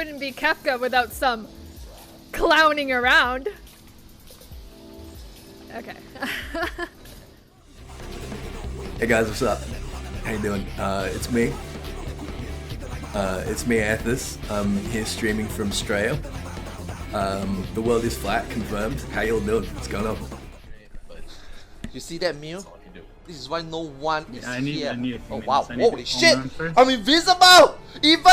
wouldn't be Kefka without some clowning around. Okay. Hey guys, what's up? How you doing? It's me. It's me, Ethys. I'm here streaming from Australia. The world is flat, confirmed. How y'all doing? What's going on? You see that, Mew? This is why no one is here. I need oh wow! I need Holy to shit! calm down first. I'm invisible. Even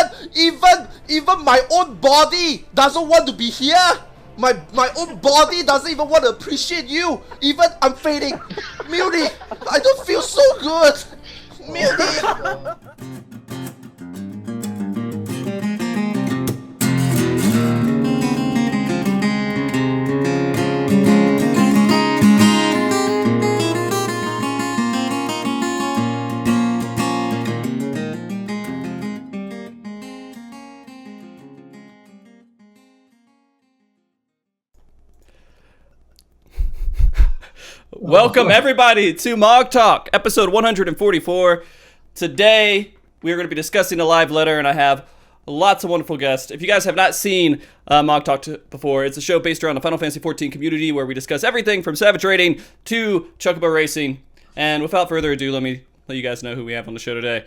my own body doesn't want to be here. My own body doesn't even want to appreciate you. Even I'm fading. Mewdy, I don't feel so good. Mewdy. Welcome everybody to MogTalk, episode 144. Today we are going to be discussing a live letter, and I have lots of wonderful guests. If you guys have not seen MogTalk before, it's a show based around the Final Fantasy XIV community where we discuss everything from Savage Raiding to Chocobo Racing. And without further ado, let me let you guys know who we have on the show today.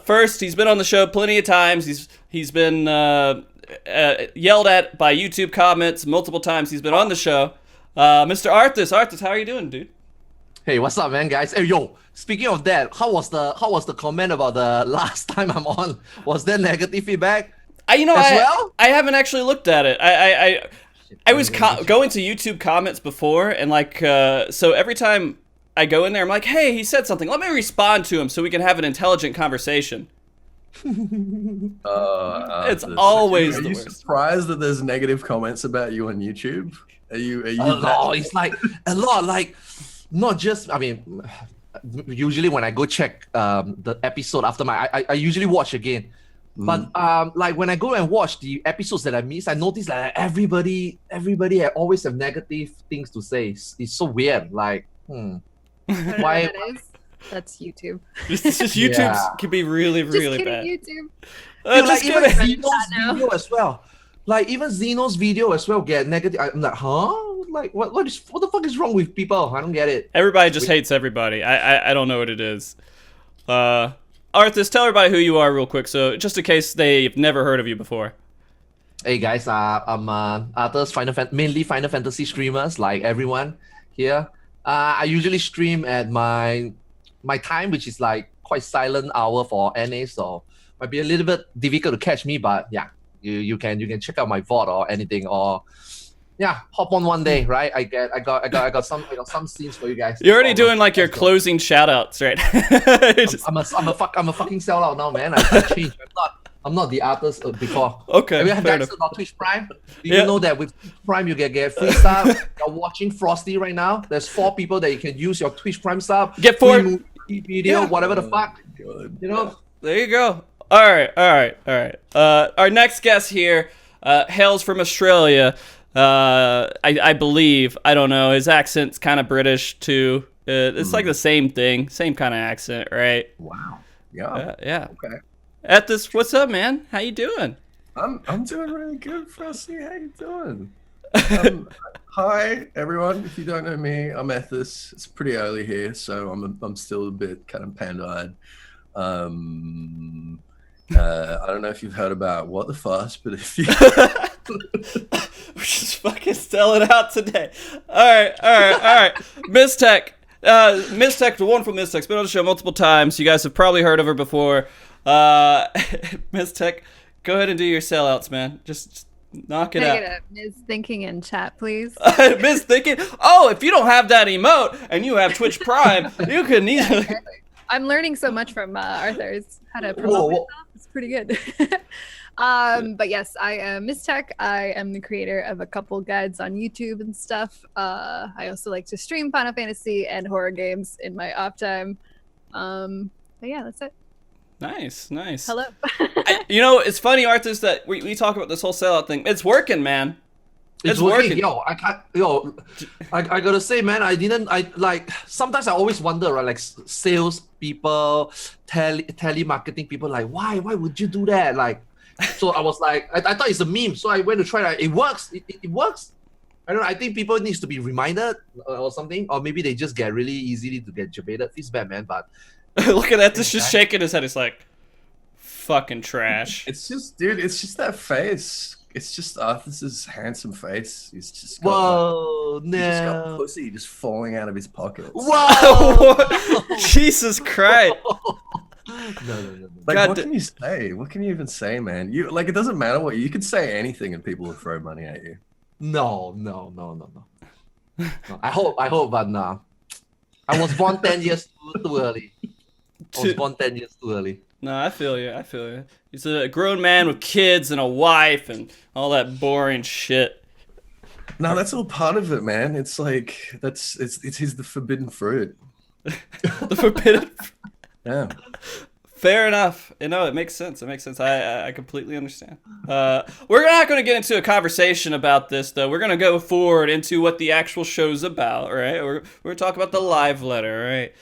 First, he's been on the show plenty of times. He's been yelled at by YouTube comments multiple times. He's been on the show. Mr. Arthars. Arthars, how are you doing, dude? Hey, what's up, man, guys? Hey, yo. Speaking of that, how was the comment about the last time I'm on? Was there negative feedback? I haven't actually looked at it. I was going to YouTube comments before, and so every time I go in there, I'm like, hey, he said something. Let me respond to him so we can have an intelligent conversation. It's always the worst. Are you surprised that there's negative comments about you on YouTube? Are you it's like a lot, like not just, I mean, usually when I go check the episode after I usually watch again. But like when I go and watch the episodes that I miss, I notice like everybody always have negative things to say. It's so weird. Like, why? That is? That's YouTube. It's just YouTube can be really, really bad. YouTube. Like even Zeno's video as well. Like even Zeno's video as well get negative. I'm like, huh? Like what the fuck is wrong with people? I don't get it. Everybody just hates everybody. I don't know what it is. Arthars, tell everybody who you are real quick, so just in case they've never heard of you before. Hey guys, I'm Arthars, mainly Final Fantasy streamers like everyone here. I usually stream at my time, which is like quite silent hour for NA, so might be a little bit difficult to catch me, but yeah. You can check out my VOD or anything, or hop on one day, right? I got some scenes for you guys. You're already doing like your closing shoutouts, right? I'm a fucking sellout now, man. I changed. I'm not the artist before. Okay. Have you have access to Twitch Prime? Do you know that with Prime you get free sub? You're watching Frosty right now. There's 4 people that you can use your Twitch Prime sub. Get 4 video, whatever the fuck. God. You know. There you go. All right. Our next guest here hails from Australia. I believe. I don't know. His accent's kind of British too. It's like the same thing, same kind of accent, right? Wow. Yeah. Yeah. Okay. Ethys, what's up, man? How you doing? I'm doing really good, Frosty. How you doing? Hi everyone. If you don't know me, I'm Ethys. It's pretty early here, so I'm still a bit kind of panda-eyed. I don't know if you've heard about What the Fuss, but if you We're just fucking selling out today. All right. Mizzteq. Mizzteq, the wonderful Mizzteq, been on the show multiple times. You guys have probably heard of her before. Mizzteq, go ahead and do your sellouts, man. Just knock it out. Can I get a Ms. Thinking in chat, please? Ms. Thinking? Oh, if you don't have that emote and you have Twitch Prime, you can easily... I'm learning so much from Arthars, how to promote myself. It's pretty good. But yes, I am Mizzteq. I am the creator of a couple guides on YouTube and stuff. I also like to stream Final Fantasy and horror games in my off time. But yeah, that's it. Nice. Hello. It's funny, Arthars, that we talk about this whole sellout thing. It's working, man. It's working. I gotta say, man, sometimes I always wonder, right, like sales people, telemarketing people, like why would you do that? Like So I was like, I thought it's a meme. So I went to try it. It works. It works. I don't know. I think people needs to be reminded or something, or maybe they just get really easily to get jebaited. Feels bad, man. But Look at that. This just shaking his head. It's like fucking trash. It's just, dude. It's just that face. It's just Arthur's handsome face. He's just got, whoa, he's just got no. pussy just falling out of his pockets. Whoa. Jesus Christ. No. Like, God what can you say? What can you even say, man? You like, it doesn't matter what you could say anything, and people will throw money at you. No. I hope, but nah. I was born 10 years too early. I was born 10 years too early. No, I feel you. He's a grown man with kids and a wife and all that boring shit. No, that's all part of it, man. It's like it's the forbidden fruit. The forbidden. Yeah. Fair enough. You know, it makes sense. I completely understand. We're not going to get into a conversation about this, though. We're going to go forward into what the actual show's about, right? We're going to talk about the live letter, right?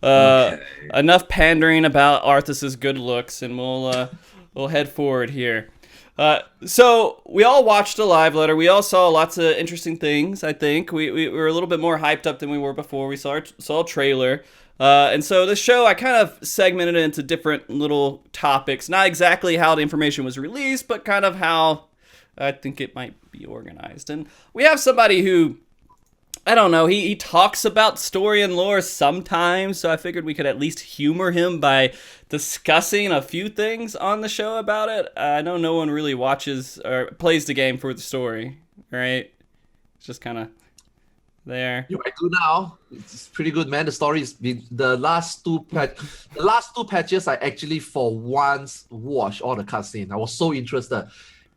Okay. Enough pandering about Arthas's good looks, and we'll head forward here. So we all watched a live letter. We all saw lots of interesting things. I think we were a little bit more hyped up than we were before. We saw a trailer, and so the show I kind of segmented it into different little topics. Not exactly how the information was released, but kind of how I think it might be organized. And we have somebody who, I don't know, he talks about story and lore sometimes, so I figured we could at least humor him by discussing a few things on the show about it. I know no one really watches or plays the game for the story, right? It's just kind of there. I do now. It's pretty good, man. The story's been the last two patches. I actually for once watched all the cutscene. I was so interested.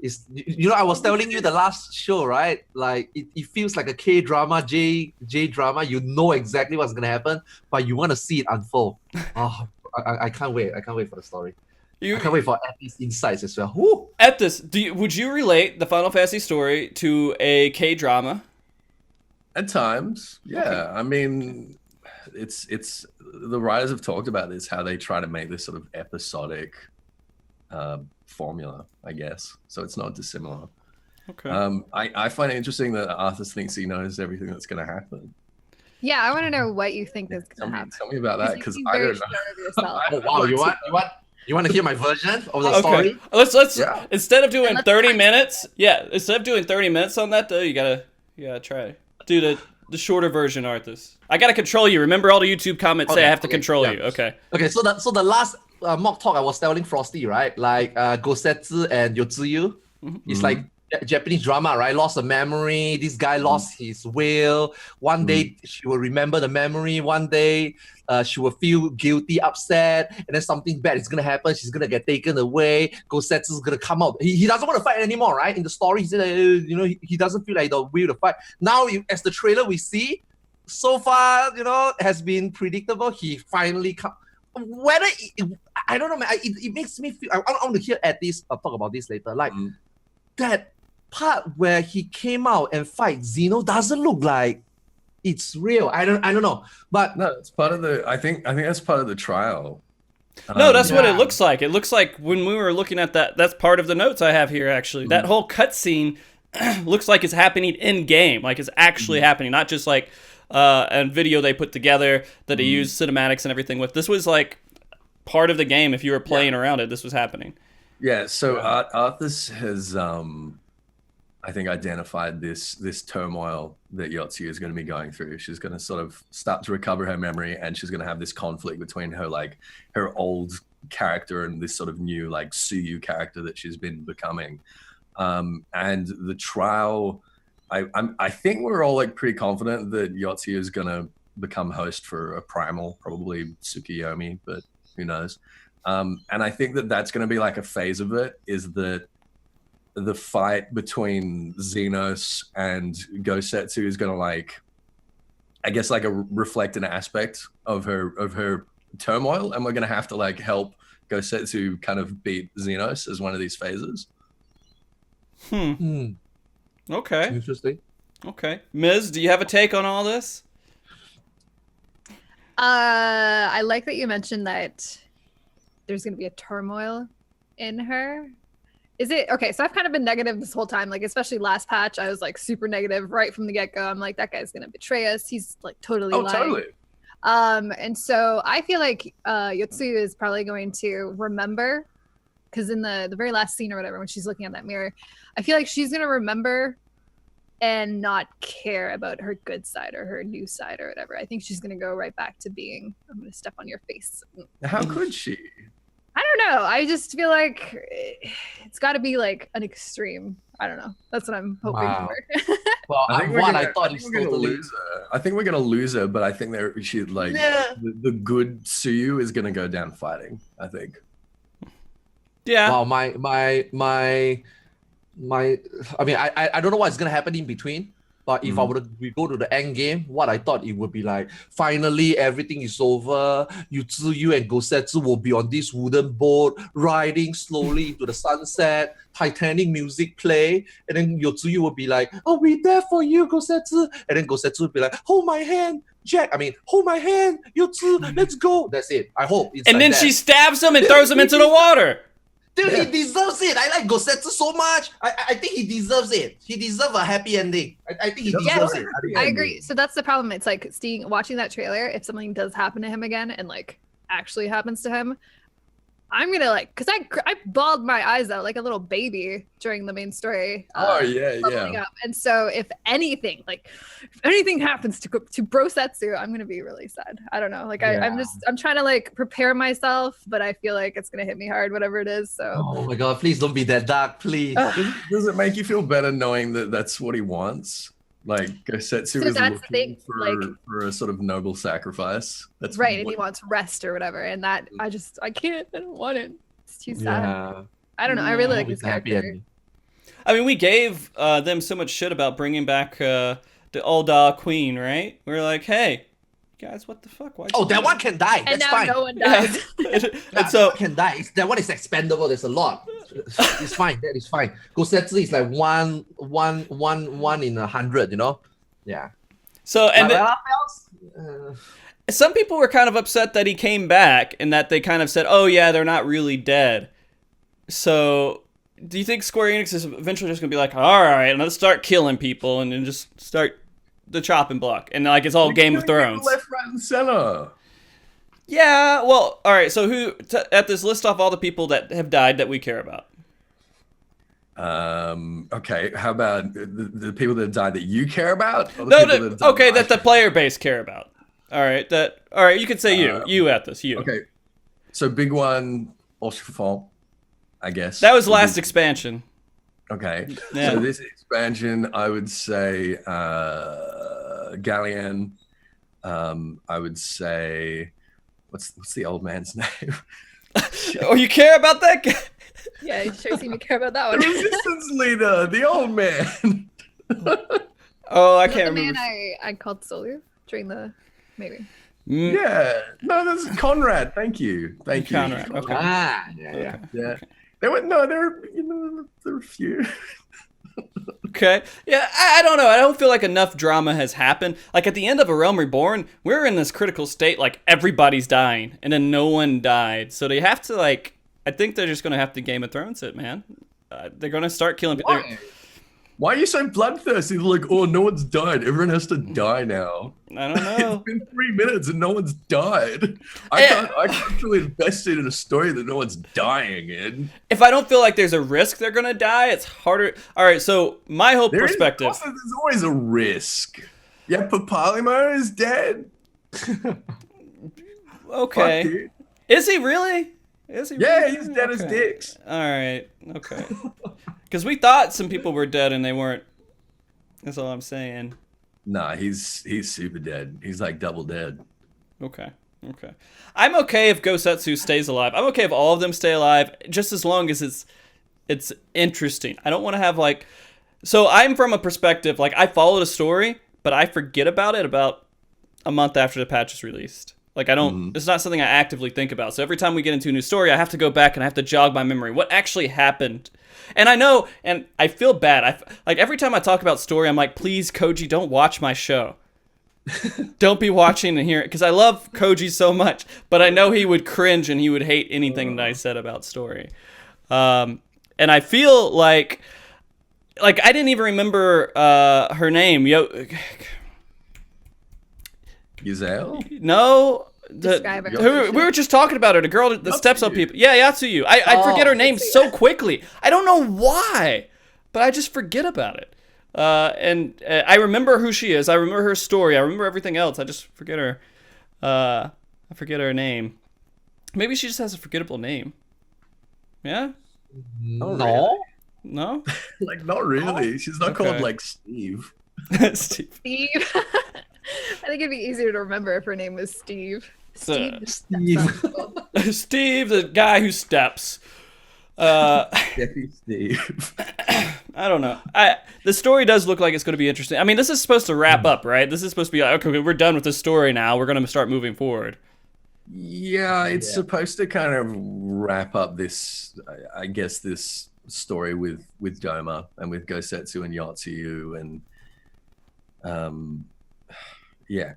I was telling you the last show, right? Like it feels like a K-drama, J drama. You know exactly what's gonna happen, but you want to see it unfold. Oh, I can't wait. I can't wait for the story. I can't wait for Ethys insights as well. Woo! Ethys, would you relate the Final Fantasy story to a K-drama? At times, yeah. Okay. I mean, it's the writers have talked about this, how they try to make this sort of episodic formula, I guess. So it's not dissimilar. Okay. I find it interesting that Arthas thinks he knows everything that's going to happen. Yeah, I want to know what you think is going to happen. Tell me about that, because I don't know. Oh wow, you want to hear my version of the story? Let's instead of doing 30 minutes, on that though, you gotta try. Do the shorter version, Arthas. I gotta control you. Remember, all the YouTube comments say I have to control you. Okay. So the last MogTalk I was telling Frosty, right? Like Gosetsu and Yotsuyu. It's like Japanese drama, right? Lost a memory. This guy lost his will. One day she will remember the memory. One day she will feel guilty, upset, and then something bad is gonna happen. She's gonna get taken away. Gosetsu's gonna come out. He doesn't want to fight anymore, right? In the story, he said, he doesn't feel like the will to fight. Now, as the trailer we see, so far, has been predictable. He finally come. I don't know, man. It makes me feel. I want to hear Ethys talk about this later. Like that part where he came out and fight Xeno doesn't look like it's real. I don't know, but no, it's part of the. I think that's part of the trial. No, that's what it looks like. It looks like when we were looking at that. That's part of the notes I have here. Actually, that whole cutscene looks like it's happening in game, like it's actually happening, not just like a video they put together that they used cinematics and everything with. This was like part of the game. If you were playing around it, this was happening. Yeah. So Arthas has, I think, identified this turmoil that Yotsuyu is going to be going through. She's going to sort of start to recover her memory, and she's going to have this conflict between her old character and this sort of new Suyu character that she's been becoming. And the trial, I think we're all pretty confident that Yotsuyu is going to become host for a primal, probably Tsukiyomi, but who knows? And I think that that's going to be a phase of it, is that the fight between Xenos and Gosetsu is going to I guess reflect an aspect of her turmoil, and we're going to have to help Gosetsu kind of beat Xenos as one of these phases. Okay. Interesting. Okay. Miz, do you have a take on all this? I like that you mentioned that there's going to be a turmoil in her. Is it okay? So I've kind of been negative this whole time, like especially last patch. I was like super negative right from the get go. I'm like, that guy's gonna betray us. He's like totally lying. Totally. And so I feel like Yotsuyu is probably going to remember, because in the very last scene or whatever, when she's looking at that mirror, I feel like she's gonna remember and not care about her good side or her new side or whatever. I think she's gonna go right back to being, I'm gonna step on your face. How could she? I don't know. I just feel like it's got to be like an extreme. I don't know. That's what I'm hoping for. Well, I think we're gonna lose her. I think we're gonna lose her, but I think that she like the good Suyu is gonna go down fighting. I think. Yeah. Well, my. I mean, I don't know what's gonna happen in between. But if we go to the end game, what I thought it would be like, finally everything is over. Yotsuyu and Gosetsu will be on this wooden boat, riding slowly into the sunset, Titanic music play, and then Yotsuyu will be like, "I'll be there for you, Gosetsu," and then Gosetsu will be like, "Hold my hand, Jack. Hold my hand, Yotsu. Let's go." That's it. I hope. It's and like then that. she stabs him and throws him into the water. Dude, he deserves it. I like Gosetsu so much. I think he deserves it. He deserves a happy ending. I think he deserves it. I agree. So that's the problem. It's like watching that trailer, if something does happen to him again and like actually happens to him, I'm gonna like, because I bawled my eyes out like a little baby during the main story. Yeah. Up. And so if anything happens to Brosetsu, I'm gonna be really sad. I don't know. Like I'm trying to like prepare myself, but I feel like it's gonna hit me hard, whatever it is. So. Oh my god! Please don't be that dark, please. Does it make you feel better knowing that that's what he wants? Like Gosetsu is looking for a sort of noble sacrifice. That's right, and he wants rest or whatever. And that I can't. I don't want it. It's too sad. Yeah. I don't know. I really like this character. I mean, we gave them so much shit about bringing back the Ulda Queen, right? We were like, hey, guys, what the fuck? That one can die. And That's now fine. no one dies. And so can die. That one is expendable. There's a lot. It's fine. That is fine. Gosetsu is like one in 100. You know. Yeah. So and some people were kind of upset that he came back and that they kind of said, "Oh yeah, they're not really dead." So, do you think Square Enix is eventually just gonna be like, "All right, let's start killing people and then just start the chopping block," and like it's all Game of Thrones? Left, right, and center. Yeah, well, all right. So at this, list off all the people that have died that we care about. Okay. How about the people that died that you care about? That the player base care about. All right. All right. You could say you Ethys, you. Okay. So big one, Oshifon, I guess. That was last expansion. Okay. Yeah. So this expansion, I would say Galleon. I would say. What's the old man's name? Oh, you care about that guy? Yeah, you sure seem to care about that one. The resistance leader, the old man. Oh, I can't remember. The man I called Solu during the maybe. Yeah, no, that's Conrad. Thank you. Conrad. Okay. Yeah. Okay. There were a few. Okay. Yeah, I don't know. I don't feel like enough drama has happened. Like at the end of A Realm Reborn, we're in this critical state, like everybody's dying, and then no one died. So they have to I think they're just gonna have to Game of Thrones it, man. They're gonna start killing people. Why are you so bloodthirsty? Like, oh, no one's died. Everyone has to die now. I don't know. It's been 3 minutes and no one's died. I can't feel invested in a story that no one's dying in. If I don't feel like there's a risk they're gonna die, it's harder. All right, so my whole perspective. There's always a risk. Yeah, Papalimo is dead. Okay. Fuck, is he really? Yeah, he's dead as dicks. All right. Okay. Because we thought some people were dead and they weren't. That's all I'm saying. Nah, he's super dead. He's like double dead. Okay. I'm okay if Gosetsu stays alive. I'm okay if all of them stay alive, just as long as it's interesting. I don't want to have So I'm from a perspective, I followed a story, but I forget about it about a month after the patch is released. I don't, it's not something I actively think about. So every time we get into a new story, I have to go back and I have to jog my memory. What actually happened? And I know, and I feel bad. Every time I talk about story, I'm like, please, Koji, don't watch my show. Don't be watching and hearing, because I love Koji so much, but I know he would cringe and he would hate anything that I said about story. and I feel like I didn't even remember her name. Yuzel? No. Describe her. We were just talking about her, the girl that steps on people. Yeah, Yatsuyu. I forget her name so quickly. I don't know why, but I just forget about it. And I remember who she is. I remember her story. I remember everything else. I just forget her. I forget her name. Maybe she just has a forgettable name. Yeah? No. No? Like, not really. She's not called, like, Steve. Steve. Steve. I think it'd be easier to remember if her name was Steve. Steve. Steve, the guy who steps. Definitely Steve. I don't know. The story does look like it's going to be interesting. I mean, this is supposed to wrap up, right? This is supposed to be like, okay, we're done with this story now. We're going to start moving forward. Yeah, it's supposed to kind of wrap up this, I guess, this story with Doma and with Gosetsu and Yotsuyu and, yeah,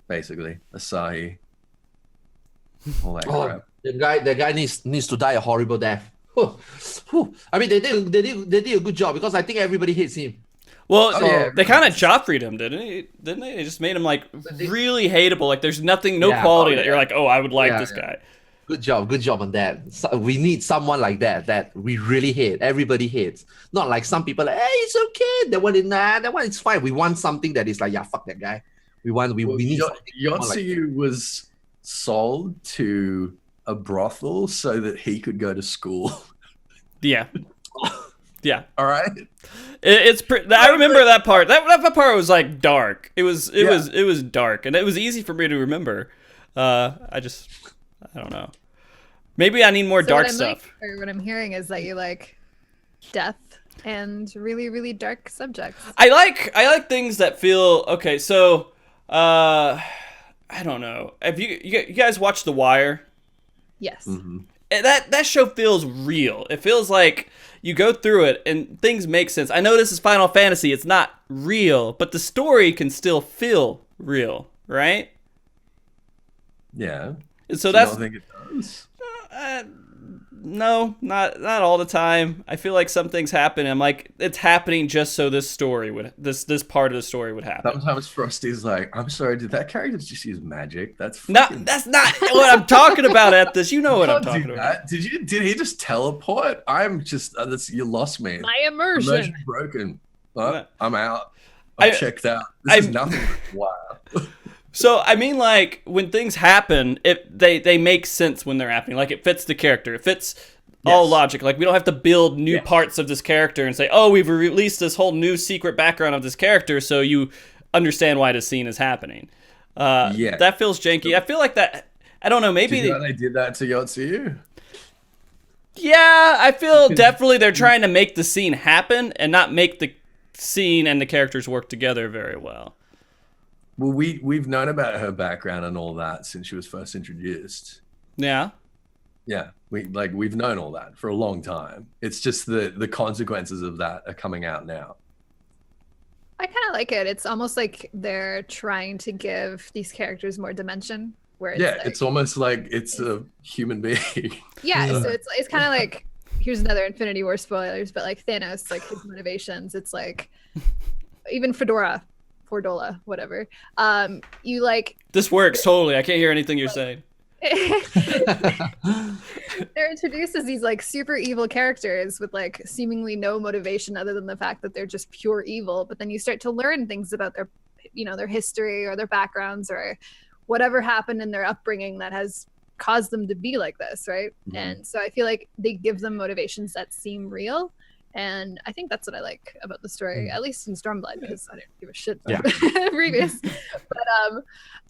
basically Asahi, all that crap. The guy needs to die a horrible death. I mean, they did a good job because I think everybody hates him. Well, they kind of Joffrey'd him, didn't they? They just made him like really hateable. Like there's nothing, no quality that you're like, oh, I would like this guy. Good job on that. So we need someone like that we really hate. Everybody hates. Not like some people like, hey, it's okay. That one is fine. We want something that is like, yeah, fuck that guy. We need Yotsuyu was sold to a brothel so that he could go to school. Yeah. Yeah. All right. I remember that part. That part was like dark. It was dark, and it was easy for me to remember. I don't know. Maybe I need more dark stuff. Or what I'm hearing is that you like death and really, really dark subjects. I like things that feel okay. So, I don't know. Have you guys watched The Wire? Yes. Mm-hmm. That show feels real. It feels like you go through it and things make sense. I know this is Final Fantasy. It's not real, but the story can still feel real, right? Yeah. And so I don't think it does. No, not all the time. I feel like some things happen. I'm like, it's happening just so this story this part of the story would happen. Sometimes Frosty's like, I'm sorry, did that character just use magic? That's not what I'm talking about. At this, you know what I'm talking about. Did he just teleport? I'm just you lost me. My immersion broken. I'm out. I'm checked out. This is nothing but wow. So I mean, like when things happen, they make sense when they're happening. Like it fits the character. It fits all logic. Like we don't have to build new parts of this character and say, oh, we've released this whole new secret background of this character, so you understand why this scene is happening. That feels janky. I feel like that. I don't know. Maybe they did that to Yotsuyu. Yeah, I feel definitely they're trying to make the scene happen and not make the scene and the characters work together very well. Well, we've known about her background and all that since she was first introduced. Yeah. Yeah, we've known all that for a long time. It's just the consequences of that are coming out now. I kind of like it. It's almost like they're trying to give these characters more dimension. Where it's almost like it's a human being. Yeah, so it's kind of like, here's another Infinity War spoilers, but like Thanos, like his motivations. It's like even Fordola, whatever. You like this works totally. I can't hear anything you're saying. They're introduced as these like super evil characters with like seemingly no motivation other than the fact that they're just pure evil. But then you start to learn things about their, their history or their backgrounds or whatever happened in their upbringing that has caused them to be like this, right? Mm-hmm. And so I feel like they give them motivations that seem real. And I think that's what I like about the story, at least in Stormblood, because I didn't give a shit about previous. But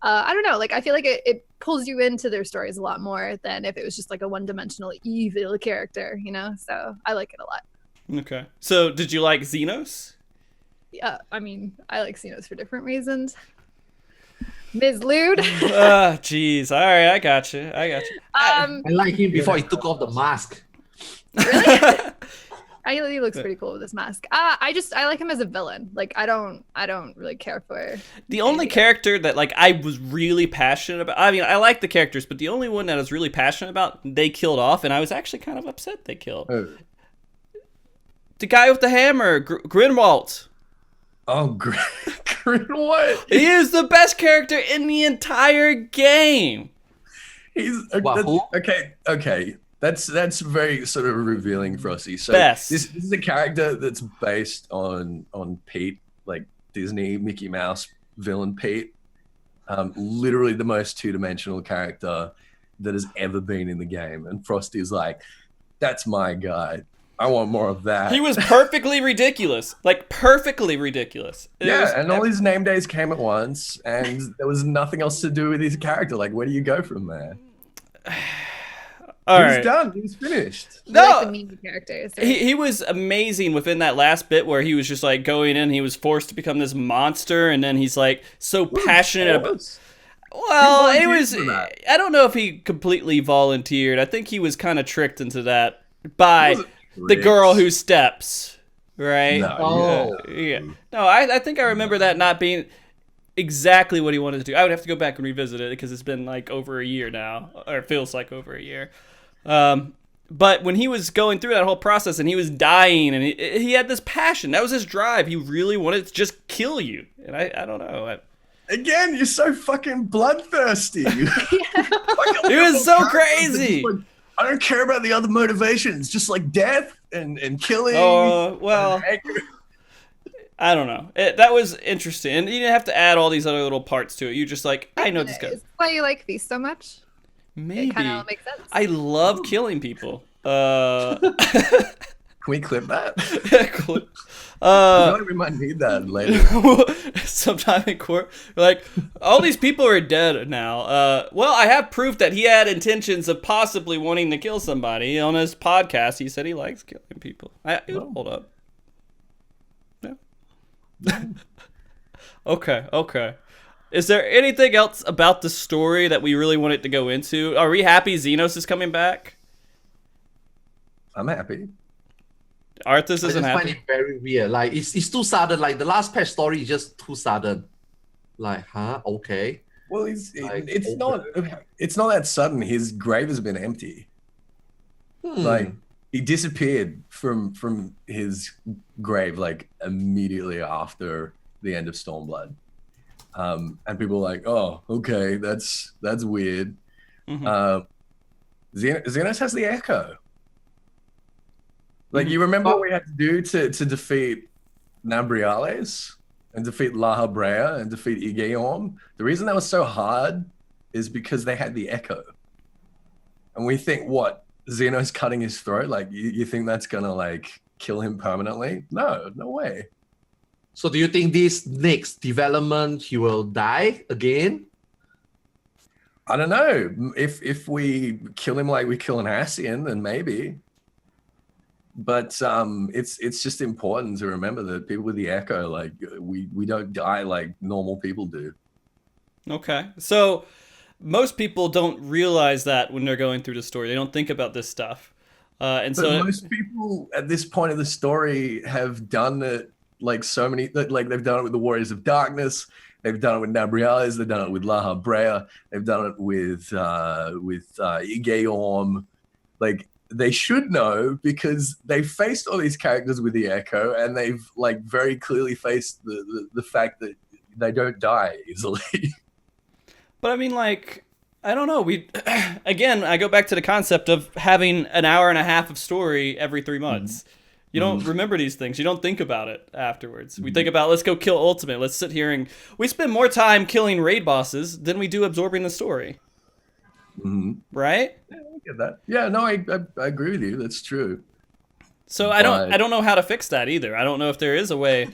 I don't know, like I feel like it pulls you into their stories a lot more than if it was just like a one-dimensional evil character, So I like it a lot. Okay. So did you like Xenos? Yeah, I mean, I like Xenos for different reasons. Ms. Lude. Jeez. All right, I got you. I like him before he took off the mask. Really? He looks pretty cool with this mask. I like him as a villain. Like I don't really care for the only character that like I was really passionate about. I mean, I like the characters, but the only one that I was really passionate about, they killed off, and I was actually kind of upset they killed. the guy with the hammer, Grinwald. Oh, Greenwood. He is the best character in the entire game. He's Wow. okay. That's very sort of revealing, Frosty. So Best. this is a character that's based on Pete, like Disney Mickey Mouse villain Pete. Literally the most two-dimensional character that has ever been in the game. And Frosty's like, that's my guy. I want more of that. He was perfectly ridiculous. Like, perfectly ridiculous. And all his name days came at once, and there was nothing else to do with his character. Like, where do you go from there? All He right. was done. He was finished. Like No, the meme characters. Right? he was amazing within that last bit where he was just like going in. He was forced to become this monster, and then he's like so passionate about. Well, it was. volunteered for that? I don't know if he completely volunteered. I think he was kind of tricked into that by the girl who steps. Right. No, Oh. Yeah. No, I think I remember that not being exactly what he wanted to do. I would have to go back and revisit it because it's been like over a year now, or it feels like over a year. But when he was going through that whole process and he was dying and he had this passion, that was his drive. He really wanted to just kill you. And I don't know. Again, you're so fucking bloodthirsty. It was so crazy. Like, I don't care about the other motivations, just like death and killing. Well, and anger. I don't know. That was interesting. And you didn't have to add all these other little parts to it. You just like, I know this guy. Is that why you like these so much? Maybe. It kind of makes sense. I love killing people. Can we clip that? Cool. I feel like we might need that later. Sometime in court, like all these people are dead now. Well, I have proof that he had intentions of possibly wanting to kill somebody. On his podcast, he said he likes killing people. Hold up. Yeah. Okay. Is there anything else about the story that we really wanted to go into? Are we happy Xenos is coming back? I'm happy. Arthas I isn't just find happy. it very weird. Like it's too sudden. Like the last patch story is just too sudden. Like, huh? Okay. Well, Like, it's not that sudden. His grave has been empty. Like he disappeared from his grave like immediately after the end of Stormblood. And people were like, oh, okay, that's weird. Mhm. Xenos has the Echo. Like, you remember what we had to do to defeat Nabriales and defeat La Habrea and defeat Igeorm? The reason that was so hard is because they had the Echo. And we think, what, Xenos cutting his throat? Like, you think that's gonna, like, kill him permanently? No way. So do you think this next development he will die again? I don't know. If we kill him like we kill an Ascian, then maybe. But it's just important to remember that people with the Echo, like we don't die like normal people do. Okay. So most people don't realize that when they're going through the story. They don't think about this stuff. And But so most people at this point of the story have done it like so many, like they've done it with the Warriors of Darkness, they've done it with Nabriales, they've done it with La Habrea, they've done it with Igeorm. Like, they should know because they faced all these characters with the Echo, and they've like very clearly faced the fact that they don't die easily. But I mean, like, I don't know. Again, I go back to the concept of having an hour and a half of story every 3 months. You don't remember these things. You don't think about it afterwards. We think about, let's go kill Ultimate. Let's sit here and we spend more time killing raid bosses than we do absorbing the story. Right? Yeah, I get that. Yeah, no, I agree with you. That's true. So I don't know how to fix that either. I don't know if there is a way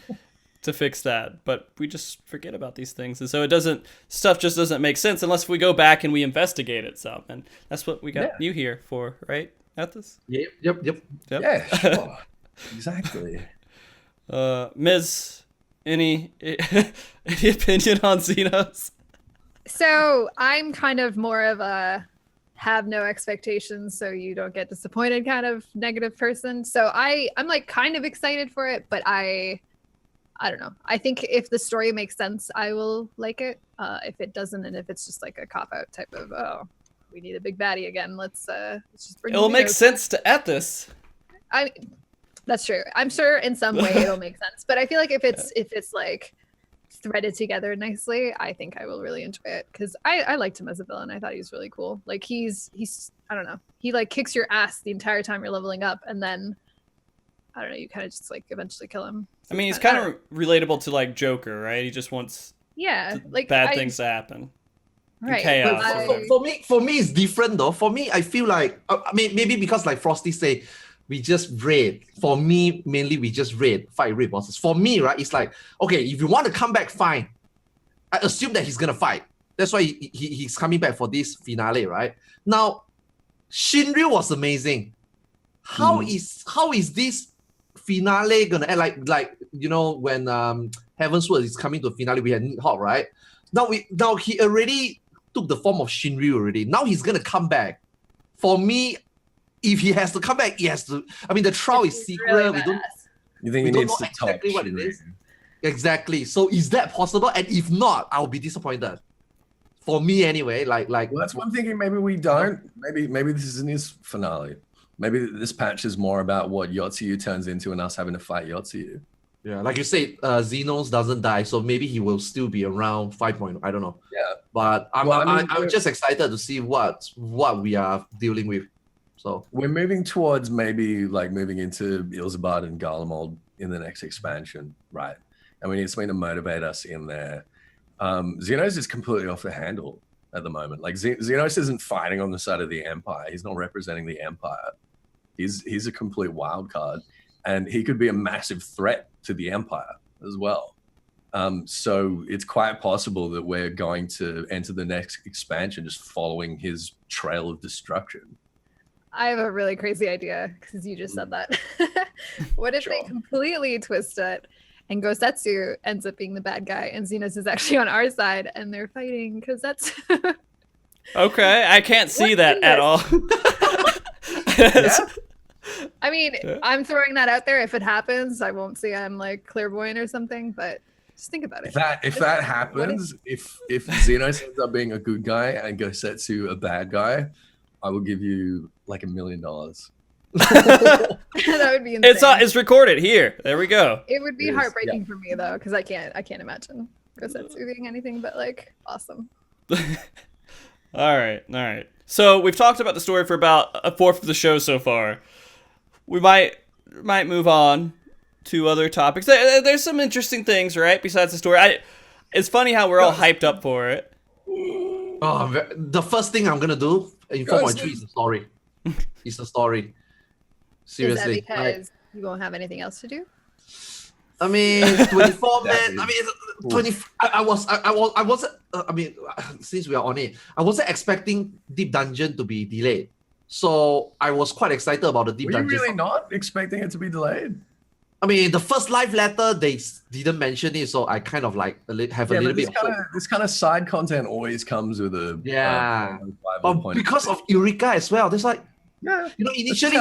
to fix that, but we just forget about these things, and so stuff just doesn't make sense unless we go back and we investigate it some, and that's what we got you here for, right, Ethys? Yep. Yeah, sure. Exactly. Ms., any opinion on Xenos? So I'm kind of more of a have no expectations so you don't get disappointed kind of negative person. So I'm like kind of excited for it, but I don't know. I think if the story makes sense, I will like it. If it doesn't, and if it's just like a cop-out type of, oh, we need a big baddie again, let's just bring It will make sense to Ethys. That's true. I'm sure in some way it'll make sense. But I feel like if it's like threaded together nicely, I think I will really enjoy it. Because I liked him as a villain. I thought he was really cool. Like he's I don't know. He like kicks your ass the entire time you're leveling up, and then I don't know, you kind of just like eventually kill him. I mean, he's kind of relatable to like Joker, right? He just wants like bad things to happen. Right. Chaos. For me, it's different though. For me, I feel like I mean maybe because like Frosty say, we just raid. For me, mainly we just fight raid bosses. For me, right, it's like, okay, if you want to come back, fine. I assume that he's gonna fight. That's why he's coming back for this finale, right? Now, Shinryu was amazing. How is this finale gonna end? Like you know when Heaven's Word is coming to a finale, we had Nighthawk, right? Now he already took the form of Shinryu already. Now he's gonna come back. For me, if he has to come back, he has to. I mean, the trial is secret. Really we don't. You think we he don't needs know to talk exactly what it is. Exactly. So is that possible? And if not, I'll be disappointed. For me, anyway. Like. Well, that's one thing. Maybe we don't. Maybe this isn't his finale. Maybe this patch is more about what Yotsuyu turns into and us having to fight Yotsuyu. Yeah, like you said, Xenos doesn't die, so maybe he will still be around 5.0. I don't know. Yeah. But I'm just excited to see what we are dealing with. So we're moving towards maybe like moving into Ilzabad and Garlemald in the next expansion, right? And we need something to motivate us in there. Xenos is completely off the handle at the moment. Like Xenos isn't fighting on the side of the Empire. He's not representing the Empire. He's a complete wild card, and he could be a massive threat to the Empire as well. So it's quite possible that we're going to enter the next expansion just following his trail of destruction. I have a really crazy idea because you just said that. What if they completely twist it and Gosetsu ends up being the bad guy and Xenos is actually on our side and they're fighting because that's okay, I can't see that at all. I mean, I'm throwing that out there. If it happens, I won't say I'm like clairvoyant or something, but just think about it. If that happens, if Xenos ends up being a good guy and Gosetsu a bad guy, I will give you like $1 million. That would be insane. It's recorded here. There we go. It would be heartbreaking for me though, because I can't imagine Gosetsu being anything but like awesome. All right. So we've talked about the story for about a fourth of the show so far. We might move on to other topics. There's some interesting things, right? Besides the story, it's funny how we're all hyped up for it. Oh, the first thing I'm gonna do in 4.3 is the story. It's the story. Seriously. Is that because you won't have anything else to do? I mean, 24 man. I mean, 20. I wasn't. I mean, since we are on it, I wasn't expecting Deep Dungeon to be delayed. So I was quite excited about the Deep Dungeon. Were you really not expecting it to be delayed? I mean, the first live letter, they didn't mention it, so I kind of like have a little bit of hope. This kind of side content always comes with a but because of Eureka as well, there's like you know, initially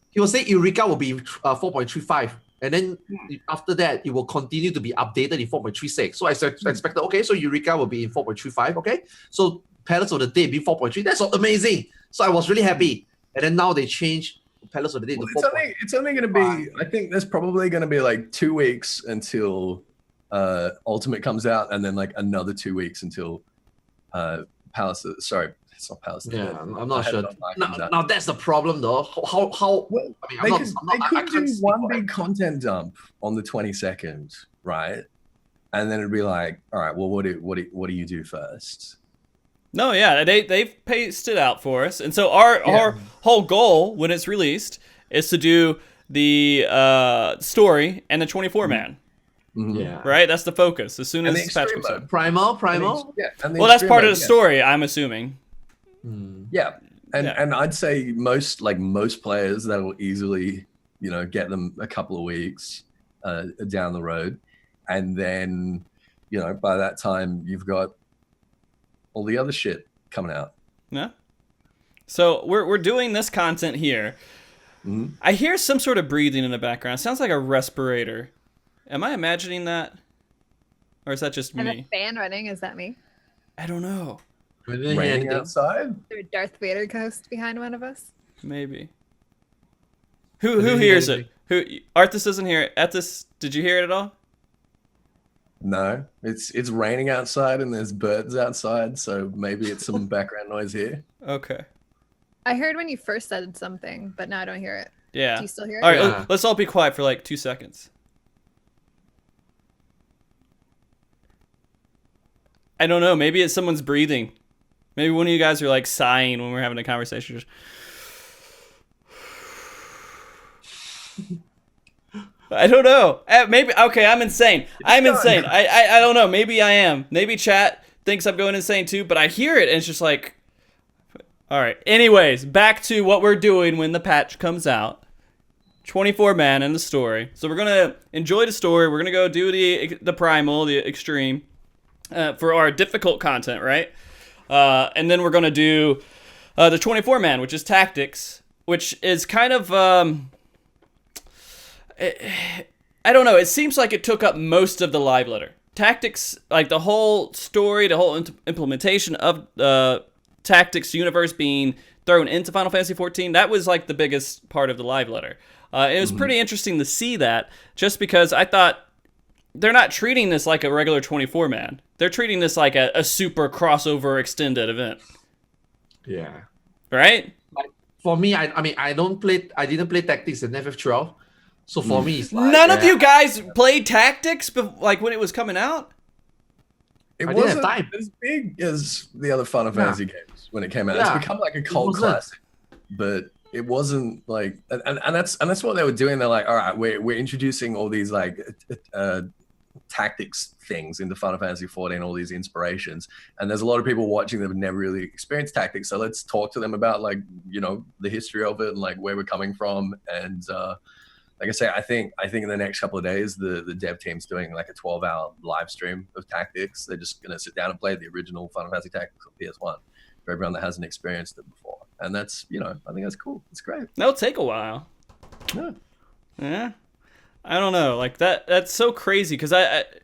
he was saying Eureka will be 4.35, and then after that it will continue to be updated in 4.36. So I expected, okay, so Eureka will be in 4.35, okay, so Palace of the Day be 4.3. That's amazing. So I was really happy, and then now they changed Palace of the Day to 4. It's only going to be. I think there's probably going to be like 2 weeks until Ultimate comes out, and then like another 2 weeks until Palace. Sorry, it's not Palace. Yeah, I'm not sure. Now that's the problem, though. How? Well, I mean, they could do one big content dump on the 22nd, right? And then it'd be like, all right, well, what do you do first? No, yeah, they've paced it out for us, and so our whole goal when it's released is to do the story and the 24-man. Mm-hmm. Yeah, right. That's the focus. As soon as the patch comes out, Primal. Well, that's part of the story, I'm assuming. Yeah, and I'd say most players that will easily, get them a couple of weeks down the road, and then, by that time you've got all the other shit coming out. Yeah. So we're doing this content here. Mm-hmm. I hear some sort of breathing in the background. It sounds like a respirator. Am I imagining that? Or is that just me? And a fan running, is that me? I don't know. Raining outside? Is there a Darth Vader ghost behind one of us? Maybe. Who hears it? Who? Arthas isn't here. Ethys, did you hear it at all? No, it's raining outside and there's birds outside, so maybe it's some background noise here. Okay. I heard when you first said something, but now I don't hear it. Yeah. Do you still hear it? All right, Yeah. let's all be quiet for like 2 seconds. I don't know. Maybe it's someone's breathing. Maybe one of you guys are like sighing when we're having a conversation. Just... I don't know. Maybe okay. I'm insane. I'm insane. I don't know. Maybe I am. Maybe chat thinks I'm going insane too. But I hear it and it's just like, all right. Anyways, back to what we're doing when the patch comes out. 24 man in the story. So we're gonna enjoy the story. We're gonna go do the primal, the extreme, for our difficult content, right? And then we're gonna do the 24 man, which is tactics, which is kind of I don't know. It seems like it took up most of the live letter. Tactics, like the whole story, the whole implementation of the Tactics universe being thrown into Final Fantasy XIV, that was like the biggest part of the live letter. It was pretty interesting to see that, just because I thought they're not treating this like a regular 24 man. They're treating this like a super crossover extended event. Yeah. Right? Like, for me, I didn't play Tactics in FF12. So for me, it's like, None of you guys played Tactics, like when it was coming out. It I didn't have wasn't time. as big as the other Final Fantasy games when it came out. Yeah. It's become like a cult classic, but it wasn't like, and that's what they were doing. They're like, all right, we're introducing all these like tactics things into Final Fantasy XIV, all these inspirations, and there's a lot of people watching that have never really experienced tactics. So let's talk to them about like, you know, the history of it and like where we're coming from. And like I say, I think in the next couple of days, the dev team's doing like a 12-hour live stream of Tactics. They're just going to sit down and play the original Final Fantasy Tactics on PS1 for everyone that hasn't experienced it before. And that's, you know, I think that's cool. It's great. That'll take a while. Yeah. I don't know. Like that's so crazy because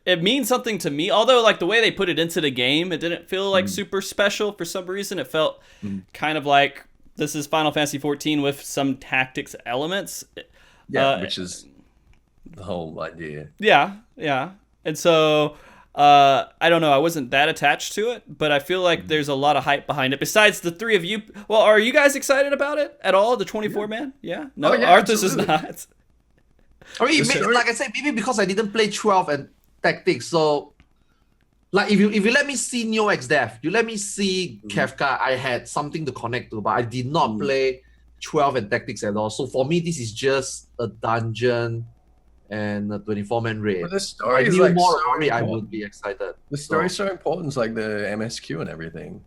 it means something to me. Although like the way they put it into the game, it didn't feel like super special for some reason. It felt kind of like this is Final Fantasy XIV with some tactics elements. Yeah, which is the whole idea. Yeah. And so, I don't know. I wasn't that attached to it, but I feel like there's a lot of hype behind it. Besides the three of you, well, are you guys excited about it at all? The 24 man? Yeah. No, Arthas is not. I mean, like I said, maybe because I didn't play 12 and Tactics, so like if you let me see Neo X Death, you let me see Kefka, I had something to connect to, but I did not play 12 and Tactics at all. So for me, this is just a dungeon and a 24-man raid. But the story I is knew like more so about it, I important. would be excited. The story's so important. It's like the MSQ and everything.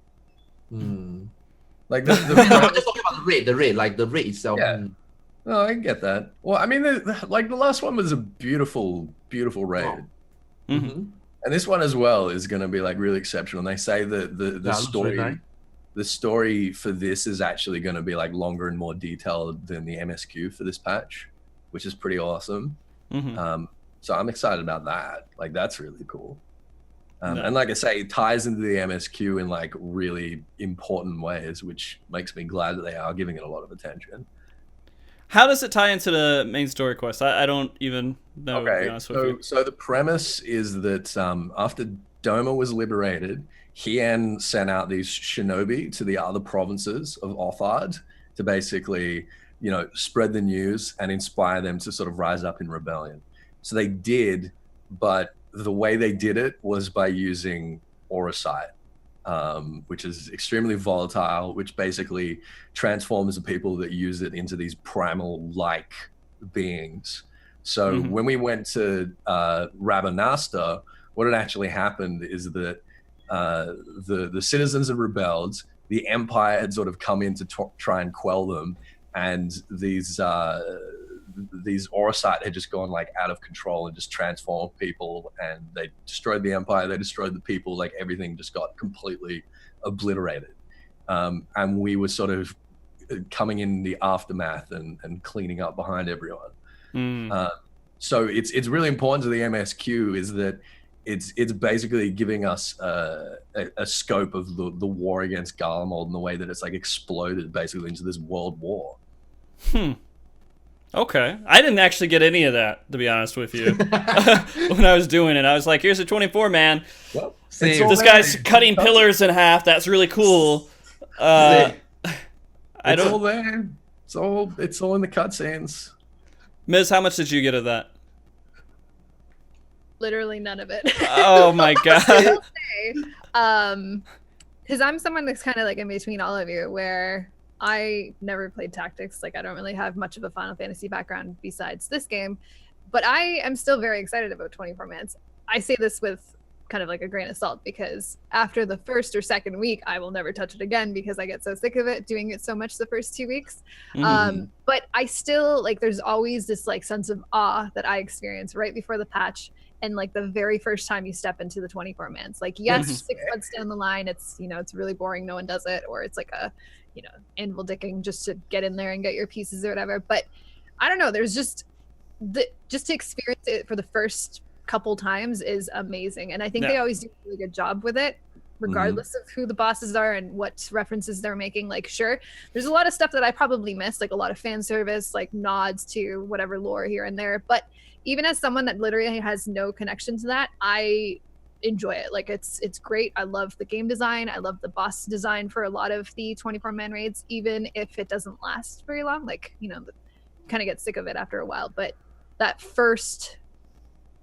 Hmm. Like No, I'm just talking about the raid, like the raid itself. Yeah. No, I get that. Well, I mean, like the last one was a beautiful, beautiful raid. Oh. Mm-hmm. And this one as well is going to be like really exceptional. And they say that the story, nice. the story for this is actually going to be like longer and more detailed than the MSQ for this patch, which is pretty awesome. Mm-hmm. So I'm excited about that. Like that's really cool. And like I say, it ties into the MSQ in like really important ways, which makes me glad that they are giving it a lot of attention. How does it tie into the main story quest? I don't even know. To be honest with you. So the premise is that after Doma was liberated, Hien sent out these shinobi to the other provinces of Arthars to basically, you know, spread the news and inspire them to sort of rise up in rebellion. So they did, but the way they did it was by using Auracite, which is extremely volatile, which basically transforms the people that use it into these primal-like beings. So when we went to Rabanasta, what had actually happened is that the citizens had rebelled, the Empire had sort of come in to try and quell them, and these Auracite had just gone like out of control and just transformed people, and they destroyed the Empire, they destroyed the people, like everything just got completely obliterated. And we were sort of coming in the aftermath and cleaning up behind everyone. So it's really important to the MSQ is that it's basically giving us a scope of the war against Garlemald in the way that it's like exploded basically into this world war. Okay. I didn't actually get any of that, to be honest with you. When I was doing it, I was like, here's a 24-man. Well, This guy's cutting pillars in half. That's really cool. I It's don't. all there. It's all in the cutscenes. Miz, how much did you get of that? Literally none of it. Oh my god. Because I'm someone that's kind of like in between all of you, where I never played tactics. Like I don't really have much of a Final Fantasy background besides this game, but I am still very excited about 24 Mans. I say this with kind of like a grain of salt because after the first or second week, I will never touch it again because I get so sick of it doing it so much the first 2 weeks. But I still like, there's always this like sense of awe that I experience right before the patch. And like the very first time you step into the 24 Mans, like yes, 6 months down the line, it's, you know, it's really boring. No one does it. Or it's like a, you know, anvil dicking just to get in there and get your pieces or whatever. But I don't know, there's just to experience it for the first couple times is amazing. And I think they always do a really good job with it, regardless of who the bosses are and what references they're making. Like, sure, there's a lot of stuff that I probably missed, like a lot of fan service, like nods to whatever lore here and there. But even as someone that literally has no connection to that, I enjoy it. Like it's great. I love the game design. I love the boss design for a lot of the 24-man raids, even if it doesn't last very long. Like, you know, kind of get sick of it after a while. But that first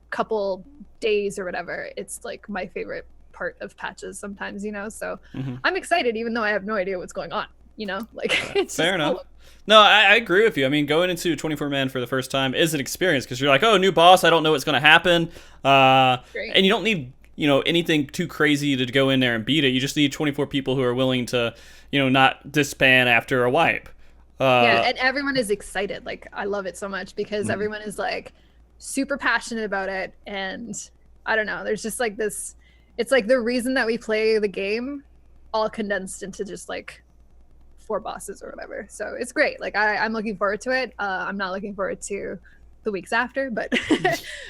couple days or whatever, it's like my favorite part of patches sometimes, you know. So I'm excited, even though I have no idea what's going on, you know. Like it's fair enough. Cool. No, I agree with you. I mean, going into 24-man for the first time is an experience because you're like, oh, new boss, I don't know what's going to happen. And you don't need, you know, anything too crazy to go in there and beat it. You just need 24 people who are willing to, you know, not disband after a wipe. Yeah, and everyone is excited. Like, I love it so much because everyone is like super passionate about it. And I don't know, there's just like this, it's like the reason that we play the game all condensed into just like 4 bosses or whatever. So it's great. Like I'm looking forward to it. I'm not looking forward to the weeks after, but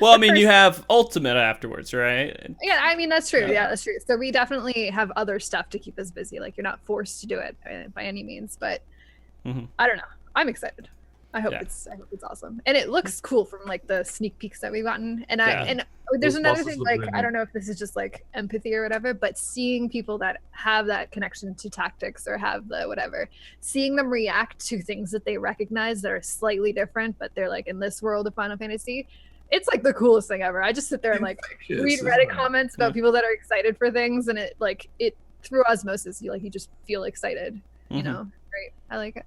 well, I mean, you have Ultimate afterwards, right? Yeah, I mean, that's true. Yeah, that's true. So we definitely have other stuff to keep us busy. Like you're not forced to do it by any means, but I don't know. I'm excited. I hope it's awesome. And it looks cool from like the sneak peeks that we've gotten. And and there's another thing, like I don't know if this is just like empathy or whatever, but seeing people that have that connection to tactics or have the whatever, seeing them react to things that they recognize that are slightly different, but they're like in this world of Final Fantasy, it's like the coolest thing ever. I just sit there and like read Reddit comments about people that are excited for things, and it through osmosis, you just feel excited. You know, great. I like it.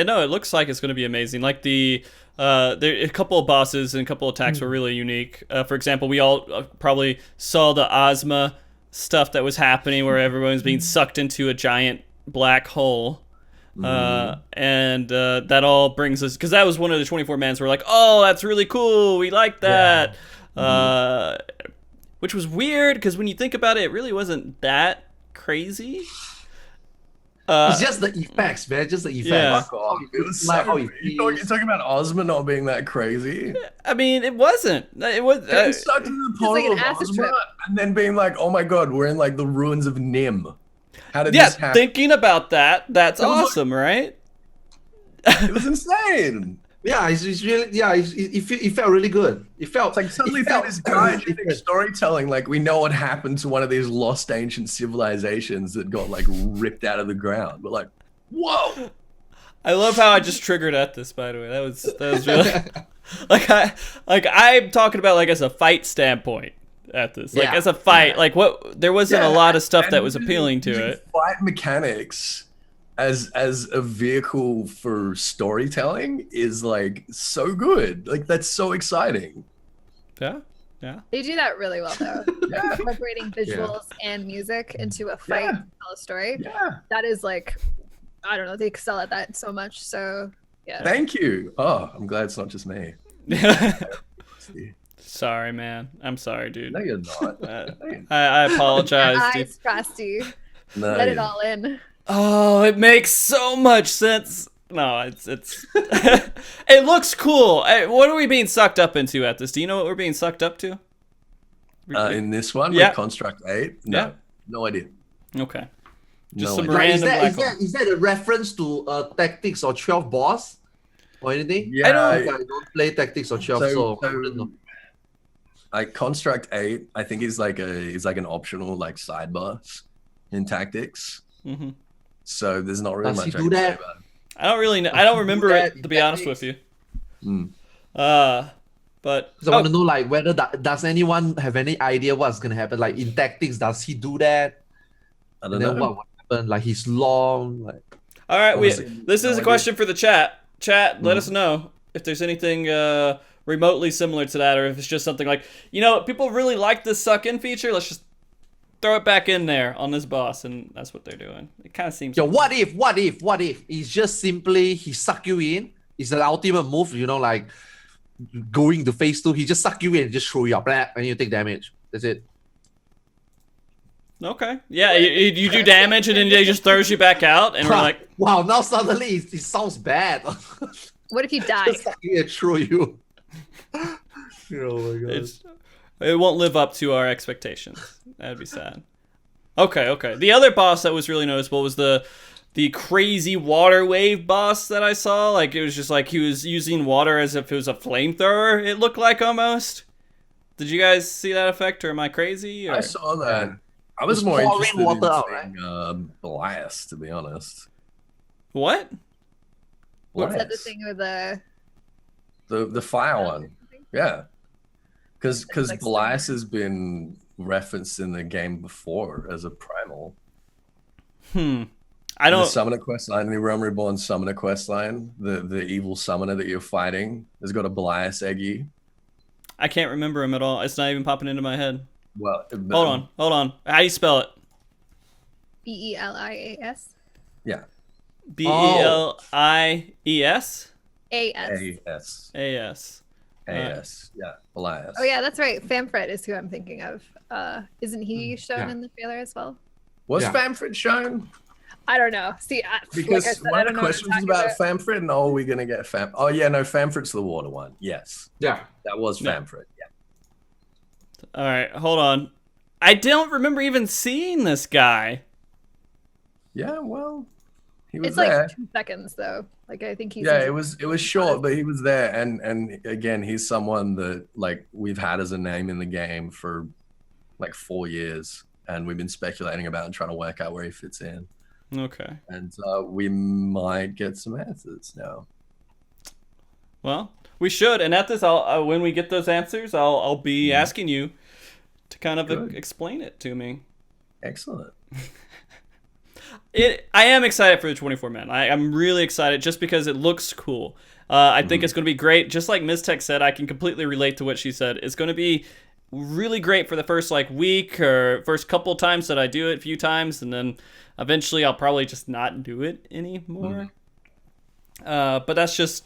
No, it looks like it's going to be amazing. Like there a couple of bosses and a couple of attacks were really unique. For example, we all probably saw the Ozma stuff that was happening where everyone's being sucked into a giant black hole. And that all brings us, because that was one of the 24 mans were like, oh, that's really cool, we like that. Which was weird because when you think about it, it really wasn't that crazy. It's just the effects, man. Just the effects. Yeah. Fuck off. It was so you're talking about Ozma not being that crazy. I mean, it wasn't. It was. Getting stuck to the portal like of Ozma and then being like, "Oh my god, we're in like the ruins of Nim." How did yeah, this happen? thinking about that's awesome, right? It was insane. Yeah, it's really, it felt really good. It felt like suddenly through this diegetic storytelling, like we know what happened to one of these lost ancient civilizations that got like ripped out of the ground. But like, whoa! I love how I just triggered Ethys, by the way. That was really I'm talking about like as a fight standpoint. Ethys, like as a fight, like what there wasn't a lot of stuff that was appealing to it. Fight mechanics as a vehicle for storytelling is like so good. Like that's so exciting. Yeah. They do that really well though. Incorporating visuals and music into a fight to tell a story. Yeah. That is like, I don't know, they excel at that so much. So yeah. Thank you. Oh, I'm glad it's not just me. Sorry, man. I'm sorry, dude. No, you're not. I apologize. Eyes, Frosty. Let it all in. Oh, it makes so much sense. No, it's it looks cool. What are we being sucked up into at this? Do you know what we're being sucked up to? In this one, with Construct 8? No, no idea. Okay. Just some random is that a reference to Tactics or 12 boss? or anything? Yeah, I I don't play Tactics on shelf, so I wouldn't know. Like Construct 8, I think is like an optional like side boss in Tactics. Mm-hmm. So there's not really Does much he I do can say that? about it. I don't really know. I don't remember that it, to be honest with Tactics? you. Mm. But Because I want to know, like, whether does anyone have any idea what's gonna happen? Like in Tactics, does he do that? I And don't then know. what would happen? Like he's long, like. all right, Honestly, this no is a idea. question for the chat. Chat, let Mhm. us know if there's anything remotely similar to that, or if it's just something like, people really like this suck-in feature. Let's just throw it back in there on this boss, and that's what they're doing. It kind of seems. Yo, what if it's just simply he suck you in? It's the ultimate move, like going to phase 2. He just suck you in and just throw you up, blah, and you take damage. That's it. Okay. Yeah, you do damage, and then he just throws you back out, and we're like, wow, now suddenly it sounds bad. What if you die? Just suck you and throw you. Oh my god. it won't live up to our expectations. That'd be sad. Okay. The other boss that was really noticeable was the crazy water wave boss that I saw. Like, it was just like he was using water as if it was a flamethrower, it looked like almost. Did you guys see that effect, or am I crazy? Or? I saw that. I was Just more pouring interested water in out, seeing Blast, to be honest. What? What's that the Blast. thing with the The fire one. Yeah. Because like Blast has been referenced in the game before as a primal. I The don't. Summoner questline, the Realm Reborn Summoner questline, the evil summoner that you're fighting has got a Blast Eggy. I can't remember him at all. It's not even popping into my head. Well, Hold on. How do you spell it? BELIAS? Yeah. BELIES? AS. AS. AS. AS. Yeah. Blast. Oh yeah, that's right. Famfret is who I'm thinking of. Isn't he shown Yeah. in the trailer as well? Was Yeah. Famfrit shown? I don't know. See, Because like I said, one I of don't the know what I'm questions was talking about Famfrit, and are we going to get Fam? Oh, yeah, no, Famfrit's the water one. Yes. Yeah. That was Yeah. Famfrit. Yeah. All right, hold on. I don't remember even seeing this guy. Yeah, well, he was It's there. like 2 seconds though. Like I think he's Yeah, it was short, but he was there, and again, he's someone that like we've had as a name in the game for like 4 years, and we've been speculating about and trying to work out where he fits in, Okay. and we might get some answers now. Well, we should, and at this, when we get those answers, I'll be asking you to kind of Good. explain it to me. Excellent. I am excited for the 24 men. I'm really excited just because it looks cool. I think it's going to be great. Just like Mizzteq said, I can completely relate to what she said. It's going to be really great for the first week or first couple times that I do it, a few times, and then eventually I'll probably just not do it anymore. But that's just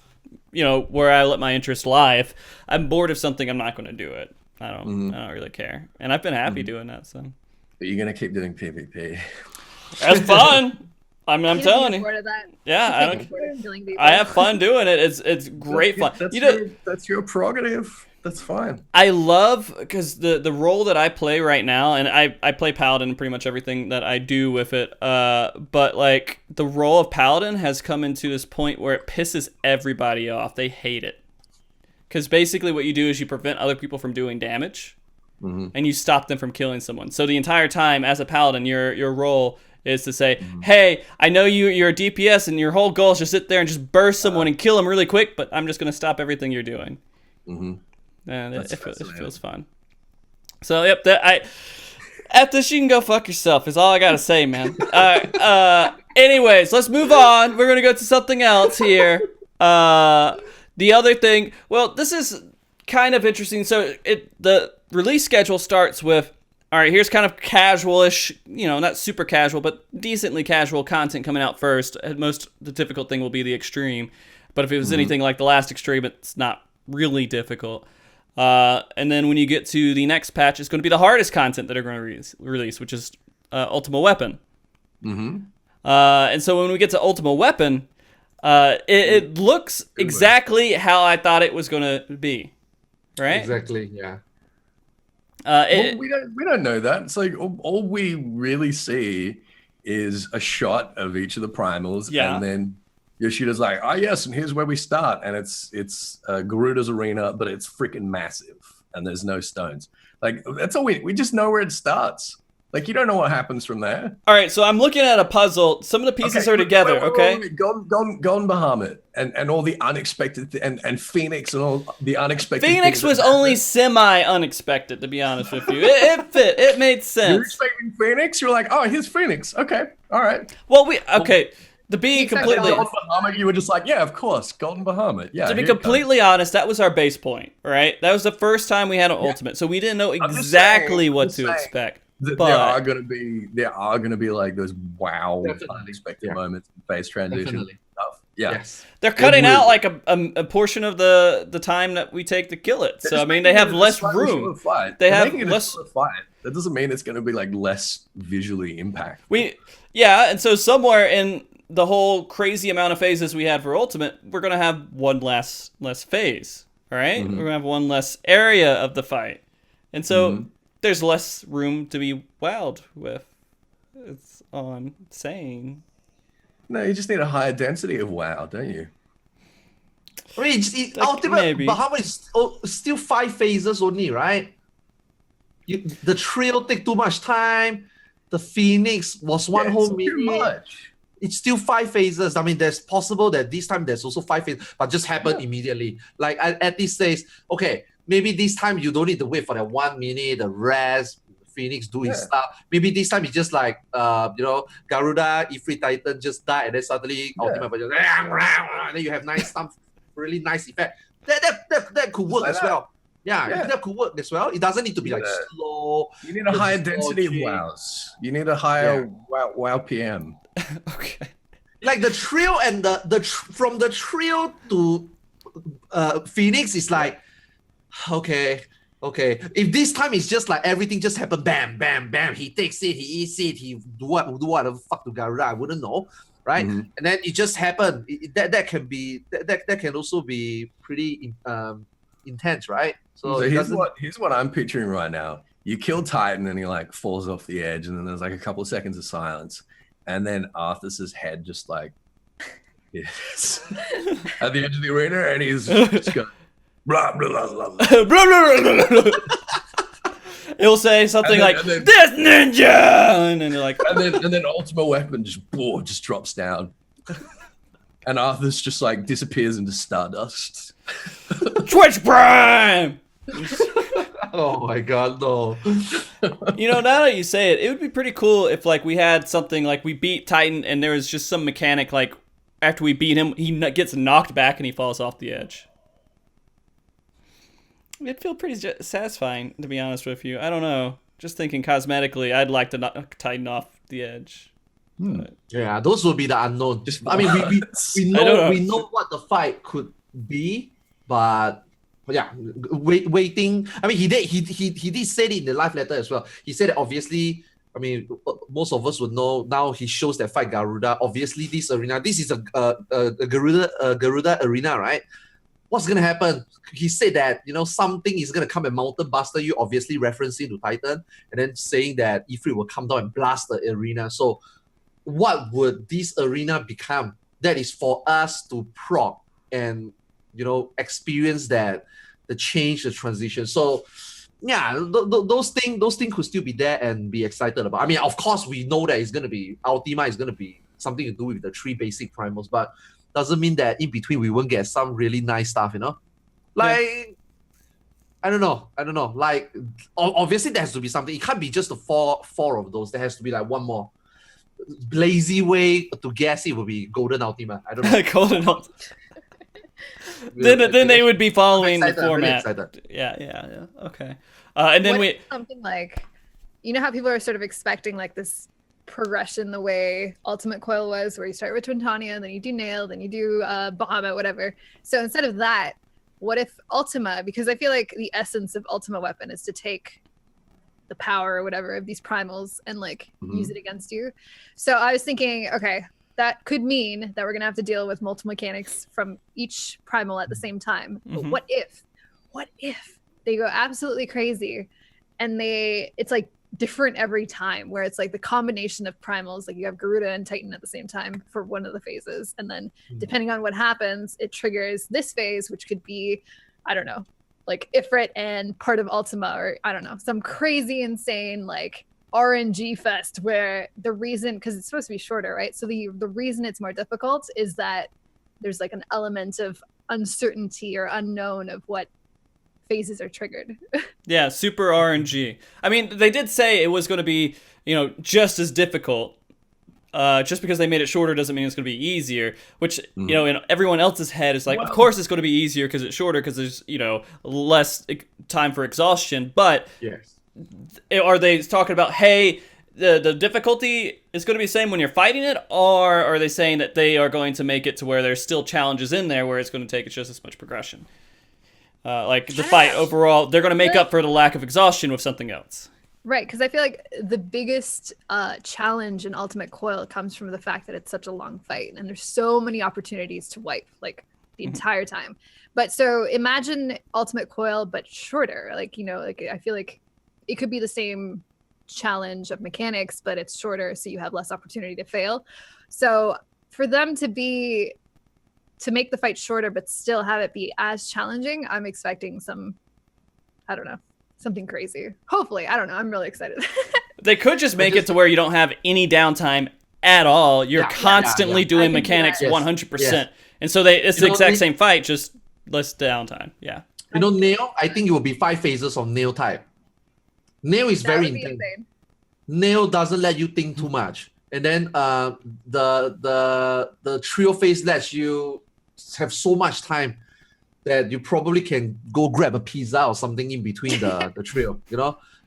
where I let my interest lie. If I'm bored of something, I'm not going to do it. I don't really care, and I've been happy doing that. So. But you're gonna keep doing PvP. That's fun. I'm You telling get bored you. of that. Yeah, I You don't. get bored of killing people. I have fun doing it. It's great fun. That's your prerogative. That's fine. I love because the role that I play right now, and I play Paladin in pretty much everything that I do with it. But like the role of Paladin has come into this point where it pisses everybody off. They hate it because basically what you do is you prevent other people from doing damage, and you stop them from killing someone. So the entire time as a Paladin, your role is to say, hey, I know you're a DPS and your whole goal is just sit there and just burst someone and kill them really quick, but I'm just going to stop everything you're doing. And it feels fun. So, yep, after this, you can go fuck yourself is all I got to say, man. Anyways, let's move on. We're going to go to something else here. The other thing, well, this is kind of interesting. So the release schedule starts with, all right, here's kind of casual-ish, not super casual, but decently casual content coming out first. At most, the difficult thing will be the extreme. But if it was anything like the last extreme, it's not really difficult. And then when you get to the next patch, it's going to be the hardest content that are going to release, which is Ultima Weapon. And so when we get to Ultima Weapon, it looks exactly how I thought it was going to be. Right? Exactly, yeah. Well, we don't know that. It's like all we really see is a shot of each of the primals, and then Yoshida's like, oh yes, and here's where we start, and it's Garuda's arena, but it's freaking massive, and there's no stones. Like that's all we just know where it starts. Like you don't know what happens from there. All right, so I'm looking at a puzzle. Some of the pieces are together. Okay. Gone Bahamut and all the unexpected and Phoenix and all the unexpected. Phoenix was only semi-unexpected, to be honest with you. It fit. It made sense. You're expecting Phoenix. You're like, oh, here's Phoenix. Okay, all right. Well, to be completely Golden Bahamut, you were just like, yeah, of course, Golden Bahamut. Yeah. To be completely honest, that was our base point, right? That was the first time we had an ultimate, so we didn't know exactly what to expect. There are gonna be like those unexpected moments, phase transition stuff. Yeah, Yes. They're cutting out like a portion of the time that we take to kill it. So I mean, they have less room. They have less fight. That doesn't mean it's gonna be like less visually impactful. And so somewhere in the whole crazy amount of phases we had for Ultimate, we're gonna have one less phase. All right, we're gonna have one less area of the fight, and so. There's less room to be wowed with. It's all I'm saying. No, you just need a higher density of WoW, don't you? I mean, Ultimate Bahamut is still 5 phases only, right? The trail take too much time. The Phoenix was one whole minute. Too much. It's still 5 phases. I mean, there's possible that this time there's also 5 phases, but just happened immediately. Like Ethys says, okay, maybe this time you don't need to wait for that 1 minute, the rest, Phoenix do his stuff. Maybe this time it's just like, Garuda, Ifrit Titan just died, and then suddenly Ultimate just, and then you have nice stuff, really nice effect. That could work as well. Yeah, that could work as well. It doesn't need to be like slow. You need a higher density of WoWs. You need a higher WoW PM. Okay. Like the trail and from the trail to Phoenix is like, okay. If this time it's just like everything just happened, bam, bam, bam. He takes it, he eats it, he do whatever fuck to Garuda, I wouldn't know, right? And then it just happened. That can also be pretty intense, right? So here's what I'm picturing right now. You kill Titan and he like falls off the edge, and then there's like a couple of seconds of silence, and then Arthas' head just like is at the edge of the arena, and he's just going. Blah, blah, blah, blah. He'll say something like "This ninja," and then you're like, and then Ultimate Weapon just drops down, and Arthas just like disappears into stardust. Twitch Prime. Oh my god, no. Now that you say it, it would be pretty cool if like we had something like we beat Titan and there was just some mechanic like after we beat him, he gets knocked back and he falls off the edge. It'd feel pretty satisfying, to be honest with you. I don't know. Just thinking cosmetically, I'd like to knock Titan off the edge. But... Yeah, those will be the unknown. We know what the fight could be, but yeah, waiting. I mean, he did say it in the live letter as well. He said that obviously. I mean, most of us would know now. He shows that fight Garuda. Obviously, this is a Garuda arena, right? What's gonna happen? He said that something is gonna come and mountain buster you, obviously referencing to Titan, and then saying that Ifrit will come down and blast the arena. So, what would this arena become? That is for us to proc and experience that the change, the transition. So, yeah, those things could still be there and be excited about. I mean, of course, we know that it's gonna be Ultima is gonna be something to do with the 3 basic primals, but doesn't mean that in between we won't get some really nice stuff, Like, I don't know. Like, obviously there has to be something. It can't be just the four of those. There has to be like one more. Lazy way to guess it would be Golden Ultima. I don't know. Golden Ultima. then they would be following the format. Really yeah. Okay. And then something like, how people are sort of expecting like this progression the way Ultimate Coil was, where you start with Twintania, then you do Nail, then you do Bahamut, whatever. So instead of that, what if Ultima, because I feel like the essence of Ultima Weapon is to take the power or whatever of these primals and like use it against you. So I was thinking, okay, that could mean that we're gonna have to deal with multiple mechanics from each primal at the same time. But what if they go absolutely crazy and it's like different every time, where it's like the combination of primals, like you have Garuda and Titan at the same time for one of the phases, and then depending on what happens, it triggers this phase, which could be, I don't know, like Ifrit and part of Ultima, or I don't know, some crazy insane like RNG fest, where the reason, because it's supposed to be shorter, right? So the reason it's more difficult is that there's like an element of uncertainty or unknown of what phases are triggered. Yeah, super RNG. I mean, they did say it was going to be, just as difficult. Just because they made it shorter doesn't mean it's going to be easier, which, in everyone else's head is like, of course it's going to be easier because it's shorter, because there's, less time for exhaustion. But Yes. Are they talking about, hey, the difficulty is going to be the same when you're fighting it, or are they saying that they are going to make it to where there's still challenges in there where it's going to take just as much progression? Like the fight overall, they're going to make up for the lack of exhaustion with something else. Right, because I feel like the biggest challenge in Ultimate Coil comes from the fact that it's such a long fight, and there's so many opportunities to wipe, like, the entire time. But so imagine Ultimate Coil, but shorter. Like, like I feel like it could be the same challenge of mechanics, but it's shorter, so you have less opportunity to fail. So for them to make the fight shorter, but still have it be as challenging, I'm expecting some, I don't know, something crazy. Hopefully, I don't know. I'm really excited. They could just make it to where you don't have any downtime at all. You're constantly doing mechanics 100%. Yes. And so it's the exact same fight, just less downtime. Yeah. Nail, I think it will be 5 phases of Nail type. Nail is very intense. Nail doesn't let you think too much. And then the trio phase lets you have so much time that you probably can go grab a pizza or something in between the trio,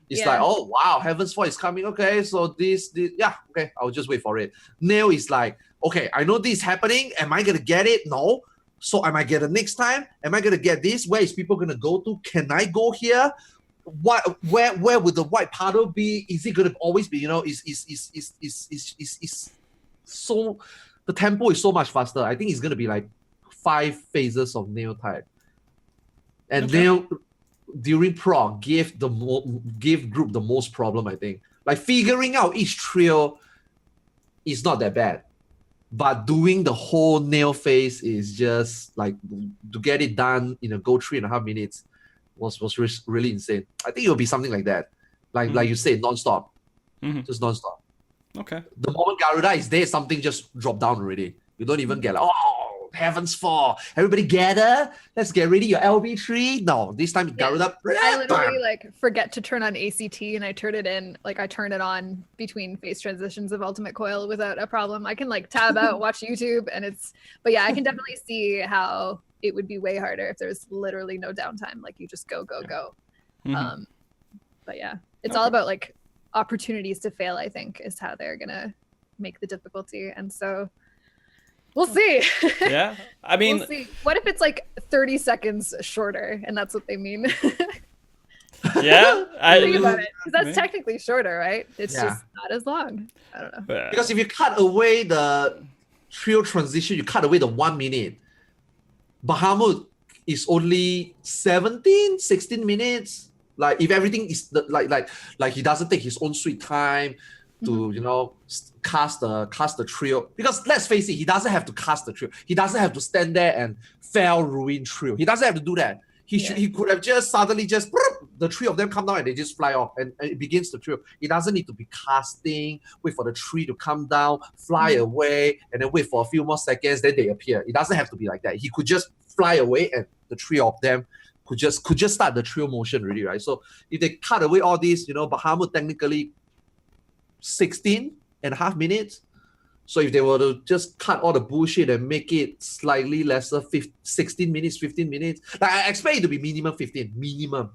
It's like, oh, wow, Heaven's Fall is coming. Okay, so this, okay, I'll just wait for it. Nail is like, okay, I know this is happening. Am I going to get it? No. So am I get it next time? Am I going to get this? Where is people going to go to? Can I go here? Where would the white puddle be? Is it going to always be, is so, the tempo is so much faster. I think it's going to be like 5 phases of Nail type. And Nail, during prog, give group the most problem, I think. Like figuring out each trio is not that bad. But doing the whole Nail phase is just like, to get it done in a go 3.5 minutes was really insane. I think it will be something like that. Like you said, non-stop. Just non-stop. Okay. The moment Garuda is there, something just drop down already. You don't even get like, oh, Heaven's Fall. Everybody gather. Let's get ready your LB3. No, this time Garuda. I literally forget to turn on ACT, and I turn it in. Like I turn it on between phase transitions of Ultimate Coil without a problem. I can tab out, watch YouTube, and but yeah, I can definitely see how it would be way harder if there's literally no downtime. Like you just go. But yeah, it's all about like opportunities to fail, I think, is how they're gonna make the difficulty. And so we'll see. Yeah, I mean, we'll see. What if it's like 30 seconds shorter, and that's what they mean? Yeah, think about it, because that's technically shorter, right? It's just not as long. I don't know. Because if you cut away the trio transition, you cut away the 1 minute. Bahamut is only 16 minutes. Like if everything is like he doesn't take his own sweet time to cast the trio, because let's face it, he doesn't have to cast the trio. He doesn't have to stand there and ruin trio. He doesn't have to do that. He could have just suddenly the 3 of them come down and they just fly off and it begins the trio. He doesn't need to be casting, wait for the 3 to come down, fly away, and then wait for a few more seconds, then they appear. It doesn't have to be like that. He could just fly away and the 3 of them could just start the trio motion already, right? So if they cut away all this, Bahamut technically 16.5 minutes. So if they were to just cut all the bullshit and make it slightly lesser, 16 minutes, 15 minutes, like I expect it to be minimum 15, minimum.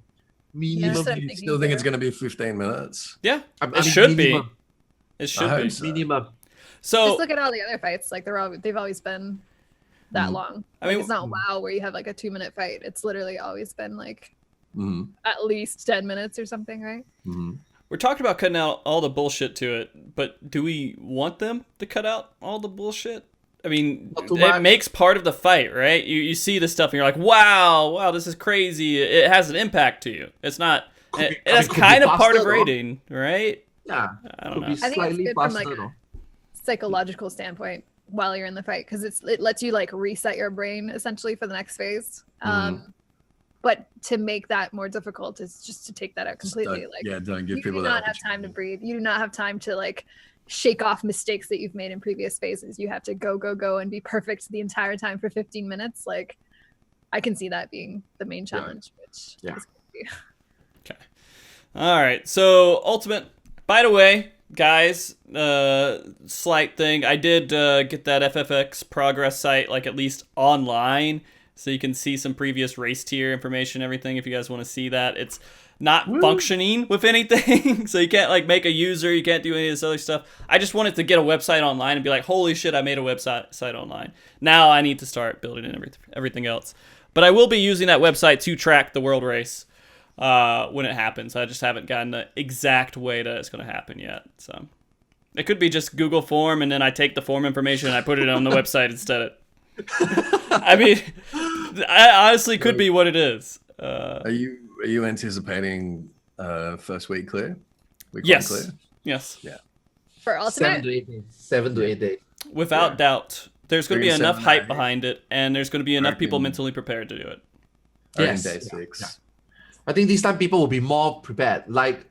You still think it's going to be 15 minutes? Yeah, it should be. It should be minimum. So just look at all the other fights. Like they've always been that long. I mean, it's not WoW where you have like a 2-minute fight. It's literally always been like at least 10 minutes or something, right? We're talking about cutting out all the bullshit to it, but do we want them to cut out all the bullshit? I mean, it makes part of the fight, right? You see this stuff and you're like, wow, this is crazy. It has an impact to you. It's not That's kind of part of raiding, right? Yeah, I don't could know. be I think it's slightly good from faster, like no? psychological standpoint while you're in the fight because it lets you like reset your brain essentially for the next phase. But to make that more difficult is just to take that out completely. Don't give you people do that not have time to breathe. You do not have time to like shake off mistakes that you've made in previous phases. You have to go and be perfect the entire time for 15 minutes. Like I can see that being the main challenge, which is gonna be. Okay. All right. So ultimate. By the way, guys, slight thing. I did get that FFX progress site like at least online, so you can see some previous race tier information, everything. If you guys want to see that, it's not functioning with anything, so you can't like make a user. You can't do any of this other stuff. I just wanted to get a website online and be like, holy shit, I made a website online. Now I need to start building in everything else. But I will be using that website to track the world race when it happens. I just haven't gotten the exact way that it's going to happen yet. So it could be just Google form, and then I take the form information and I put it on the website instead. I mean, I honestly could be what it is. Are you anticipating first week clear? Week Yes. one clear? Yes. Yeah. For ultimate, 7 to 8 days. Without doubt. There's going to be 3 to enough 7 hype days. behind it, and there's going to be enough people reckon- mentally prepared to do it. Yes. Day 6. I think this time people will be more prepared. Like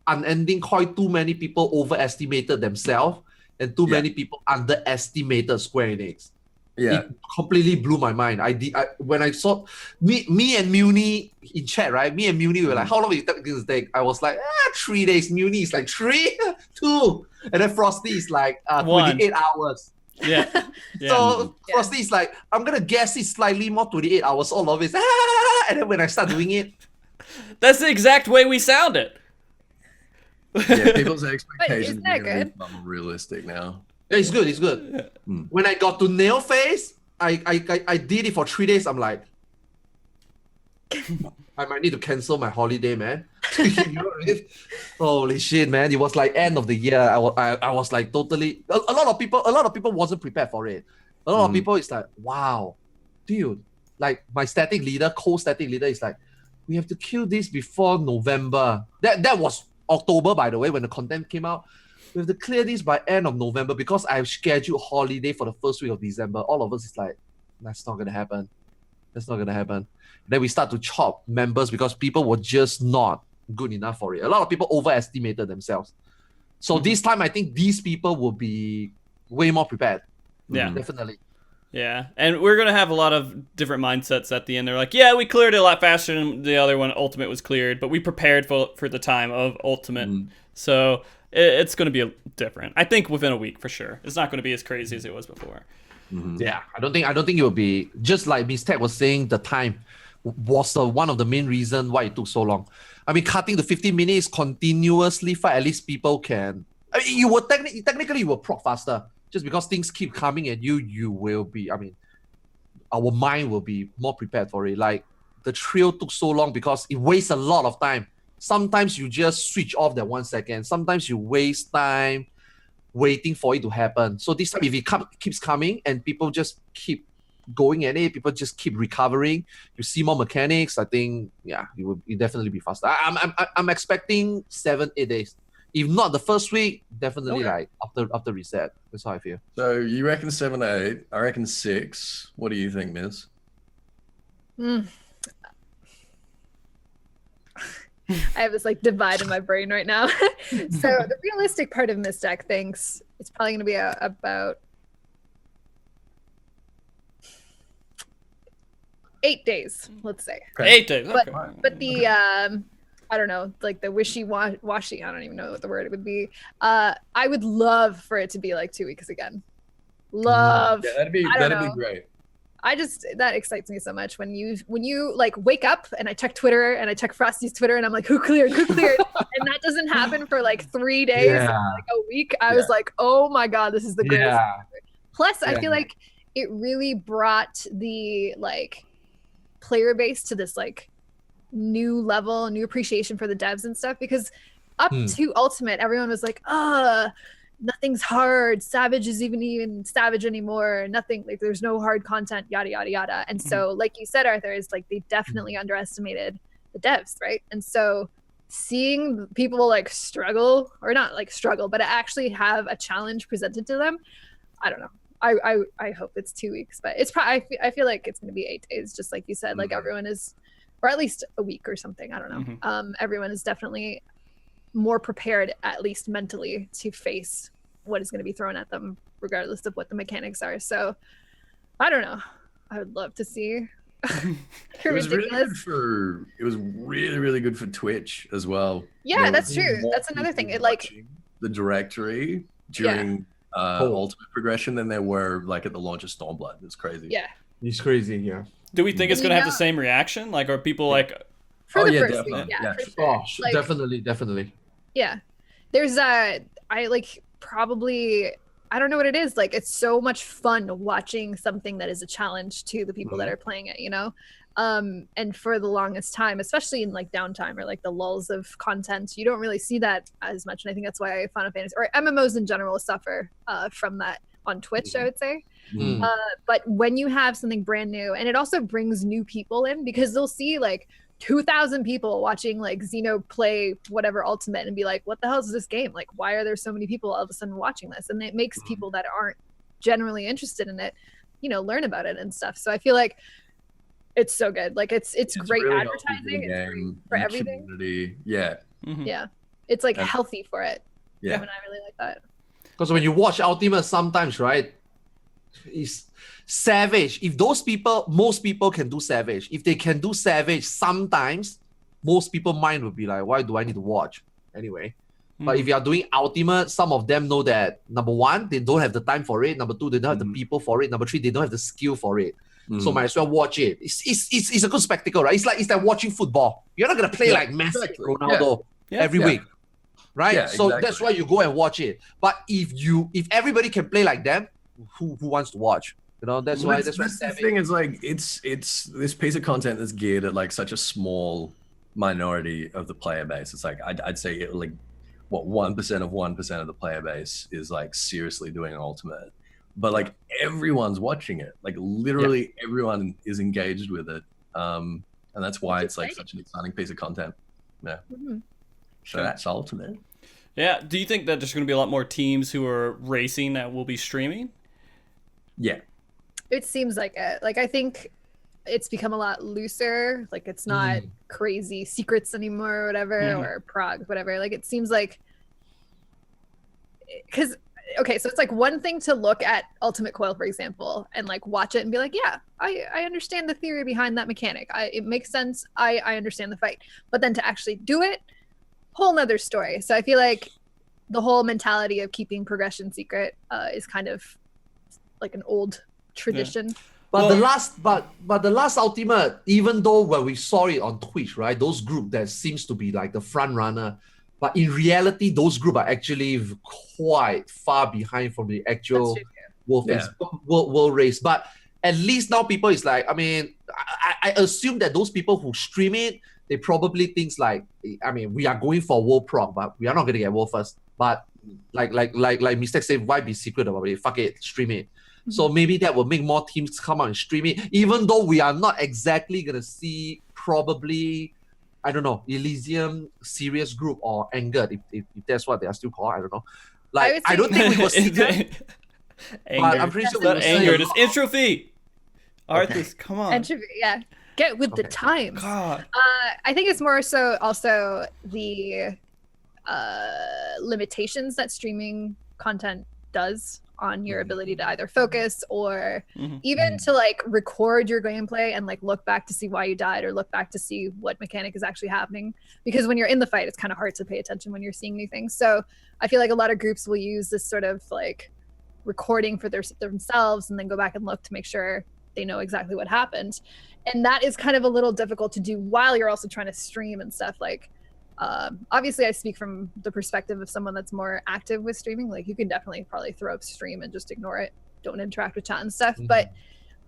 unending coin, too many people overestimated themselves, and too many people underestimated Square Enix. Yeah. It completely blew my mind. When I saw me and Muni in chat, right? Me and Muni were like, how long will it take this to take? I was like, 3 days. Muni is like 3, 2. And then Frosty is like 28 hours. Yeah. So Frosty is like, I'm going to guess it's slightly more 28 hours, all of it. And then when I start doing it, That's the exact way we sound it. Yeah, people's expectations that are gonna good? be realistic now. yeah, it's good. It's good. When I got to nail phase, I did it for 3 days. I'm like, I might need to cancel my holiday, man. You know what I mean? Holy shit, man! It was like end of the year. I was like totally. A lot of people wasn't prepared for it. A lot of people is like, wow, dude. Like my static leader, co-static leader is like, we have to kill this before November. That was October, by the way, when the content came out. We have to clear this by end of November because I've scheduled holiday for the first week of December. All of us is like, that's not gonna happen. That's not gonna happen. Then we start to chop members because people were just not good enough for it. A lot of people overestimated themselves. So this time, I think these people will be way more prepared. Yeah. Definitely. Yeah, and we're going to have a lot of different mindsets at the end. They're like, yeah, we cleared it a lot faster than the other one, Ultimate, was cleared, but we prepared for the time of Ultimate. So it's going to be different. I think within a week, for sure. It's not going to be as crazy as it was before. Yeah, I don't think it will be, just like Mizzteq was saying, the time was one of the main reasons why it took so long. I mean, cutting the 15 minutes continuously fight, at least people can. I mean, you will technically you will proc faster. Just because things keep coming at you, you will be, I mean, our mind will be more prepared for it. Like, the trail took so long because it wastes a lot of time. Sometimes you just switch off that 1 second. Sometimes you waste time waiting for it to happen. So this time, if it keeps coming and people just keep going at it, people just keep recovering, you see more mechanics, I think, yeah, it will definitely be faster. I'm expecting 7-8 days. If not the first week, definitely like after reset. That's how I feel. So you reckon 7 to 8? I reckon 6. What do you think, Miz? I have this like divide in my brain right now. So the realistic part of Mizzteq thinks it's probably going to be about 8 days, let's say. Okay. 8 days. But Okay. but the I don't know, like the wishy-washy, I don't even know what the word would be. I would love for it to be like 2 weeks again. Love. Yeah, that'd be great. That excites me so much when you like wake up and I check Twitter and I check Frosty's Twitter and I'm like, who cleared? And that doesn't happen for like 3 days, like a week. I was like, oh my God, this is the greatest thing ever. Plus, I feel like it really brought the like player base to this like new level, new appreciation for the devs and stuff, because up to Ultimate, everyone was like, nothing's hard, Savage is even Savage anymore, nothing, like there's no hard content, yada yada yada. And so like you said, Arthur, is like they definitely underestimated the devs, right? And so seeing people like struggle, or not like struggle, but actually have a challenge presented to them. I don't know. I hope it's 2 weeks, but it's probably, I feel like it's going to be 8 days, just like you said. Like everyone is, or at least a week or something. I don't know. Everyone is definitely more prepared, at least mentally, to face what is going to be thrown at them, regardless of what the mechanics are. So I don't know. I would love to see. It was really good for. It was really good for Twitch as well. Yeah, that's true. That's another thing. It like the directory during ultimate progression than there were like at the launch of Stormblood. It's crazy. Yeah, it's crazy. Yeah. Do we think it's gonna have the same reaction? Like, are people like? For the first week, for sure. Oh, like, definitely. Yeah, there's I like probably. I don't know what it is. Like, it's so much fun watching something that is a challenge to the people that are playing it, you know? And for the longest time, especially in like downtime or like the lulls of content, you don't really see that as much. And I think that's why Final Fantasy or MMOs in general suffer from that on Twitch, I would say. But when you have something brand new, and it also brings new people in, because they'll see like 2,000 people watching like Xeno play whatever Ultimate and be like, what the hell is this game? Like, why are there so many people all of a sudden watching this? And it makes people that aren't generally interested in it, you know, learn about it and stuff. So I feel like it's so good. Like it's great really advertising. It's great for everything. Community. Yeah. Yeah. It's like healthy for it. Yeah. And I really like that. Because when you watch Ultimate sometimes, right, it's Savage. If those people, most people can do Savage. If they can do Savage, sometimes most people's mind will be like, why do I need to watch anyway? But if you are doing Ultimate, some of them know that, number one, they don't have the time for it. Number two, they don't have the people for it. Number three, they don't have the skill for it. So might as well watch it. It's a good spectacle, right? It's like watching football. You're not gonna play like Messi, Ronaldo every week, right? Yeah, so that's why you go and watch it. But if everybody can play like them, who wants to watch? You know, that's why the thing is like it's this piece of content that's geared at like such a small minority of the player base. It's like I'd say it, like what 1% of 1% of the player base is like seriously doing an Ultimate, but like everyone's watching it. Like literally everyone is engaged with it, and that's why it's like such an exciting piece of content. Yeah. So that's Ultimate. Yeah. Do you think that there's going to be a lot more teams who are racing that will be streaming? Yeah. It seems like it. Like, I think it's become a lot looser. Like, it's not crazy secrets anymore or whatever, or Prague, whatever. Like, it seems like, because, okay, so it's like one thing to look at Ultimate Coil, for example, and like watch it and be like, yeah, I understand the theory behind that mechanic. It makes sense. I understand the fight. But then to actually do it, whole nother story. So I feel like the whole mentality of keeping progression secret is kind of like an old tradition. But the last Ultimate, even though when we saw it on Twitch, right, those group that seems to be like the front runner, but in reality, those group are actually quite far behind from the actual world race. But at least now people is like, I mean, I assume that those people who stream it, they probably thinks like, I mean, we are going for world prog, but we are not going to get world first. But like Mizzteq said, why be secret about it? Fuck it, stream it. So maybe that will make more teams come out and stream it, even though we are not exactly going to see probably, I don't know, Elysium, Serious Group, or Angered, if that's what they are still called. I don't know. Like, I don't think we will see that. But I'm pretty sure we will see Angered. It's Entropy. Arthars, come on. Entropy, yeah. Get with the times. God. I think it's more so also the limitations that streaming content does on your ability to either focus or even to like record your gameplay and like look back to see why you died or look back to see what mechanic is actually happening, because when you're in the fight it's kind of hard to pay attention when you're seeing new things. So I feel like a lot of groups will use this sort of like recording for themselves and then go back and look to make sure they know exactly what happened, and that is kind of a little difficult to do while you're also trying to stream and stuff. Like obviously I speak from the perspective of someone that's more active with streaming. Like, you can definitely probably throw up stream and just ignore it, don't interact with chat and stuff. But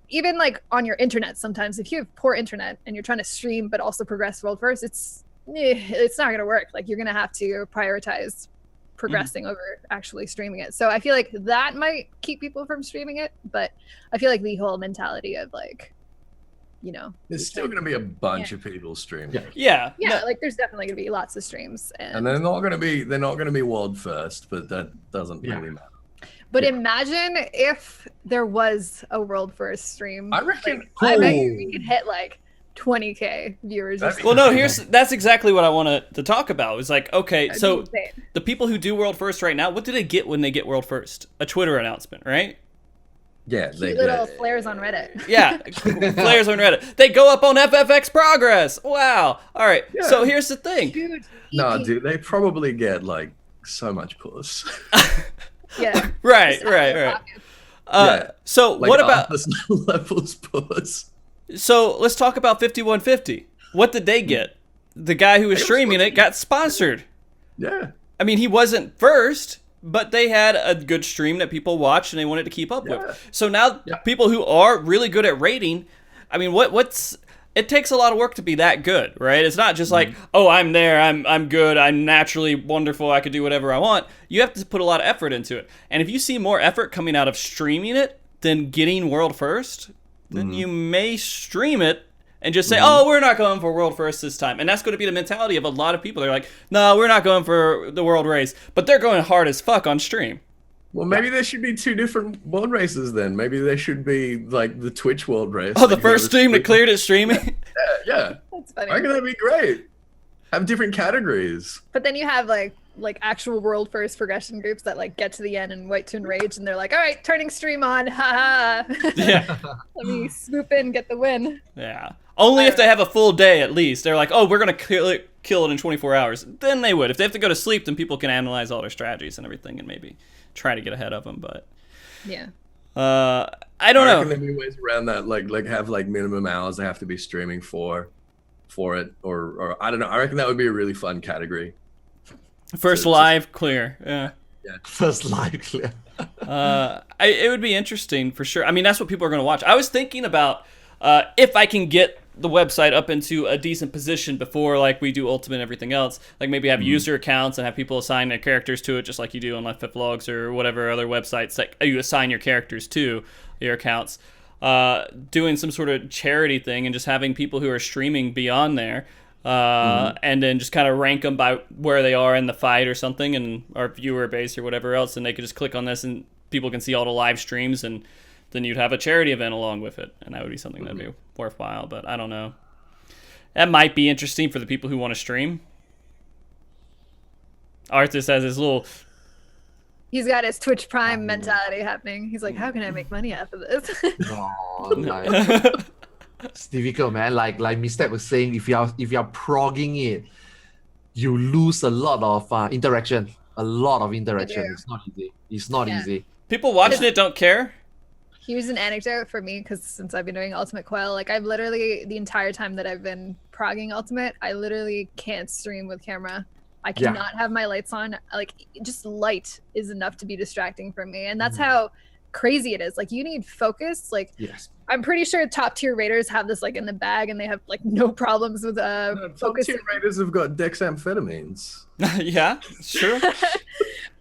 even like on your internet, sometimes if you have poor internet and you're trying to stream but also progress world first, it's not going to work. Like, you're going to have to prioritize progressing over actually streaming it. So I feel like that might keep people from streaming it, but I feel like the whole mentality of like you know. There's still going to be a bunch of people streaming. Yeah. Yeah, like there's definitely going to be lots of streams. And they're not going to be world first, but that doesn't really matter. But imagine if there was a world first stream. I reckon. I bet you could hit like 20K viewers. Well, no, that's exactly what I wanted to talk about. It's like, okay, so insane. the people who do world first right now, what do they get when they get world first? A Twitter announcement, right? Yeah, they little flares on Reddit. Yeah, flares on Reddit. They go up on FFX progress. Wow. All right. Yeah. So here's the thing. No, dude, they probably get like so much puss. Yeah. Right. So like what about levels puss? So let's talk about 5150. What did they get? The guy who was streaming it got sponsored. Yeah. I mean, he wasn't first, but they had a good stream that people watched and they wanted to keep up with. So now people who are really good at rating, I mean, it takes a lot of work to be that good, right? It's not just like, oh, I'm there, I'm good, I'm naturally wonderful, I could do whatever I want. You have to put a lot of effort into it. And if you see more effort coming out of streaming it than getting world first, then you may stream it and just say, oh, we're not going for world first this time. And that's going to be the mentality of a lot of people. They're like, no, we're not going for the world race. But they're going hard as fuck on stream. Well, maybe there should be 2 different world races then. Maybe there should be like the Twitch world race. Oh, the first stream that cleared it streaming? Yeah. That's funny. I reckon that'd be great. Have different categories. But then you have like actual world first progression groups that like get to the end and wait to enrage and they're like, all right, turning stream on, haha. Yeah. Let me swoop in, get the win. Yeah. Only if they have a full day at least. They're like, oh, we're gonna kill it in 24 hours. Then they would. If they have to go to sleep, then people can analyze all their strategies and everything and maybe try to get ahead of them. But yeah. I don't know. Can there be ways around that? Like have like minimum hours they have to be streaming for it, or I don't know. I reckon that would be a really fun category. First live clear. Yeah. First live clear. It would be interesting for sure. I mean, that's what people are going to watch. I was thinking about if I can get the website up into a decent position before like we do Ultimate and everything else, like maybe have user accounts and have people assign their characters to it just like you do on FFVlogs or whatever other websites that you assign your characters to your accounts. Doing some sort of charity thing and just having people who are streaming be on there. And then just kind of rank them by where they are in the fight or something, and our viewer base or whatever else, and they could just click on this and people can see all the live streams, and then you'd have a charity event along with it, and that would be something that'd be worthwhile. But I don't know. That might be interesting for the people who want to stream. Arthars has his little... He's got his Twitch Prime mentality happening. He's like, how can I make money off of this? It's difficult, man. Like Mizzteq was saying, if you're progging it, you lose a lot of interaction. A lot of interaction. It's not easy. It's not easy. People watching it don't care. Here's an anecdote for me, because since I've been doing Ultimate Coil, like I've literally, the entire time that I've been progging Ultimate, I literally can't stream with camera. I cannot have my lights on. Like, just light is enough to be distracting for me. And that's how crazy it is. Like, you need focus. Like, I'm pretty sure top tier raiders have this like in the bag and they have like no problems with focus. Top tier raiders have got dexamphetamines. Yeah, sure.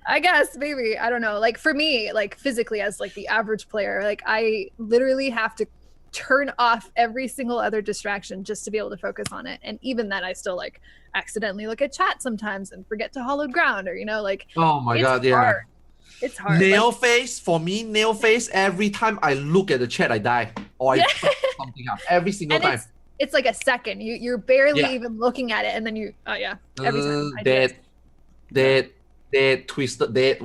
I guess maybe, I don't know. Like for me, like physically as like the average player, like I literally have to turn off every single other distraction just to be able to focus on it. And even then I still like accidentally look at chat sometimes and forget to hollowed ground, or you know, like oh my god, hard. It's hard. Nail face, for me, nail face, every time I look at the chat, I die. Or I fuck something up. Every single time. It's like a second. You're barely even looking at it, and then you, every time. Dead, twisted, dead.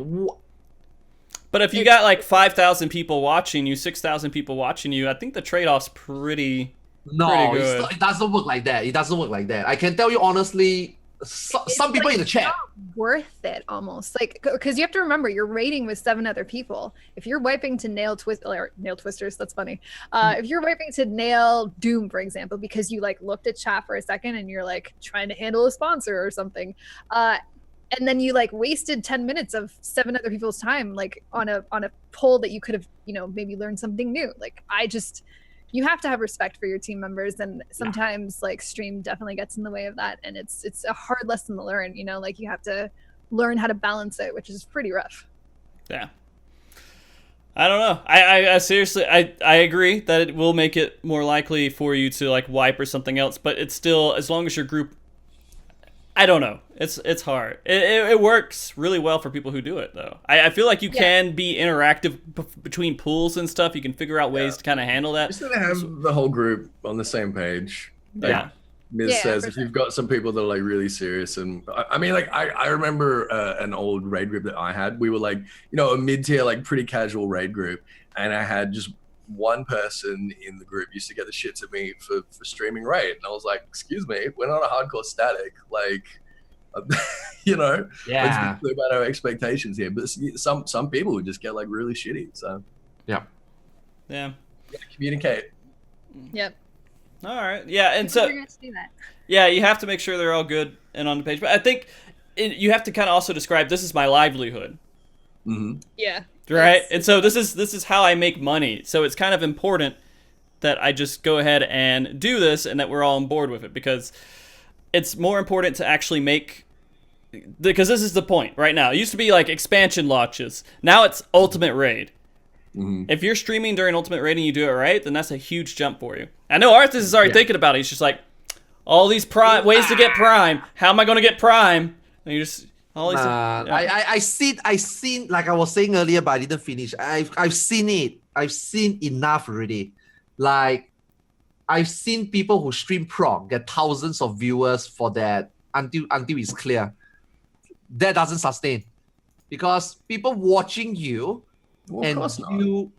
But if you got like 5,000 people watching you, 6,000 people watching you, I think the trade-off's pretty good. It doesn't work like that. It doesn't work like that. I can tell you honestly, some people in the chat. Worth it almost, like, because you have to remember you're raiding with 7 other people. If you're wiping to nail twisters, that's funny. If you're wiping to nail Doom, for example, because you like looked at chat for a second and you're like trying to handle a sponsor or something, and then you like wasted 10 minutes of 7 other people's time, like on a poll that you could have, you know, maybe learned something new. Like you have to have respect for your team members, and sometimes like stream definitely gets in the way of that, and it's a hard lesson to learn, you know, like you have to learn how to balance it, which is pretty rough. Yeah. I don't know. I seriously, I agree that it will make it more likely for you to like wipe or something else, but it's still, as long as your group, I don't know. It's hard. It works really well for people who do it though. I feel like you can be interactive between pools and stuff. You can figure out ways to kind of handle that. Just to have the whole group on the same page. Yeah. Miz says if you've got some people that are like really serious, and I mean, like I remember an old raid group that I had. We were like, you know, a mid-tier, like pretty casual raid group, and I had just one person in the group used to get the shits at me for streaming raid, and I was like, excuse me, we're not a hardcore static, like, you know, let's be clear about our expectations here. But some people would just get like really shitty. So yeah, communicate. Yep. All right. Yeah, and so yeah, you have to make sure they're all good and on the page. But I think you have to kind of also describe, this is my livelihood. Mm-hmm. Yeah. Right. And so this is how I make money. So it's kind of important that I just go ahead and do this and that we're all on board with it, because it's more important to actually make, because this is the point right now. It used to be like expansion launches. Now it's Ultimate Raid. Mm-hmm. If you're streaming during Ultimate Raid and you do it right, then that's a huge jump for you. I know Arthars is already thinking about it. He's just like, all these prime ways to get prime. How am I going to get prime? And you just all these. I seen like I was saying earlier, but I didn't finish. I've seen it. I've seen enough already. Like I've seen people who stream prog get thousands of viewers for that until it's clear. That doesn't sustain, because people watching you. Well, and of course not.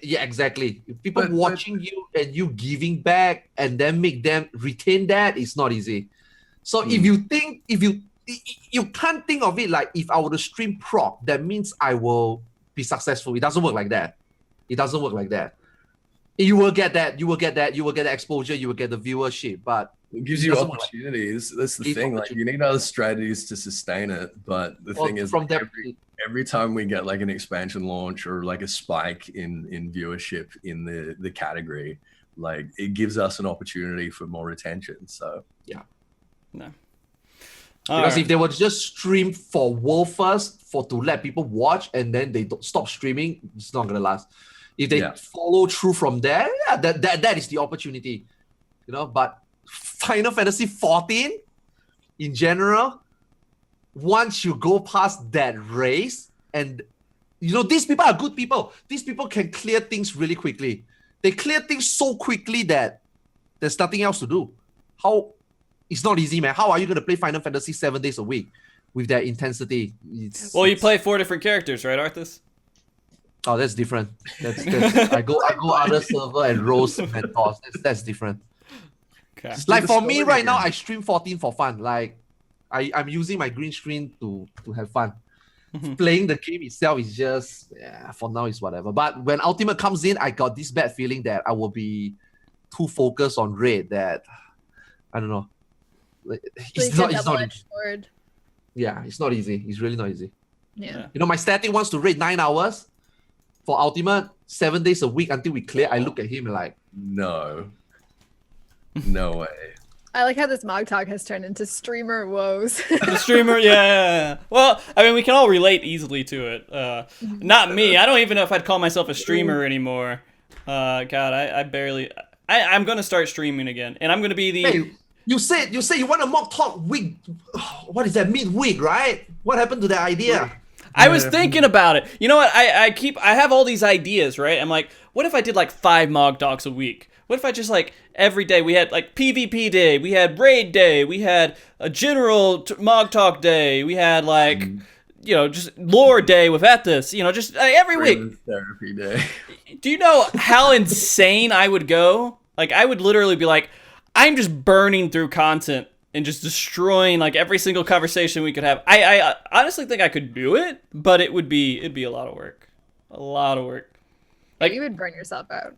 Yeah, exactly. People watching you and you giving back and then make them retain that is not easy. So if you can't think of it like, if I were to stream prog, that means I will be successful. It doesn't work like that. It doesn't work like that. You will get that. You will get the exposure. You will get the viewership. But it gives you opportunities. That's the thing. Like, you need other strategies to sustain it. But the thing is, every time we get like an expansion launch or like a spike in viewership in the category, like it gives us an opportunity for more retention. So yeah. No. Because if they were to just stream for world first to let people watch and then they don't stop streaming, it's not gonna last. If they follow through from there, that is the opportunity. You know, but Final Fantasy XIV in general, once you go past that race, and you know, these people are good people. These people can clear things really quickly. They clear things so quickly that there's nothing else to do. It's not easy, man. How are you going to play Final Fantasy 7 days a week with that intensity? You play 4 different characters, right, Arthas? Oh, that's different. That's I go other server and roast mentors. That's different. Okay. Like for me right now, I stream 14 for fun. Like I'm using my green screen to have fun. Playing the game itself is just, for now it's whatever. But when Ultimate comes in, I got this bad feeling that I will be too focused on raid that, I don't know. It's not easy. Yeah, it's not easy. It's really not easy. Yeah. You know, my static wants to raid 9 hours for Ultimate, 7 days a week until we clear. I look at him like, no way. I like how this MogTalk has turned into streamer woes. The streamer, yeah. Well, I mean, we can all relate easily to it. Not me. I don't even know if I'd call myself a streamer anymore. God, I barely. I'm gonna start streaming again, and I'm gonna be the. Hey, you said you want a MogTalk week. What is that, midweek, right? What happened to that idea? I was thinking about it. You know what? I have all these ideas, right? I'm like, what if I did like 5 MogTalks a week? What if I just like every day we had like PvP day, we had raid day, we had a general MogTalk day, we had like, you know, just lore day with Ethys, you know, just every week. Therapy day. Do you know how insane I would go? Like, I would literally be like, I'm just burning through content and just destroying like every single conversation we could have. I honestly think I could do it, but it'd be a lot of work. A lot of work. Like, you would burn yourself out.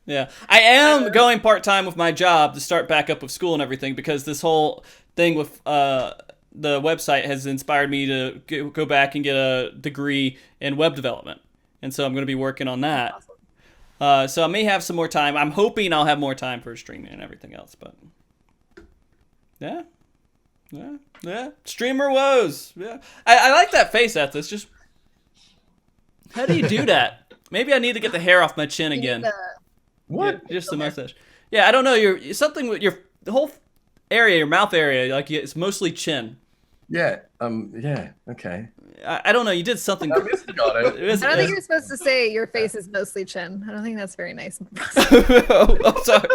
Yeah. I am going part-time with my job to start back up with school and everything, because this whole thing with the website has inspired me to go back and get a degree in web development. And so I'm going to be working on that. Awesome. So I may have some more time. I'm hoping I'll have more time for streaming and everything else, but yeah. Streamer woes. Yeah. I like that face, Ethys. Just how do you do that? Maybe I need to get the hair off my chin again. What? Yeah, just the mustache. Yeah, I don't know. You're something with the whole area, your mouth area, like it's mostly chin. Yeah. Yeah. Okay. I don't know. You did something. I missed it. I don't think you're supposed to say your face is mostly chin. I don't think that's very nice. Oh, I'm sorry.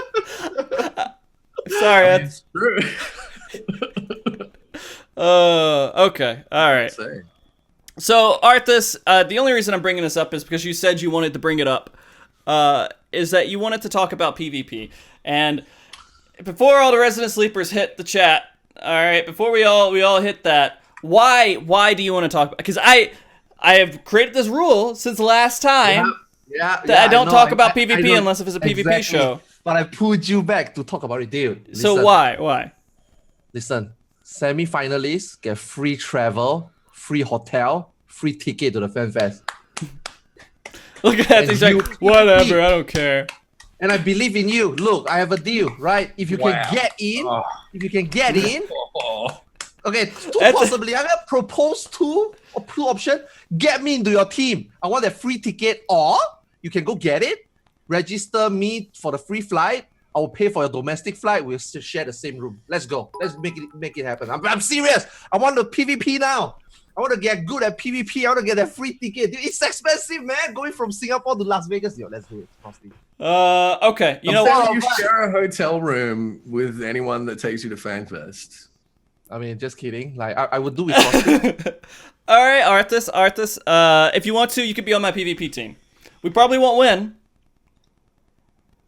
Sorry. I mean, it's true. Okay. All right. Say. So, Arthas, the only reason I'm bringing this up is because you said you wanted to bring it up. Is that you wanted to talk about PvP. And before all the Resident Sleepers hit the chat, all right, before we all hit that, why do you want to talk about? Because I have created this rule since last time that I don't talk about PvP unless if it's a PvP show. But I pulled you back to talk about it, dude. Listen, So why? Listen, semi-finalists get free travel, free hotel, free ticket to the FanFest. Look at that. He's like, whatever, I don't care. And I believe in you. Look, I have a deal, right? If you can get in, okay, possibly. I'm gonna propose two options. Get me into your team. I want that free ticket, or you can go get it. Register me for the free flight. I will pay for your domestic flight. We'll share the same room. Let's go. Let's make it happen. I'm serious. I want the PvP now. I want to get good at PvP. I want to get that free ticket. Dude, it's expensive, man. Going from Singapore to Las Vegas. Yo, let's do it. Honestly. Okay. You know what? You share a hotel room with anyone that takes you to FanFest. I mean, just kidding. Like, I would do it. All right, Arthas. If you want to, you could be on my PvP team. We probably won't win,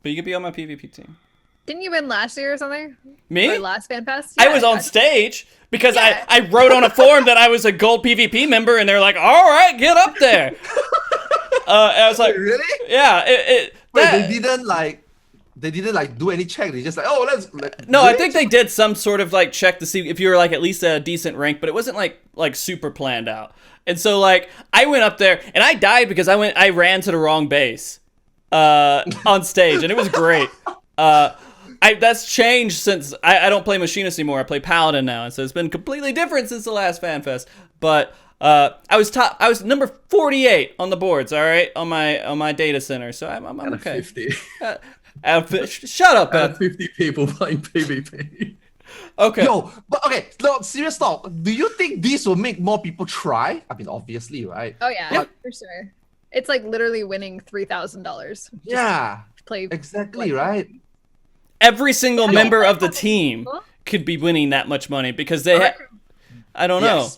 but you could be on my PvP team. Didn't you win last year or something? Me? Or last FanFest? I was on stage because I wrote on a forum that I was a gold PvP member, and they're like, "All right, get up there." And I was like, Wait, really? Yeah. Wait, they didn't do any check. They just like, oh, let's. No, I think they did some sort of like check to see if you were like at least a decent rank, but it wasn't like super planned out. And so like I went up there and I died because I ran to the wrong base on stage, and it was great. That's changed since I don't play Machinist anymore. I play Paladin now, and so it's been completely different since the last FanFest. But I was number 48 on the boards. All right, on my data center. So I'm okay. 50. Shut up, Ben. 50 people playing PvP. Okay. Yo, but okay, no, serious talk. Do you think this will make more people try? I mean, obviously, right? Oh yeah, for sure. It's like literally winning $3,000. Yeah. Play exactly, right? Every single member of the team could be winning that much money because they I don't know.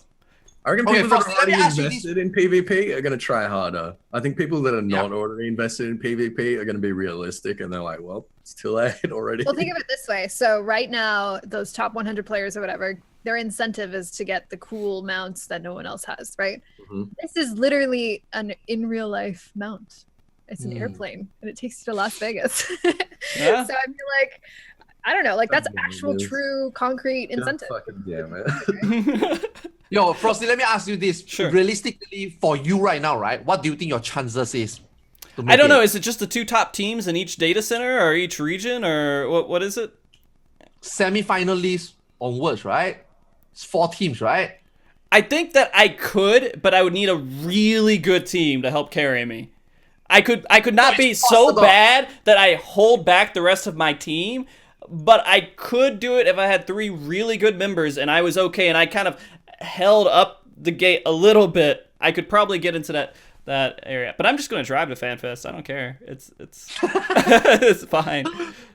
I reckon people that are already invested in PvP are going to try harder. I think people that are not already invested in PvP are going to be realistic, and they're like, well, it's too late already. Well, think of it this way. So right now, those top 100 players or whatever, their incentive is to get the cool mounts that no one else has, right? Mm-hmm. This is literally an in real life mount. It's an airplane, and it takes you to Las Vegas. Yeah. So I feel like, I don't know, like that's actual, true, concrete incentive. Fucking damn it. Yo, Frosty, let me ask you this. Sure. Realistically, for you right now, right? What do you think your chances is? I don't know. Is it just the two top teams in each data center or each region, or what is it? Semi-finalists onwards, right? It's 4 teams, right? I think that I could, but I would need a really good team to help carry me. I could not be so bad that I hold back the rest of my team, but I could do it if I had 3 really good members and I was okay and I kind of held up the gate a little bit. I could probably get into that area, but I'm just gonna drive to FanFest. I don't care. It's it's fine.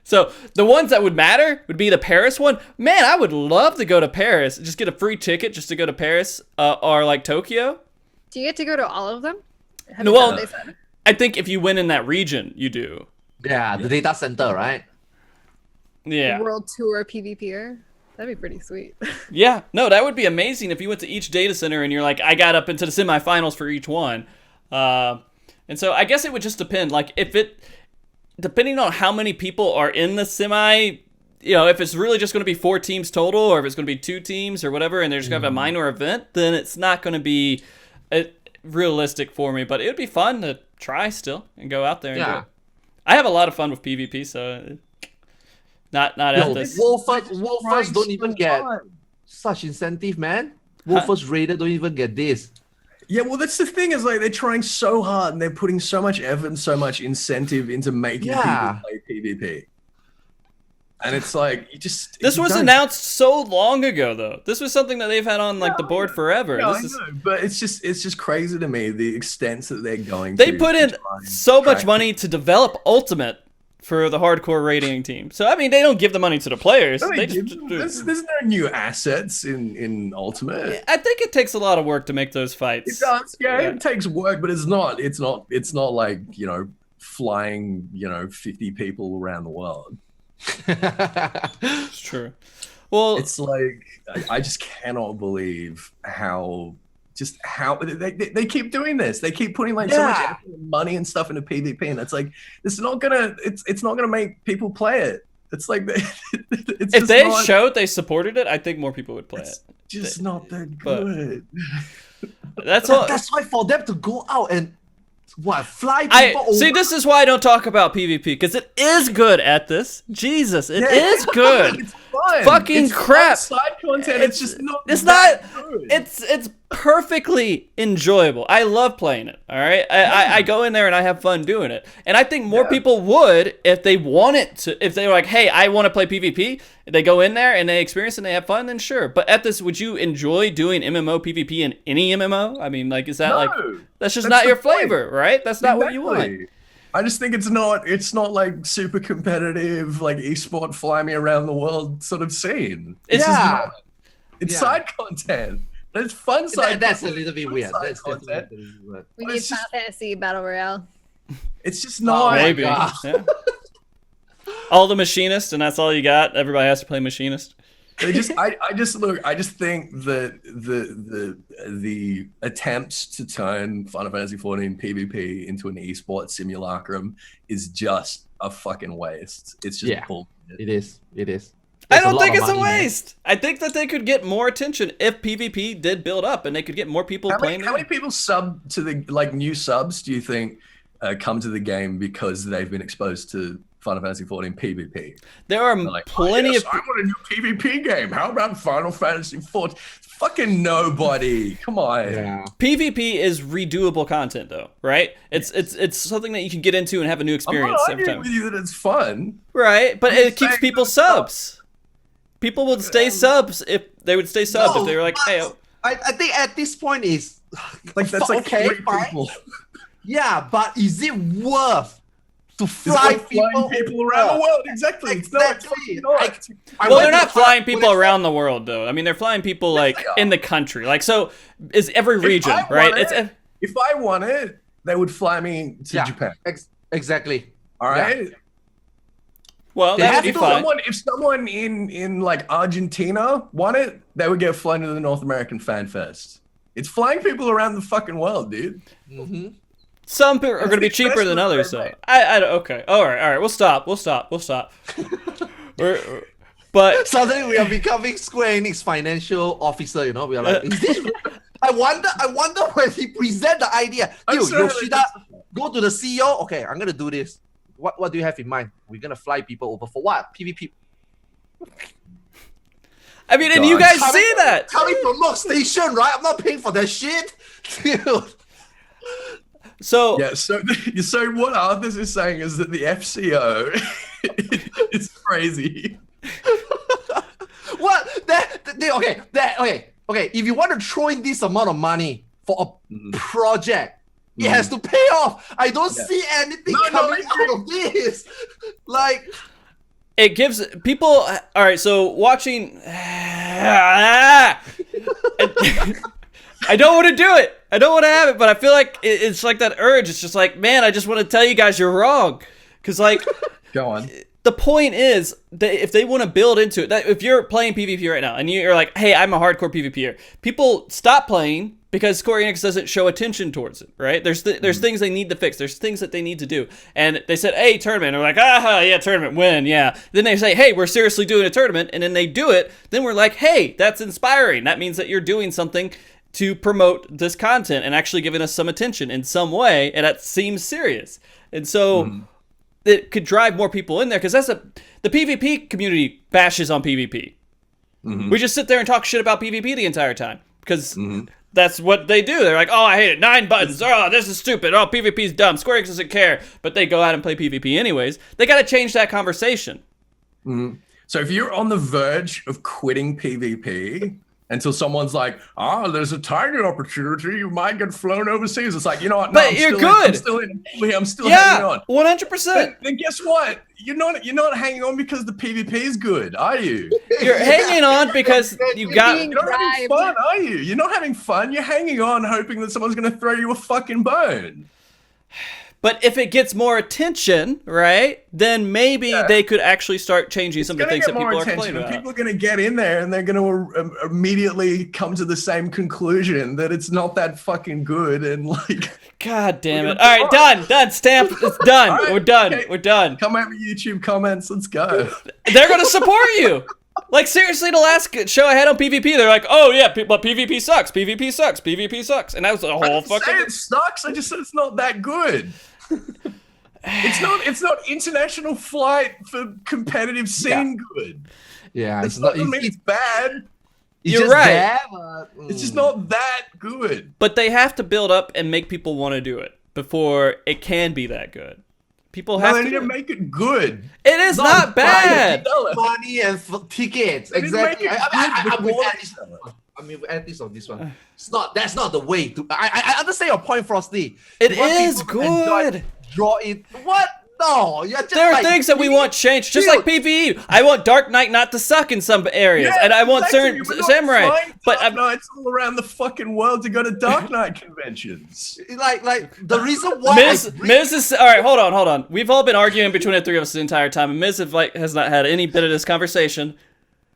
So the ones that would matter would be the Paris one. Man, I would love to go to Paris. Just get a free ticket just to go to Paris or like Tokyo. Do you get to go to all of them? No, well, I think if you win in that region, you do. Yeah, the data center, right? Yeah. World tour PvPer. That'd be pretty sweet. Yeah, no, that would be amazing if you went to each data center and you're like, I got up into the semifinals for each one. And so I guess it would just depend. Like depending on how many people are in the semi, if it's really just going to be 4 teams total, or if it's going to be 2 teams or whatever, and they're just going to have a minor event, then it's not going to be realistic for me. But it would be fun to try still and go out there and do it. I have a lot of fun with PvP, so not at this. Wolfers don't even get such incentive, man. Wolfers Raider don't even get this. Yeah, well, that's the thing is like they're trying so hard and they're putting so much effort and so much incentive into making people play PvP. And it's like This was announced so long ago, though. This was something that they've had on like the board forever. No, I know, but it's just crazy to me the extents that they're going. They put in so much money to develop Ultimate for the hardcore rating team. So I mean, they don't give the money to the players. There's no new assets in Ultimate. I think it takes a lot of work to make those fights. It does, yeah. It takes work, but it's not like flying 50 people around the world. It's true. Well, it's like I just cannot believe how they keep doing this. They keep putting like so much effort and money and stuff into PvP, and it's like it's not gonna make people play it. It's like if they showed they supported it, I think more people would play it. Just not that good. That's all. That's why for them to go out and fly people over. See, this is why I don't talk about PvP, because it is good at this. Jesus, it is good. It's fun. Fucking crap. Side content. It's just not. It's that not. Good. It's perfectly enjoyable. I love playing it. All right, I go in there and I have fun doing it. And I think more people would if they wanted to. If they were like, hey, I want to play PvP. They go in there and they experience and they have fun. Then sure. But at this, would you enjoy doing MMO PvP in any MMO? I mean, like, is that that's just not your flavor, right? That's not what you want. I just think it's not like super competitive, like esport fly me around the world sort of scene. It's just not. It's side content. It's fun side. That's a little bit weird. That's content. weird. We need Final Fantasy Battle Royale. It's just not. Maybe. Yeah. All the Machinist, and that's all you got. Everybody has to play Machinist. I just think that the attempts to turn Final Fantasy XIV PvP into an esports simulacrum is just a fucking waste. It's just bullshit. It is. I don't think it's a waste. I think that they could get more attention if PvP did build up and they could get more people playing. How many people sub to the new subs do you think come to the game because they've been exposed to Final Fantasy XIV PvP? There are plenty of. I want a new PvP game. How about Final Fantasy XIV? Fucking nobody. Come on. Yeah. PvP is redoable content, though, right? It's something that you can get into and have a new experience. I'm not arguing with you that it's fun, right? But it keeps people subs. People would stay subs if they would stay subs if they were like, hey. I think at this point is like that's like okay, 3 people. Yeah, but is it worth to fly people around the world? Exactly. Exactly. Well, they're not flying people around the world, though. I mean, they're flying people like in the country. Like, so is every region, right? If I want it, they would fly me to Japan. Exactly. All right. Yeah. Well, that would be fine. If someone in like Argentina want it, they would get flown to the North American Fan Fest. It's flying people around the fucking world, dude. Mm-hmm. Some people are going to be cheaper than others, though. Okay. All right. We'll stop. But suddenly we are becoming Square Enix financial officer. We are like, is this? I wonder when he present the idea. Yoshida, go to the CEO. Okay, I'm gonna do this. What do you have in mind? We're gonna fly people over for what? PvP. I mean, and you guys see that coming from Mog Station, right? I'm not paying for that shit, dude. So what Arthars is saying is that the FCO is crazy. What? Okay. If you want to throw in this amount of money for a project, it has to pay off. I don't see anything coming out of this. Like, it gives people. All right, so watching. I don't want to do it. I don't want to have it, but I feel like it's like that urge. It's just like, man, I just want to tell you guys you're wrong. Because, like, go on. The point is that if they want to build into it, that if you're playing PvP right now and you're like, hey, I'm a hardcore PvPer, people stop playing because Square Enix doesn't show attention towards it, right? There's things they need to fix. There's things that they need to do. And they said, hey, tournament. And we're like, yeah, tournament, win, yeah. Then they say, hey, we're seriously doing a tournament. And then they do it. Then we're like, hey, that's inspiring. That means that you're doing something to promote this content and actually giving us some attention in some way. And that seems serious. And so it could drive more people in there because the PvP community bashes on PvP. We just sit there and talk shit about PvP the entire time because that's what they do. They're like, oh, I hate it. 9 buttons. Oh, this is stupid. Oh, PvP's dumb. Square Enix doesn't care. But they go out and play PvP anyways. They got to change that conversation. Mm. So if you're on the verge of quitting PvP until someone's like, there's a tiny opportunity, you might get flown overseas. It's like, you know what? No, But you're good. I'm still hanging on. 100%. Then guess what? You're not hanging on because the PvP is good, are you? You're hanging on because you're not having fun, are you? You're not having fun. You're hanging on hoping that someone's going to throw you a fucking bone. But if it gets more attention, right, then maybe they could actually start changing some of the things that people are complaining about. People are going to get in there and they're going to immediately come to the same conclusion that it's not that fucking good and like... God damn it. All right, done. Stamp. It's done. Right, we're done. Okay. We're done. Come at me, YouTube comments. Let's go. They're going to support you. Like, seriously, the last show I had on PvP, they're like, oh, yeah, but PvP sucks. PvP sucks. PvP sucks. And that was the whole fucking... I didn't say it sucks. I just said it's not that good. It's not international flight for competitive scene good. Yeah, it's not. It's bad. You're right. Bad, but, It's just not that good. But they have to build up and make people want to do it before it can be that good. People have to make it good. It is not bad. Money and tickets. Exactly. I'm with Ethys on this one. That's not the way to. I understand your point, Frosty. It is good. Draw it. What? No, there are things that we want changed, just like PvE. I want Dark Knight not to suck in some areas, and I want certain samurai. But Knights all around the fucking world to go to Dark Knight conventions. Like the reason why Miz is all right. Hold on. We've all been arguing between the three of us the entire time, and Miz has not had any bit of this conversation.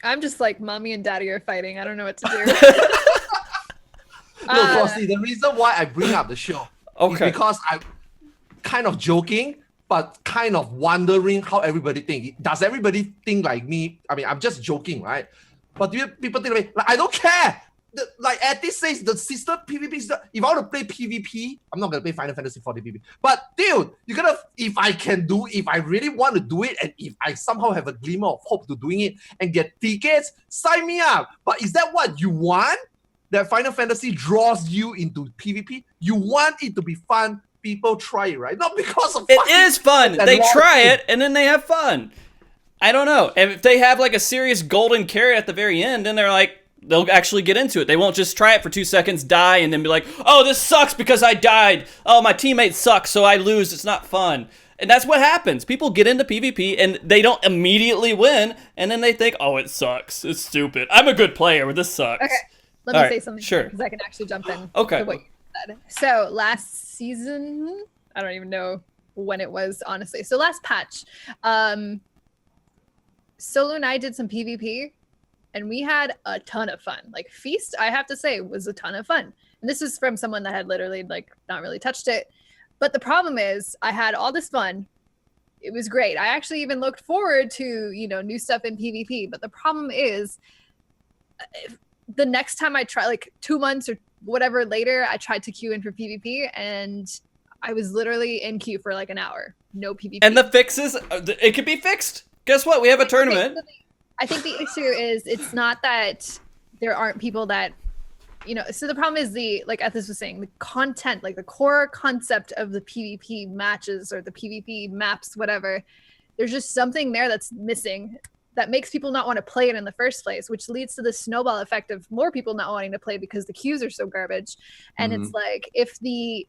I'm just like, mommy and daddy are fighting. I don't know what to do. No, Frosty, the reason why I bring up the show is because I'm kind of joking, but kind of wondering how everybody think. Does everybody think like me? I mean, I'm just joking, right? But do people think like me? Like, I don't care. Like Ethys says, the system PvP is if I want to play PvP, I'm not gonna play Final Fantasy XIV PvP. But dude, if I really want to do it, and if I somehow have a glimmer of hope to doing it and get tickets, sign me up. But is that what you want? That Final Fantasy draws you into PvP? You want it to be fun. People try it, right? Not because of it is fun. They try it and then they have fun. I don't know. And if they have like a serious golden carrot at the very end, then they'll actually get into it. They won't just try it for 2 seconds, die, and then be like, oh, this sucks because I died. Oh, my teammate sucks, so I lose. It's not fun. And that's what happens. People get into PvP and they don't immediately win, and then they think, oh, it sucks. It's stupid. I'm a good player, but this sucks. Okay, let me say something. Sure. Because I can actually jump in. Okay. To what you said. So last season, I don't even know when it was, honestly. So last patch, Solo and I did some PvP, and we had a ton of fun. Like Feast, I have to say, was a ton of fun. And this is from someone that had literally like not really touched it. But the problem is I had all this fun. It was great. I actually even looked forward to, new stuff in PvP. But the problem is the next time I try, like 2 months or whatever later, I tried to queue in for PvP, and I was literally in queue for like an hour. No PvP. And the fixes, it could be fixed. Guess what? We have a tournament. I think the issue is it's not that there aren't people that, so the problem is like Ethys was saying, the content, like the core concept of the PvP matches or the PvP maps, whatever, there's just something there that's missing that makes people not want to play it in the first place, which leads to the snowball effect of more people not wanting to play because the queues are so garbage. And it's like, if the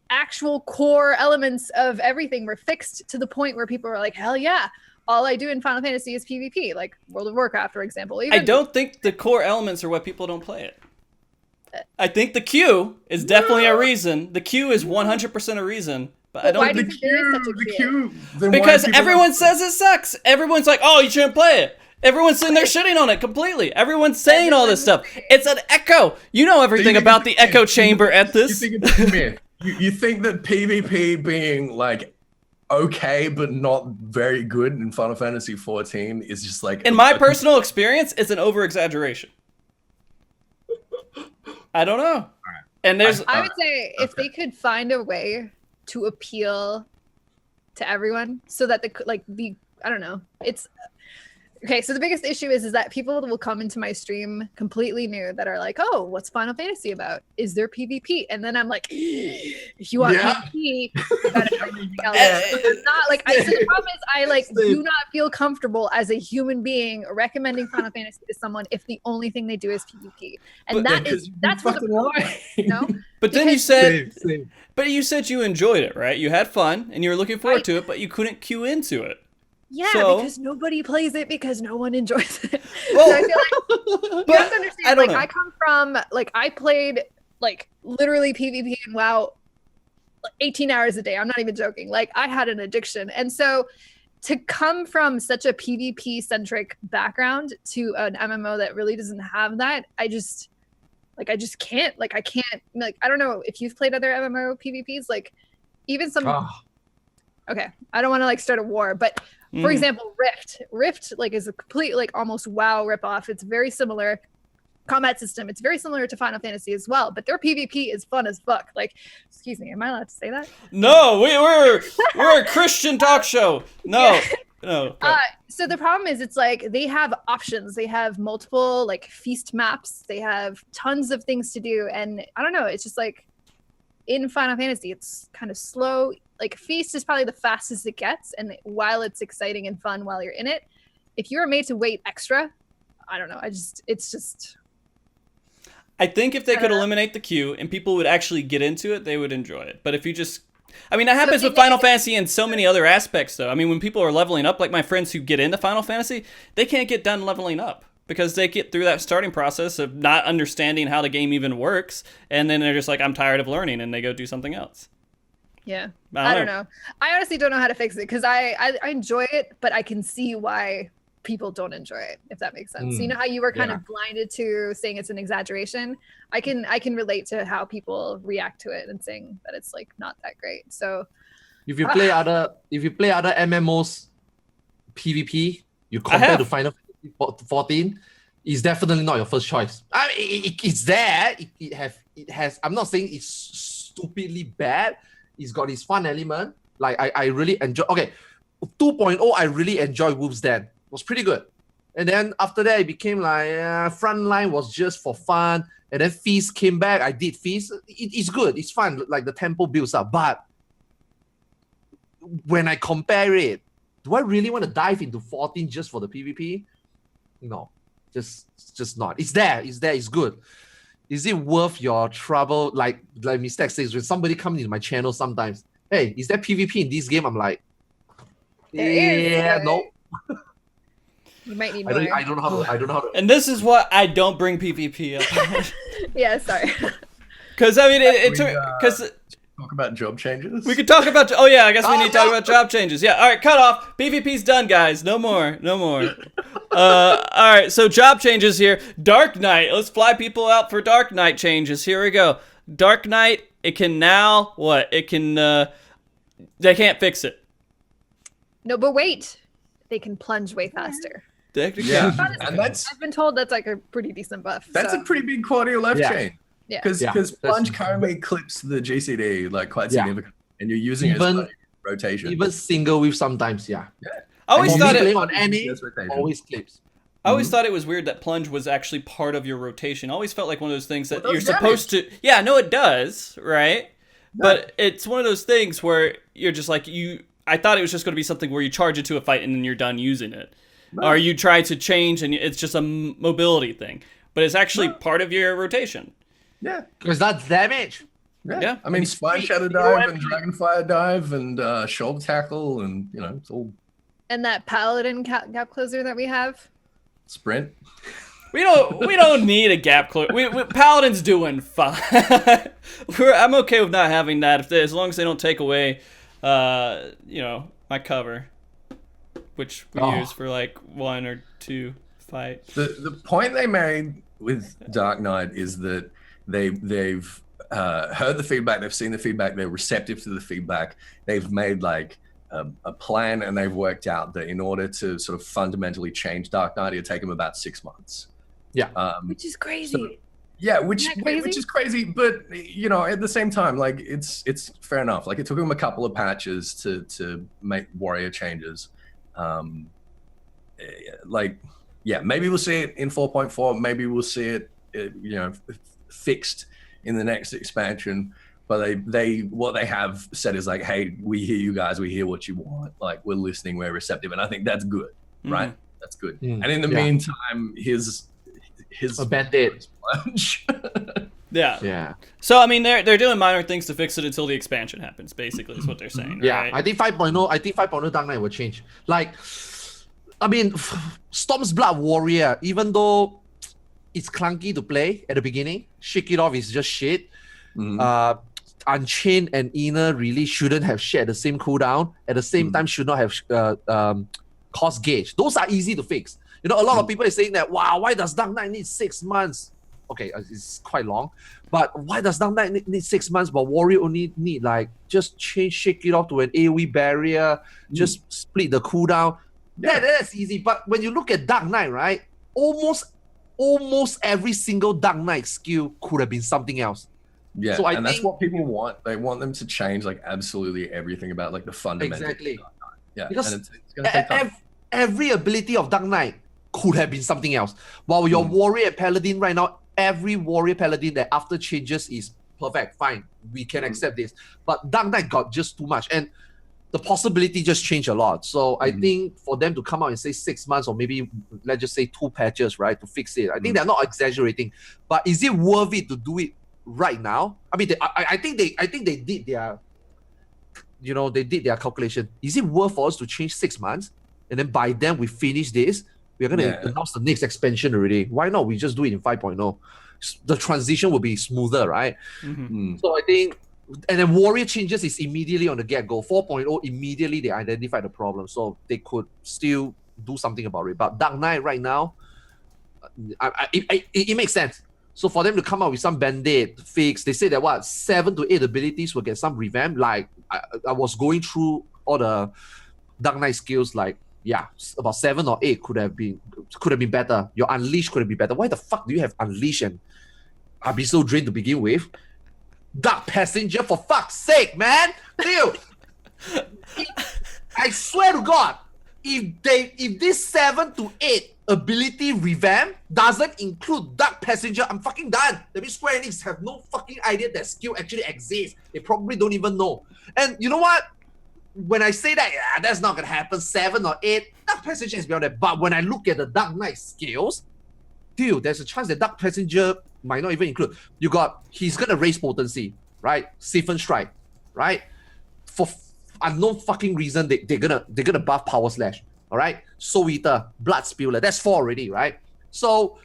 actual core elements of everything were fixed to the point where people were like, hell yeah, all I do in Final Fantasy is PvP, like World of Warcraft, for example. I don't think the core elements are why people don't play it. I think the queue is definitely a reason. The queue is 100% a reason. But I don't think the queue. Because everyone says it sucks. Everyone's like, oh, you shouldn't play it. Everyone's sitting there shitting on it completely. Everyone's saying all this stuff. It's an echo. You know everything about the echo chamber at this. You think it's a myth. You think that PvP being like okay but not very good in Final Fantasy XIV is just like... In my personal experience, it's an over-exaggeration. I don't know. And there's... I would say if they could find a way to appeal to everyone so that I don't know, Okay, so the biggest issue is that people will come into my stream completely new that are like, oh, what's Final Fantasy about? Is there PvP? And then I'm like, if you want PvP, you gotta try something else. It's not like so the problem is I like do not feel comfortable as a human being recommending Final Fantasy to someone if the only thing they do is PvP. And that's what the problem is, you know? But then you said but you said you enjoyed it, right? You had fun and you were looking forward to it, but you couldn't queue into it. Yeah, so, because nobody plays it because no one enjoys it. Well, so I feel like you have to understand. Like I come from I played literally PvP and WoW 18 hours a day. I'm not even joking. Like I had an addiction, and so to come from such a PvP centric background to an MMO that really doesn't have that, I just can't. I can't. I don't know if you've played other MMO PvPs. Like even some. Okay, I don't want to start a war, but. For example, Rift is a complete almost WoW ripoff. It's very similar combat system. It's very similar to Final Fantasy as well, but their PvP is fun as fuck. Excuse me, am I allowed to say that? No, we're a Christian talk show. No. No. So the problem is it's they have options. They have multiple feast maps. They have tons of things to do, and I don't know, it's just in Final Fantasy it's kind of slow. Feast is probably the fastest it gets, and while it's exciting and fun while you're in it, if you're made to wait extra, I don't know. It's just. I think if they could eliminate the queue and people would actually get into it, they would enjoy it. But if you just, that happens with Final Fantasy and so many other aspects, though. When people are leveling up, like my friends who get into Final Fantasy, they can't get done leveling up because they get through that starting process of not understanding how the game even works, and then they're just like, I'm tired of learning, and they go do something else. Yeah, I don't know. I honestly don't know how to fix it because I enjoy it, but I can see why people don't enjoy it, if that makes sense. So you know how you were kind of blinded to saying it's an exaggeration? I can relate to how people react to it and saying that it's not that great. So if you play other MMOs PvP, you compare to Final Fantasy 14, it's definitely not your first choice. It's there. It has. I'm not saying it's stupidly bad. It's got its fun element. I really enjoy. Okay, 2.0 I really enjoyed Wolf's Den. It was pretty good. And then after that it became Frontline was just for fun. And then Feast came back. I did Feast. It's good. It's fun. The tempo builds up. But when I compare it, do I really want to dive into 14 just for the PvP? No, just not. It's there. It's good. Is it worth your trouble? Like Mizzteq says, when somebody comes into my channel sometimes, hey, is there PvP in this game? I'm like, no. You might need more. I don't know how to. And this is what I don't bring PvP up. Yeah, sorry. Because because talk about job changes. We could talk about. Oh yeah, I guess we need to talk about job changes. Yeah, all right, cut off. PvP's done, guys. No more. All right, so job changes here. Dark Knight. Let's fly people out for Dark Knight changes. Here we go. Dark Knight. It can now what? It can. They can't fix it. No, but wait. They can plunge way faster. Yeah, and I've been told that's a pretty decent buff. That's a pretty big quality of life change. Yeah, because plunge currently clips the GCD quite significantly, and you're using it as rotation. Even single with sometimes, I always thought it on any always clips. I always thought it was weird that plunge was actually part of your rotation. I always felt like one of those things that you're supposed to. Yeah, no, it does, right? No. But it's one of those things where you're just I thought it was just going to be something where you charge into a fight and then you're done using it, or you try to change and it's just a mobility thing. But it's actually part of your rotation. Yeah, because that's damage. Yeah. Spine Shadow Dive and Dragonfire Dive and Shoulder Tackle and it's all. And that Paladin gap closer that we have. Sprint. We don't need a gap closer. Paladin's doing fine. I'm okay with not having that as long as they don't take away, my cover, which we use for 1 or 2 fights. The point they made with Dark Knight is that they've heard the feedback, they've seen the feedback, they're receptive to the feedback. They've made a plan, and they've worked out that in order to sort of fundamentally change Dark Knight, it'll take them about 6 months. Yeah, which is crazy. Which is crazy, but at the same time, it's fair enough. It took them a couple of patches to make warrior changes. like, yeah, maybe we'll see it in 4.4. Maybe we'll see it, fixed in the next expansion. But what they have said is like, hey, we hear you guys. We hear what you want. Like, we're listening. We're receptive. And I think that's good, right? That's good. And in the meantime, his a Band-Aid. Yeah. So I mean, they're doing minor things to fix it until the expansion happens. Basically, is what they're saying. Yeah, right? I think 5.0. I think 5.0 Dark Knight will change. Like, I mean, Storm's Blood Warrior, even though it's clunky to play at the beginning, Shake It Off is just shit. Unchained and Inner really shouldn't have shared the same cooldown. At the same time, should not have cost gauge. Those are easy to fix. A lot of people are saying that, wow, why does Dark Knight need 6 months? Okay, it's quite long. But why does Dark Knight need 6 months, but Warrior only need just Shake It Off to an AoE barrier, just split the cooldown. Yeah, that's easy. But when you look at Dark Knight, right, almost every single Dark Knight skill could have been something else. Yeah, so and that's what people want. They want them to change absolutely everything about the fundamentals. Exactly. Yeah, because and it's gonna take time. Every ability of Dark Knight could have been something else. While your Warrior and Paladin right now, every Warrior Paladin that after changes is perfect, fine. We can accept this. But Dark Knight got just too much. And the possibility just changed a lot. So I think for them to come out and say 6 months or maybe let's just say 2 patches, right, to fix it, I think they're not exaggerating. But is it worth it to do it right now? I mean, I think they did their, they did their calculation. Is it worth for us to change 6 months, and then by then we finish this? We're gonna announce the next expansion already. Why not? We just do it in 5.0. The transition will be smoother, right? So I think, and then Warrior changes is immediately on the get-go. 4.0 immediately they identify the problem, so they could still do something about it. But Dark Knight right now, it makes sense. So for them to come out with some Band-Aid fix, they say that 7 to 8 abilities will get some revamp. Like I was going through all the Dark Knight skills, about 7 or 8 could have been better. Your Unleash could have been better. Why the fuck do you have Unleash and Abyssal Drain to begin with? Dark Passenger, for fuck's sake, man! Dude, I swear to God, if this 7 to 8 ability revamp doesn't include Dark Passenger, I'm fucking done. That means Square Enix have no fucking idea that skill actually exists. They probably don't even know. And you know what? When I say that, that's not gonna happen. 7 or 8, Dark Passenger is beyond that. But when I look at the Dark Knight skills, dude, there's a chance that Dark Passenger might not even include. He's gonna raise potency, right? Siphon Strike, right? For unknown fucking reason, they're gonna buff Power Slash, all right? Soul Eater, Blood Spiller, that's 4 already, right? So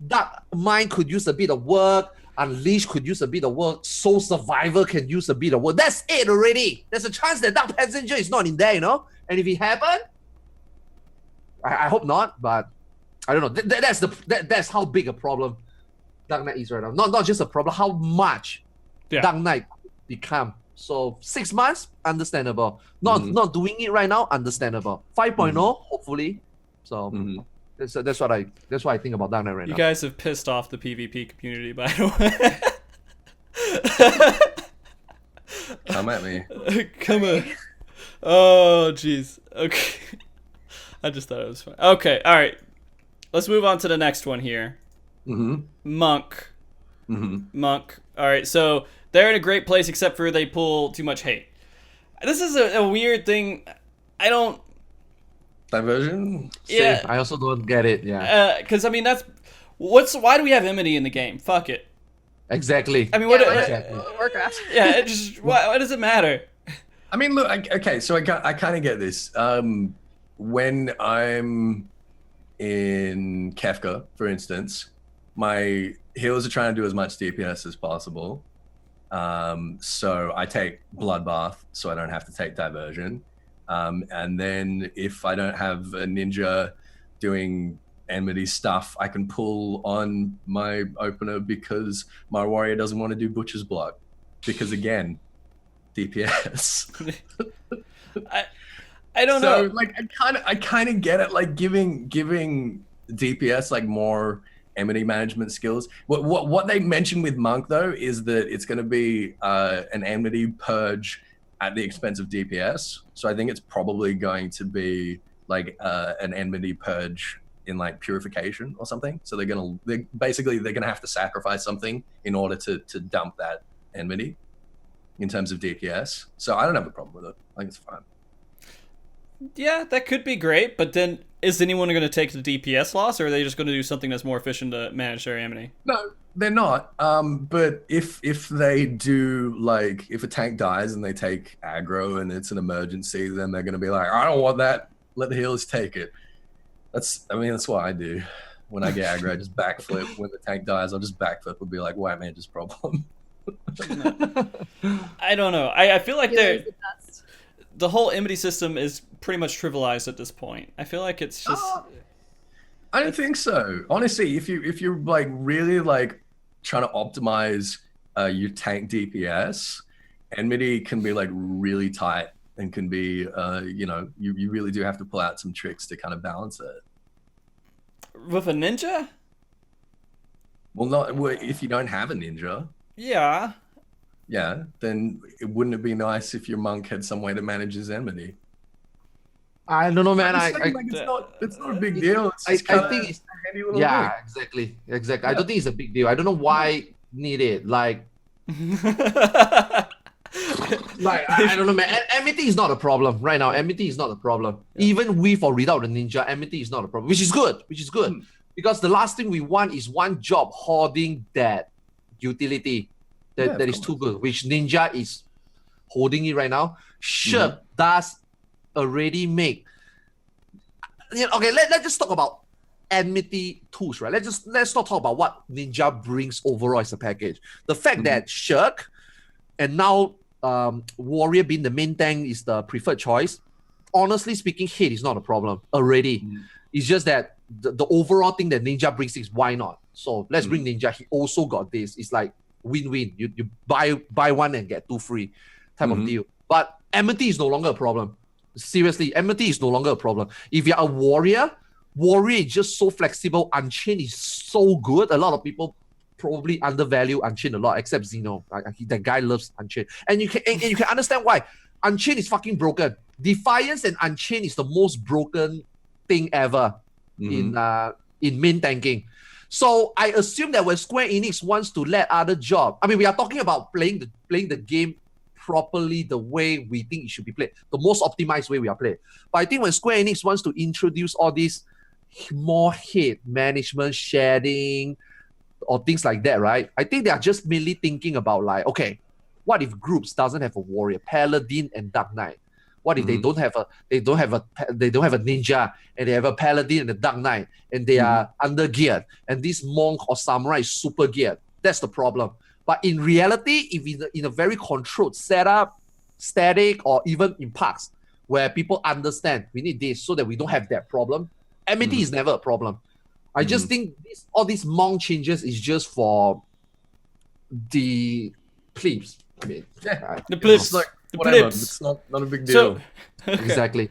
Dark Mind could use a bit of work. Unleash could use a bit of work. Soul Survivor can use a bit of work. That's 8 already. There's a chance that Dark Passenger is not in there, And if it happened, I hope not, but I don't know. That's how big a problem Dark Knight is right now. Not just a problem, how much Dark Knight become. So 6 months, understandable. Not doing it right now, understandable. 5.0, hopefully. So that's what I think about Dark Knight right now. You guys have pissed off the PvP community, by the way. Come at me. Come on. Oh, jeez. Okay. I just thought it was fun. Okay, all right. Let's move on to the next one here. Monk. Monk. All right, so they're in a great place except for they pull too much hate. This is a weird thing. I don't... Diversion? Yeah. Same. I also don't get it, yeah. Because, I mean, why do we have Enmity in the game? Fuck it. Exactly. I mean, Warcraft. Yeah, it just... Why does it matter? I mean, look, okay, so I kind of get this. When I'm in Kefka, for instance, my healers are trying to do as much DPS as possible. So I take Bloodbath so I don't have to take Diversion. And then if I don't have a ninja doing enmity stuff, I can pull on my opener because my warrior doesn't want to do Butcher's Block. Because again, DPS. I don't know. So like I kind of get it. Like giving DPS like more enmity management skills. What they mentioned with Monk though is that it's going to be an enmity purge at the expense of DPS. So I think it's probably going to be like an enmity purge in like purification or something. So they're gonna have to sacrifice something in order to dump that enmity in terms of DPS. So I don't have a problem with it. I think it's fine. Yeah, that could be great, but then is anyone going to take the DPS loss, or are they just going to do something that's more efficient to manage their amity? No, they're not. But if they do, like, if a tank dies and they take aggro and it's an emergency, then they're going to be like, I don't want that. Let the healers take it. That's what I do. When I get aggro, I just backflip. When the tank dies, I'll just backflip and be like, white man's problem. I don't know. I feel like the whole enmity system is pretty much trivialized at this point. I feel like it's just. I don't think so. Honestly, if you're like really like trying to optimize your tank DPS, enmity can be like really tight and can be you really do have to pull out some tricks to kind of balance it. With a ninja? Well, not if you don't have a ninja. Yeah. Yeah, then wouldn't it be nice if your monk had some way to manage his enmity? I don't know, man. It's not a big deal. I think it's a handy little thing. Exactly. I don't think it's a big deal. I don't know why need it. Like, I don't know, man. Enmity is not a problem right now. Enmity is not a problem. Yeah. Even with or without the ninja, enmity is not a problem, which is good. Because the last thing we want is one job hoarding that utility. That is too good, which ninja is holding it right now. Sure, does already make. Okay, let's just talk about enmity tools, right? Let's not talk about what ninja brings overall as a package. The fact that Shirk and now warrior being the main tank is the preferred choice. Honestly speaking, hate is not a problem already. It's just that the overall thing that ninja brings is why not? So let's bring ninja. He also got this. It's like win-win. You buy one and get two free type of deal. But enmity is no longer a problem. Seriously, enmity is no longer a problem. If you're a warrior is just so flexible. Unchained is so good. A lot of people probably undervalue Unchained a lot, except Zeno. That guy loves Unchained. And you can understand why. Unchained is fucking broken. Defiance and Unchained is the most broken thing ever in main tanking. So I assume that when Square Enix wants to let other job, I mean, we are talking about playing the game properly the way we think it should be played, the most optimized way we are played. But I think when Square Enix wants to introduce all these more hit management, shedding, or things like that, right? I think they are just mainly thinking about like, okay, what if groups doesn't have a warrior, paladin and dark knight? What if they don't have a ninja and they have a paladin and a dark knight and they are under geared and this monk or samurai is super geared? That's the problem. But in reality, if in a very controlled setup, static or even in parks where people understand we need this so that we don't have that problem, enmity is never a problem. I just think all these monk changes is just for the plebes. I mean, the plebs. Whatever. It's not a big deal. Exactly.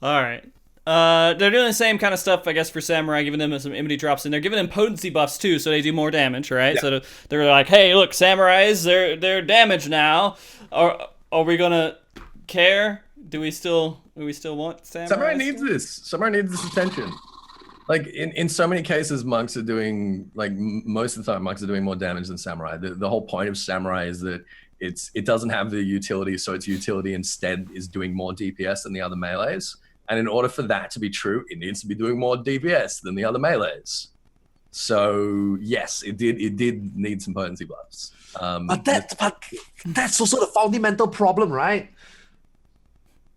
All right. They're doing the same kind of stuff, I guess, for Samurai, giving them some enmity drops, and they're giving them potency buffs too, so they do more damage, right? Yeah. So they're like, hey, look, Samurais, they're damaged now. Are we gonna care? Do we still want Samurai? Samurai needs this. Samurai needs this attention. Like in so many cases, monks are doing, like, most of the time monks are doing more damage than Samurai. The whole point of Samurai is that it doesn't have the utility, so its utility instead is doing more DPS than the other melees. And in order for that to be true, it needs to be doing more DPS than the other melees. So yes, it did need some potency buffs. But that's also the fundamental problem, right?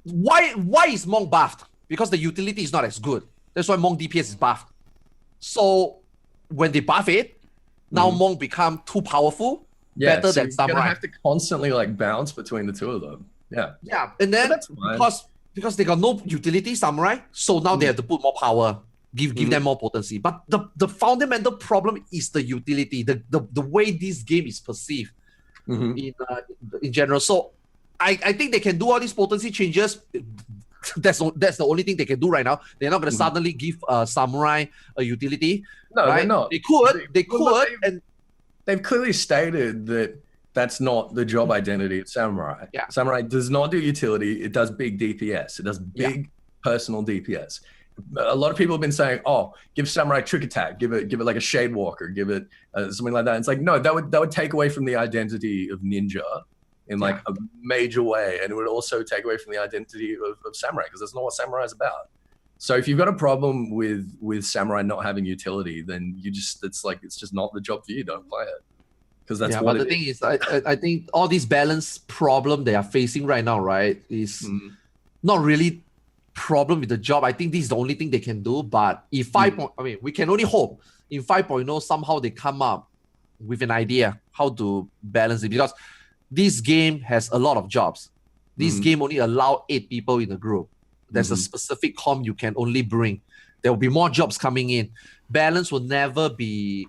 Why is Monk buffed? Because the utility is not as good. That's why Monk DPS is buffed. So when they buff it, now Monk become too powerful. Better than Samurai. You're gonna have to constantly like bounce between the two of them. Yeah, and then because they got no utility, Samurai, so now they have to put more power, give them more potency. But the fundamental problem is the utility, the way this game is perceived in general. So I think they can do all these potency changes. That's the only thing they can do right now. They're not going to suddenly give Samurai a utility. No, right? They're not. They could, and they've clearly stated that that's not the job identity of Samurai. Yeah. Samurai does not do utility. It does big DPS. It does big personal DPS. A lot of people have been saying, "Oh, give samurai trick attack, give it like a shade walker, give it something like that." It's like, no, that would take away from the identity of ninja in like a major way, and it would also take away from the identity of samurai, because that's not what samurai is about. So if you've got a problem with samurai not having utility, then it's just not the job for you. Don't play it, because that's what. But the thing is, I think all these balance problem they are facing right now, right, is not really problem with the job. I think this is the only thing they can do. But if we can only hope in 5.0 somehow they come up with an idea how to balance it, because this game has a lot of jobs. This game only allow 8 people in the group. There's a specific com you can only bring. There will be more jobs coming in. Balance will never be.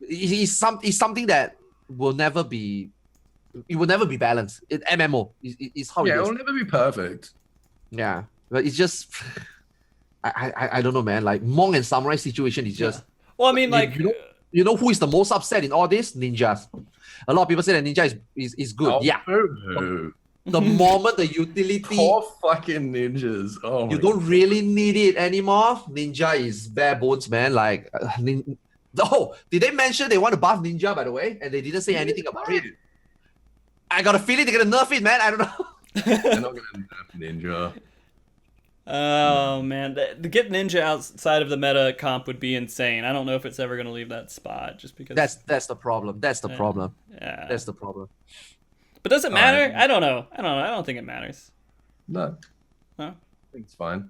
It's something that will never be. It will never be balanced. MMO is how it is. Yeah, it will never be perfect. Yeah. But it's just, I don't know, man. Like Monk and Samurai situation is just. Well, I mean, like you know who is the most upset in all this? Ninjas. A lot of people say that ninja is good. Oh, yeah. The moment the utility. Poor fucking ninjas. Oh. You don't really need it anymore. Ninja is bare bones, man. Like, did they mention they want to buff ninja, by the way? And they didn't say anything about it. I got a feeling they're gonna nerf it, man. I don't know. They're not gonna nerf ninja. Oh man, to get ninja outside of the meta comp would be insane. I don't know if it's ever going to leave that spot, just because that's the problem. That's the problem. Yeah, that's the problem. But does it matter? I don't know. I don't think it matters. No. I think it's fine.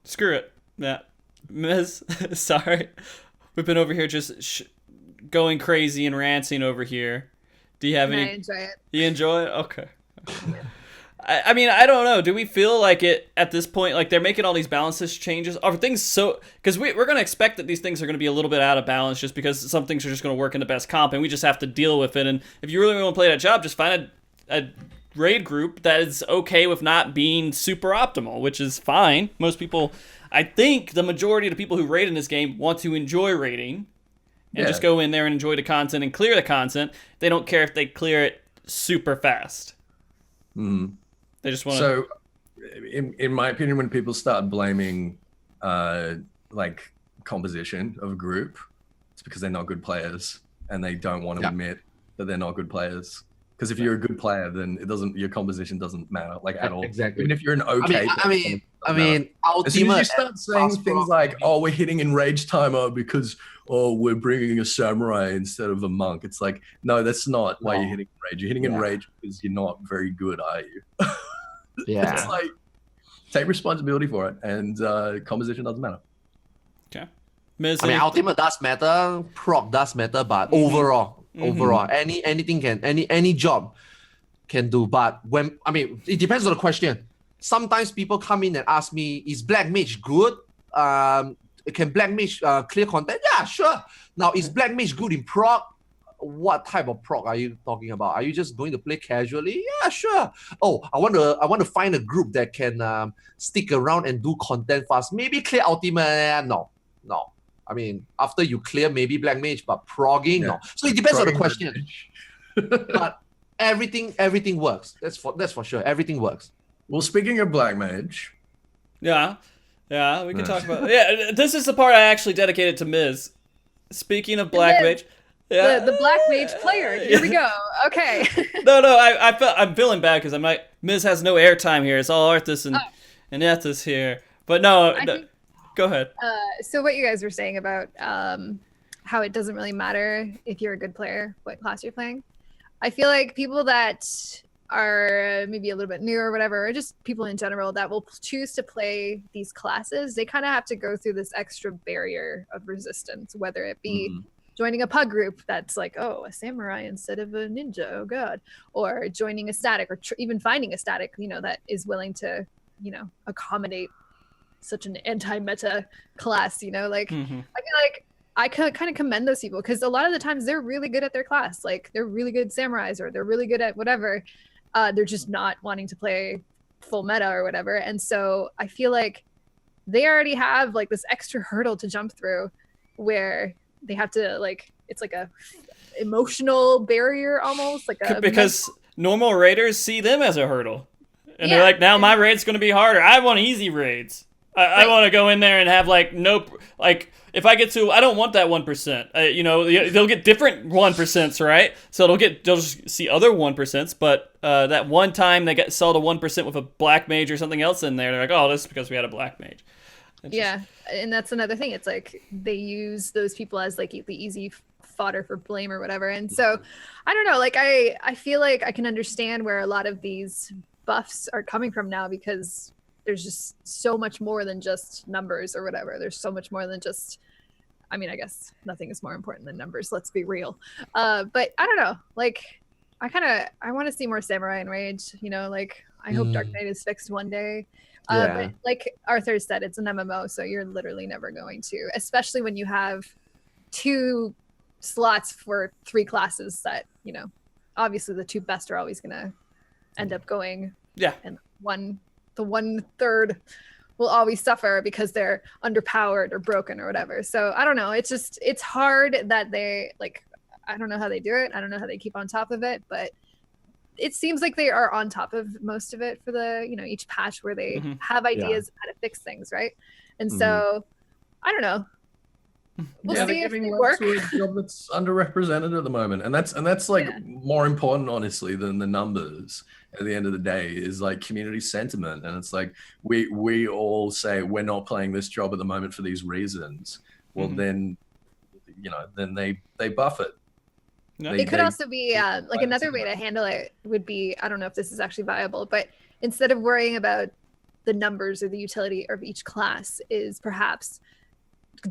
Screw it. Yeah, Miz. Sorry, we've been over here just going crazy and ranting over here. Do you have any? I enjoy it. You enjoy it? Okay. I mean, I don't know. Do we feel like it at this point, like they're making all these balances changes? Are things so... Because we're going to expect that these things are going to be a little bit out of balance just because some things are just going to work in the best comp, and we just have to deal with it. And if you really want to play that job, just find a raid group that is okay with not being super optimal, which is fine. Most people... I think the majority of the people who raid in this game want to enjoy raiding and just go in there and enjoy the content and clear the content. They don't care if they clear it super fast. They just want to... So, in my opinion, when people start blaming, like, composition of a group, it's because they're not good players, and they don't want to admit that they're not good players. Because if you're a good player, then your composition doesn't matter, like, at all. Exactly. Even if you're an okay player, I mean, as soon as you start saying things like, "Oh, we're hitting enrage timer because we're bringing a samurai instead of a monk," it's like, no, that's not why you're hitting enrage. You're hitting enrage because you're not very good, are you? Yeah. It's like, take responsibility for it, and composition doesn't matter. Okay. I mean, ultimate does matter, proc does matter, but overall, anything can, any job can do. But it depends on the question. Sometimes people come in and ask me, is Black Mage good? Can Black Mage clear content? Yeah, sure. Now, is Black Mage good in proc? What type of proc are you talking about? Are you just going to play casually? Yeah, sure. Oh, I want to find a group that can stick around and do content fast. Maybe clear ultimate. No. I mean, after you clear, maybe Black Mage, but progging, no. So it depends on the question. But everything works. That's for sure. Everything works. Well, speaking of Black Mage. Yeah, we can talk about... Yeah, this is the part I actually dedicated to Miz. Speaking of Black Mage... Yeah. The Black Mage player. Here we go. Okay. No, I'm feeling bad because I'm like, Miz has no airtime here. It's all Arthas and Ethys here. But no, go ahead. So what you guys were saying about how it doesn't really matter if you're a good player, what class you're playing. I feel like people that are maybe a little bit new or whatever, or just people in general that will choose to play these classes, they kind of have to go through this extra barrier of resistance, whether it be joining a pug group that's like, oh, a samurai instead of a ninja, oh god, or joining a static, or even finding a static, that is willing to, accommodate such an anti-meta class, like, I feel like I could kind of commend those people because a lot of the times they're really good at their class, like they're really good samurais or they're really good at whatever. They're just not wanting to play full meta or whatever, and so I feel like they already have like this extra hurdle to jump through where they have to, like, it's like a emotional barrier almost, like a because normal raiders see them as a hurdle, and they're like, now my raid's going to be harder. I want easy raids. I want to go in there and have like no, like if I get to, I don't want that 1%. You know, they'll get different 1%, right? So they'll just see other 1%, but that one time they saw the 1% with a black mage or something else in there, they're like, oh, this is because we had a black mage. Yeah, and that's another thing. It's like they use those people as like the easy fodder for blame or whatever. And so I don't know, like I feel like I can understand where a lot of these buffs are coming from now, because there's just so much more than just numbers or whatever. There's so much more than just, I mean, I guess nothing is more important than numbers, let's be real. But I don't know, like I want to see more Samurai Enraged, you know, like I hope Dark Knight is fixed one day. But like Arthur said, it's an MMO, so you're literally never going to, especially when you have 2 slots for 3 classes that, you know, obviously the 2 best are always going to end up going. Yeah. And the 1/3 will always suffer because they're underpowered or broken or whatever. So I don't know. It's hard that they, like, I don't know how they do it. I don't know how they keep on top of it, but it seems like they are on top of most of it for the, you know, each patch where they have ideas of how to fix things, right? And so I don't know. We'll see if they work. To a job that's underrepresented at the moment, and that's like more important, honestly, than the numbers. At the end of the day, is like community sentiment, and it's like we all say we're not playing this job at the moment for these reasons. Well, then, you know, then they buff it. Yeah. It could also be like another way to handle it would be, I don't know if this is actually viable, but instead of worrying about the numbers or the utility of each class, is perhaps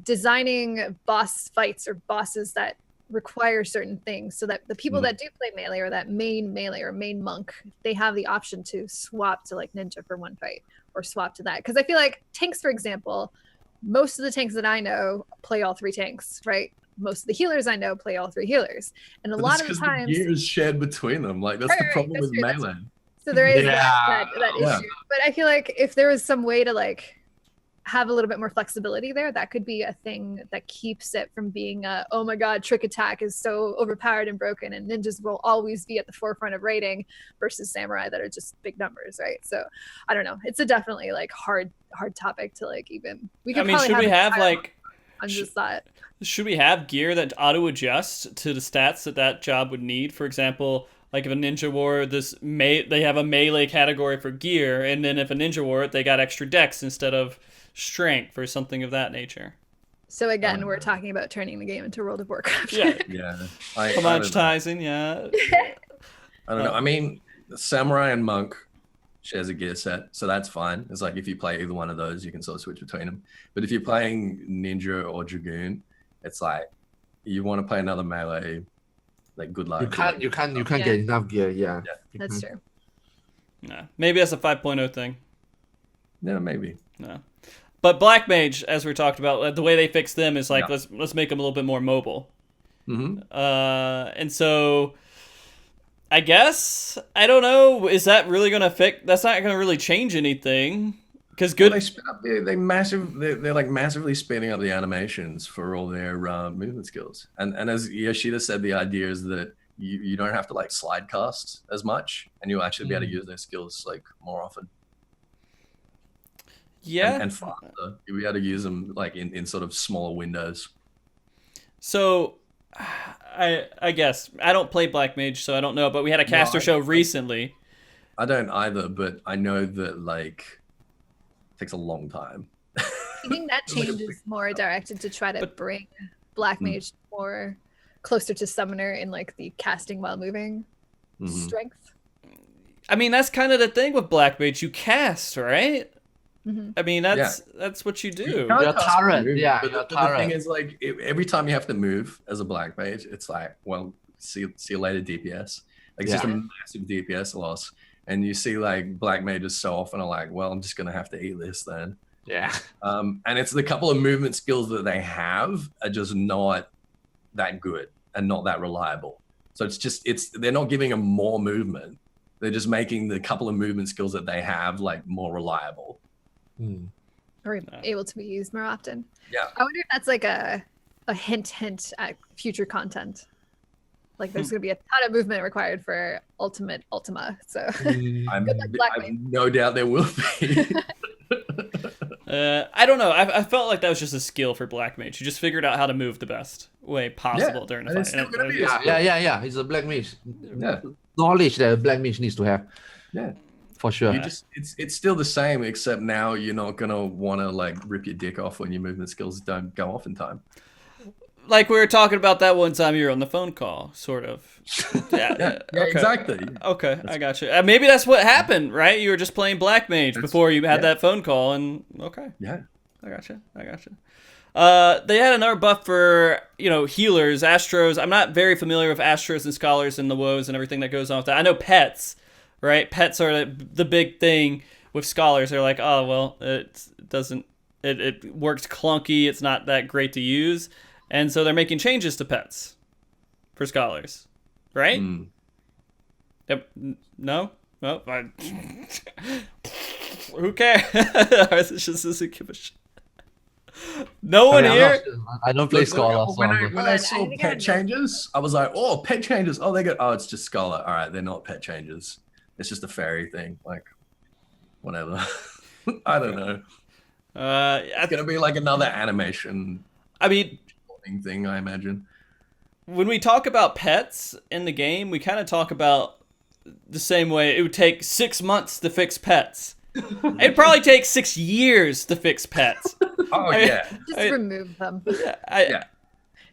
designing boss fights or bosses that require certain things, so that the people that do play melee, or that main melee or main monk, they have the option to swap to like ninja for one fight, or swap to that. Because I feel like tanks, for example, most of the tanks that I know play all 3 tanks, right? Most of the healers I know play all 3 healers, and a lot of the times the gear is shared between them. Like that's the problem with melee. So there is that issue. But I feel like if there was some way to like have a little bit more flexibility there, that could be a thing that keeps it from being oh my god, trick attack is so overpowered and broken, and ninjas will always be at the forefront of rating, versus samurai that are just big numbers, right? So I don't know, it's a definitely like hard topic to like even, we could, I mean, should we have like on just that. Should we have gear that auto adjust to the stats that job would need? For example, like if a ninja warrior, they have a melee category for gear, and then if a ninja warrior, they got extra dex instead of strength or something of that nature. So again, we're talking about turning the game into World of Warcraft. Yeah. Homogenizing, yeah. I don't know. I mean, samurai and monk shares a gear set, so that's fine. It's like if you play either one of those, you can sort of switch between them. But if you're playing ninja or dragoon, it's like you want to play another melee, like good luck. You can't get enough gear. Yeah. That's true. No, maybe that's a 5.0 thing. Yeah, maybe. No. But Black Mage, as we talked about, the way they fix them is like, let's make them a little bit more mobile. And so I guess, I don't know, is that really going to fix, that's not going to really change anything. Because good. Well, they're like massively speeding up the animations for all their movement skills. And as Yoshida said, the idea is that you don't have to like slide cast as much, and you'll actually be able to use their skills like more often. Yeah. And faster. You'll be able to use them like in sort of smaller windows. So I guess I don't play Black Mage, so I don't know, but we had a caster show recently. I don't either, but I know that like it takes a long time. I think that change is more directed to try to bring Black Mage more closer to Summoner in like the casting while moving strength. I mean, that's kind of the thing with Black Mage. You cast, right? I mean, that's what you do. You're a turret. But the thing is, like, every time you have to move as a Black Mage, it's like, well, see you later, DPS. Like, it's just a massive DPS loss. And you see, like, Black Mages so often are like, well, I'm just going to have to eat this then. Yeah. And it's the couple of movement skills that they have are just not that good and not that reliable. So they're not giving them more movement. They're just making the couple of movement skills that they have, like, more reliable. Or able to be used more often. Yeah. I wonder if that's like a hint at future content. Like there's going to be a ton of movement required for Ultima. So I've no doubt there will be. I don't know. I felt like that was just a skill for Black Mage. You just figured out how to move the best way possible during the and it's fight. still gonna be Yeah. He's a Black Mage. Yeah. Knowledge that a Black Mage needs to have. Yeah. For sure. You just it's still the same, except now you're not gonna want to like rip your dick off when your movement skills don't go off in time. Like we were talking about that one time you were on the phone call, sort of. Yeah, okay. exactly. Okay, I got you. Maybe that's what happened, right? You were just playing Black Mage before you had that phone call, and okay. Yeah. I gotcha. They had another buff for, healers, Astros. I'm not very familiar with Astros and Scholars and the woes and everything that goes on with that. I know pets, right? Pets are the big thing with Scholars. They're like, oh, well, it works clunky. It's not that great to use. And so they're making changes to pets for Scholars, right? Yep. No? Well, who cares? It's just doesn't give a shit. No one here. I don't play Scholar. When I saw pet changes, I was like, oh, pet changes. Oh, it's just Scholar. All right, they're not pet changes. It's just a fairy thing. Like, whatever. I don't know. It's gonna be like another animation. I mean, thing, I imagine. When we talk about pets in the game, we kind of talk about the same way it would take 6 months to fix pets. It'd probably take 6 years to fix pets. Just remove them.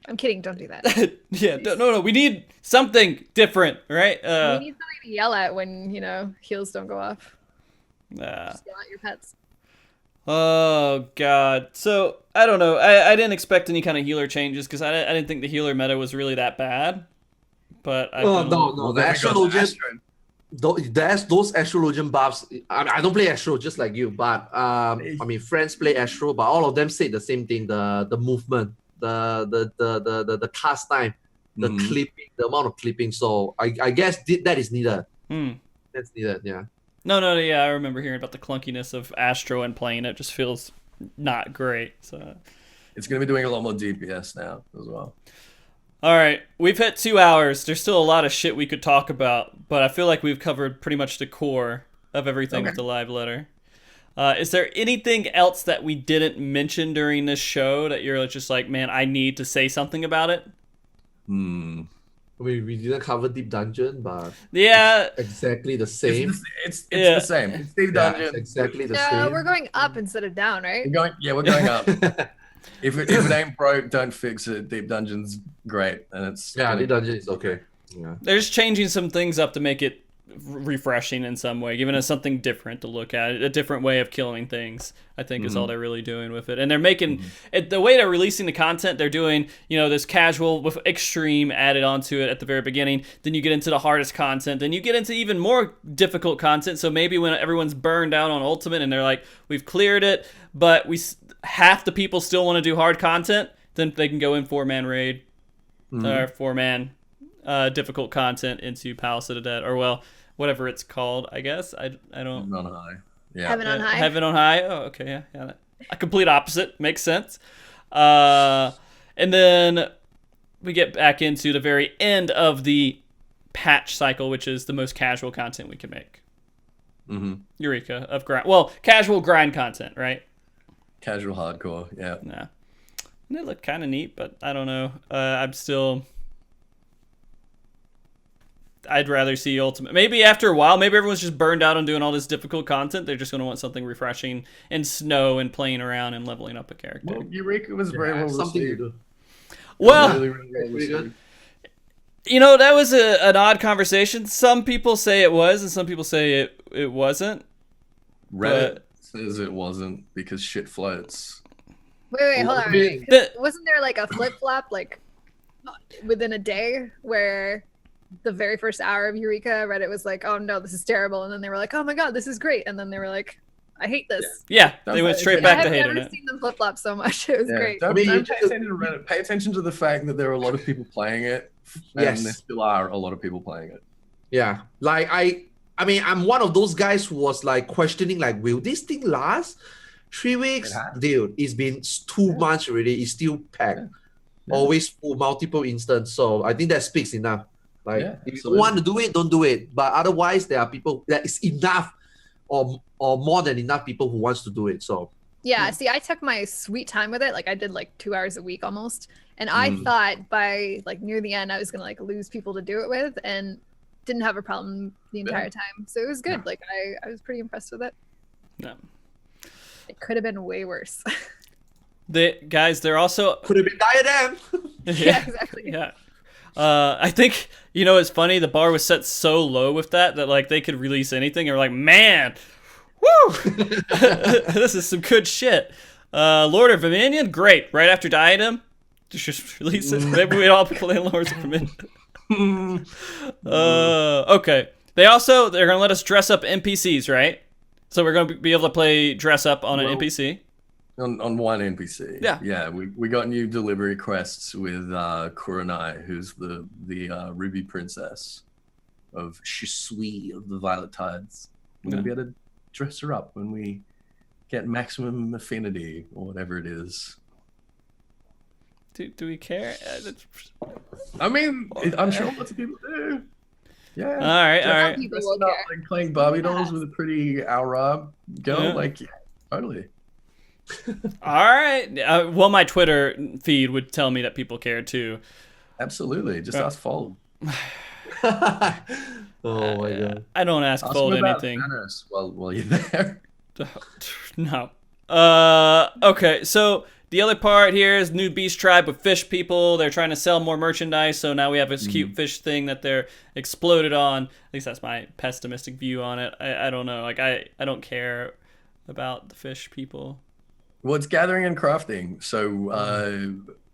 I'm kidding. Don't do that. No. We need something different, right? We need something to yell at when heals don't go off. Just yell at your pets. Oh god. So I don't know. I didn't expect any kind of healer changes because I didn't think the healer meta was really that bad. But no. The Astrologian. Those Astrologian buffs. I don't play Astro just like you, but friends play Astro, but all of them say the same thing: the movement, the cast time, the clipping, the amount of clipping. So I guess that is needed. That's needed. Yeah. No, I remember hearing about the clunkiness of Astro and playing it. Just feels not great. So it's going to be doing a lot more DPS now as well. All right, we've hit 2 hours. There's still a lot of shit we could talk about, but I feel like we've covered pretty much the core of everything with the live letter. Is there anything else that we didn't mention during this show that you're just like, man, I need to say something about it? We didn't cover Deep Dungeon, but it's exactly the same. It's the same. It's Deep Dungeon. It's exactly the same. No, we're going up instead of down, right? We're going up. If it ain't broke, don't fix it. Deep Dungeon's great, and Deep Dungeon is okay. Yeah. They're just changing some things up to make it refreshing in some way, giving us something different to look at, a different way of killing things, I think is all they're really doing with it. And they're making it, the way they're releasing the content, they're doing, this casual with extreme added onto it at the very beginning. Then you get into the hardest content. Then you get into even more difficult content. So maybe when everyone's burned out on Ultimate and they're like, we've cleared it, but half the people still want to do hard content, then they can go in 4-man raid or 4-man difficult content into Palace of the Dead, or whatever it's called, I guess. I don't. Heaven on High. Yeah. Heaven on High. Heaven on High. Oh, okay, yeah. A complete opposite makes sense. And then we get back into the very end of the patch cycle, which is the most casual content we can make. Eureka of grind. Well, casual grind content, right? Casual hardcore. Yeah. Nah. And it looked kind of neat, but I don't know. I'd rather see Ultimate. Maybe after a while, maybe everyone's just burned out on doing all this difficult content. They're just going to want something refreshing and snow and playing around and leveling up a character. Well, Eureka was very well received. Well, really good. That was an odd conversation. Some people say it was, and some people say it wasn't. Reddit says it wasn't because shit floats. Wait, hold on. Wasn't there like a flip-flop like within a day where the very first hour of Eureka, Reddit was like, oh no, this is terrible. And then they were like, oh my god, this is great. And then they were like, I hate this. Yeah, they went straight back to hating it. I've never seen them flip-flop so much. It was great. Don't pay attention to Reddit. Pay attention to the fact that there are a lot of people playing it. And there still are a lot of people playing it. Yeah. Like, I'm one of those guys who was like questioning, like, will this thing last 3 weeks? Dude, it's been 2 months already. It's still packed. Always full, multiple instances. So I think that speaks enough. Like, if you want to do it, don't do it. But otherwise, there are people that is enough or more than enough people who wants to do it. So Yeah, see, I took my sweet time with it. Like, I did like 2 hours a week almost. And I thought by like near the end, I was gonna like lose people to do it with, and didn't have a problem the entire time. So it was good. Like, I was pretty impressed with it. No. It could have been way worse. They're also Could have been Diadem. Yeah, exactly. Yeah. I think, it's funny, the bar was set so low with that like they could release anything and we're like, man, woo! This is some good shit. Lord of Dominion, great. Right after Diadem, just release it. Maybe we'd all play Lords of Dominion. Okay. They're gonna let us dress up NPCs, right? So we're gonna be able to play dress up on an NPC. On one NPC. Yeah. We got new delivery quests with Kurenai, who's the Ruby Princess of Shisui of the Violet Tides. We're gonna be able to dress her up when we get maximum affinity or whatever it is. Do we care? I mean, I'm sure lots of people do. Yeah. All right. People Dressing will up, care. like playing Barbie dolls with a pretty Aura girl, like totally. All right. Well, my Twitter feed would tell me that people care too. Absolutely. Just ask Fold. Oh my god. I don't ask Fold anything. While you're there. No. Okay, so the other part here is new beast tribe with fish people. They're trying to sell more merchandise, so now we have this cute fish thing that they're exploded on. At least that's my pessimistic view on it. I don't know. Like, I don't care about the fish people. Well, it's gathering and crafting. So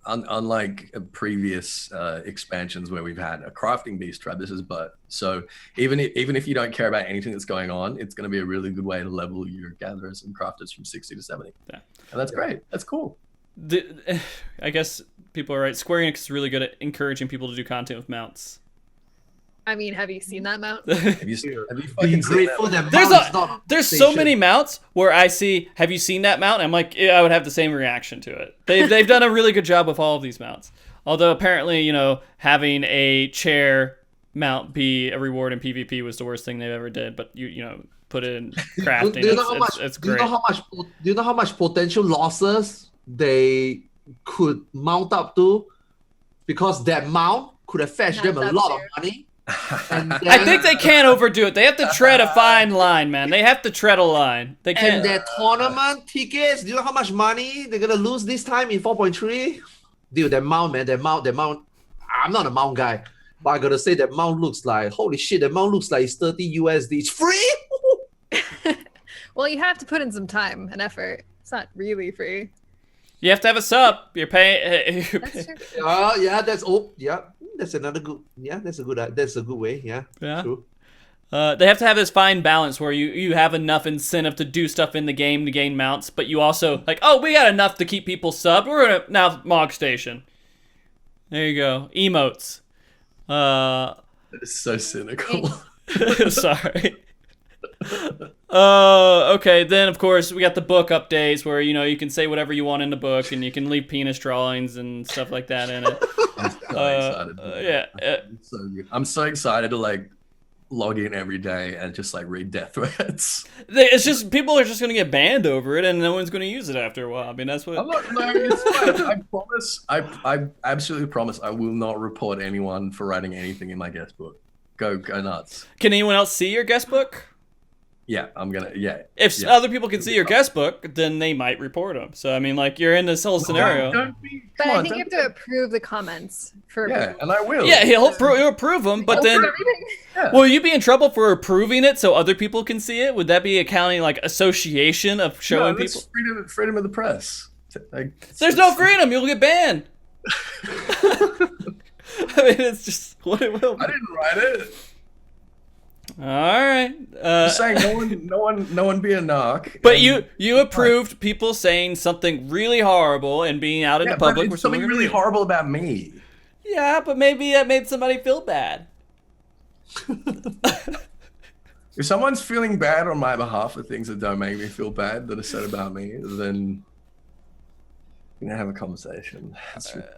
unlike previous expansions where we've had a crafting beast tribe, this is but. So even if you don't care about anything that's going on, it's going to be a really good way to level your gatherers and crafters from 60 to 70. Yeah. And that's great. That's cool. I guess people are right. Square Enix is really good at encouraging people to do content with mounts. I mean, have you seen that mount? Have you Be fucking seen grateful that? that There's so many mounts where I see, have you seen that mount? I'm like, I would have the same reaction to it. They've done a really good job with all of these mounts. Although apparently, having a chair mount be a reward in PvP was the worst thing they've ever did. But you put it in crafting. It's great. Do you know how much potential losses they could mount up to? Because that mount could have fetched them a lot of money. And then, I think they can't overdo it. They have to tread a fine line, man. They have to tread a line. They can't. And their tournament tickets, do you know how much money they're gonna lose this time in 4.3? Dude, that mount, man, that mount. I'm not a mount guy, but I gotta say that mount looks like, holy shit, that mount looks like it's 30 USD. It's free. Well, you have to put in some time and effort. It's not really free. You have to have a sub. You're paying. That's true. Yeah, that's another good. Yeah, that's a good way. Yeah. True. They have to have this fine balance where you have enough incentive to do stuff in the game to gain mounts, but you also we got enough to keep people subbed. We're gonna now Mog Station. There you go. Emotes. It's so cynical. Sorry. Okay, then of course we got the book updates where you can say whatever you want in the book and you can leave penis drawings and stuff like that in it. I'm so excited. It's so good. I'm so excited to log in every day and just read death threats. It's just people are just gonna get banned over it and no one's gonna use it after a while. I mean that's what. It's fine. I promise. I absolutely promise. I will not report anyone for writing anything in my guest book. Go nuts. Can anyone else see your guest book? Yeah, I'm gonna. Yeah. If other people can see your guest book, then they might report them. So I mean, you're in this whole scenario. But I think you have to approve the comments for. Yeah, and I will. Yeah, he'll approve them, but then. Will you be in trouble for approving it so other people can see it? Would that be a county association of showing people? Freedom of the press. There's no freedom. You'll get banned. I mean, it's just what it will be. I didn't write it. All right. Just saying, no one be a narc. But you approved people saying something really horrible and being out in the public. But it's something really horrible about me. Yeah, but maybe it made somebody feel bad. If someone's feeling bad on my behalf for things that don't make me feel bad that are said about me, then we're gonna have a conversation.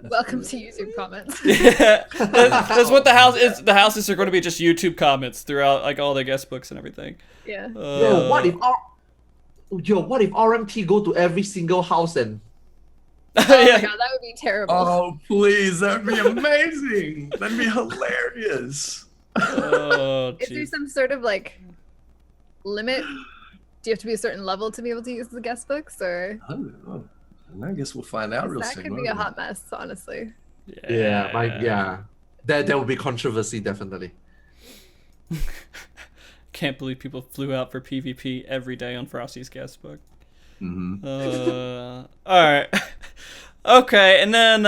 Welcome to YouTube comments. Yeah, that's what the house is. The houses are going to be just YouTube comments throughout, all the guest books and everything. Yeah. Yo, Yo, what if RMT go to every single house and Oh my god, that would be terrible. Oh, please, that'd be amazing. That'd be hilarious. Oh, Is there jeez. some sort of like limit? Do you have to be a certain level to be able to use the guest books, or I don't know. I guess we'll find out real that soon. could be a hot mess, honestly. there will be controversy definitely. Can't believe people flew out for PvP every day on Frosty's guest book. Mm-hmm. All right. Okay, and then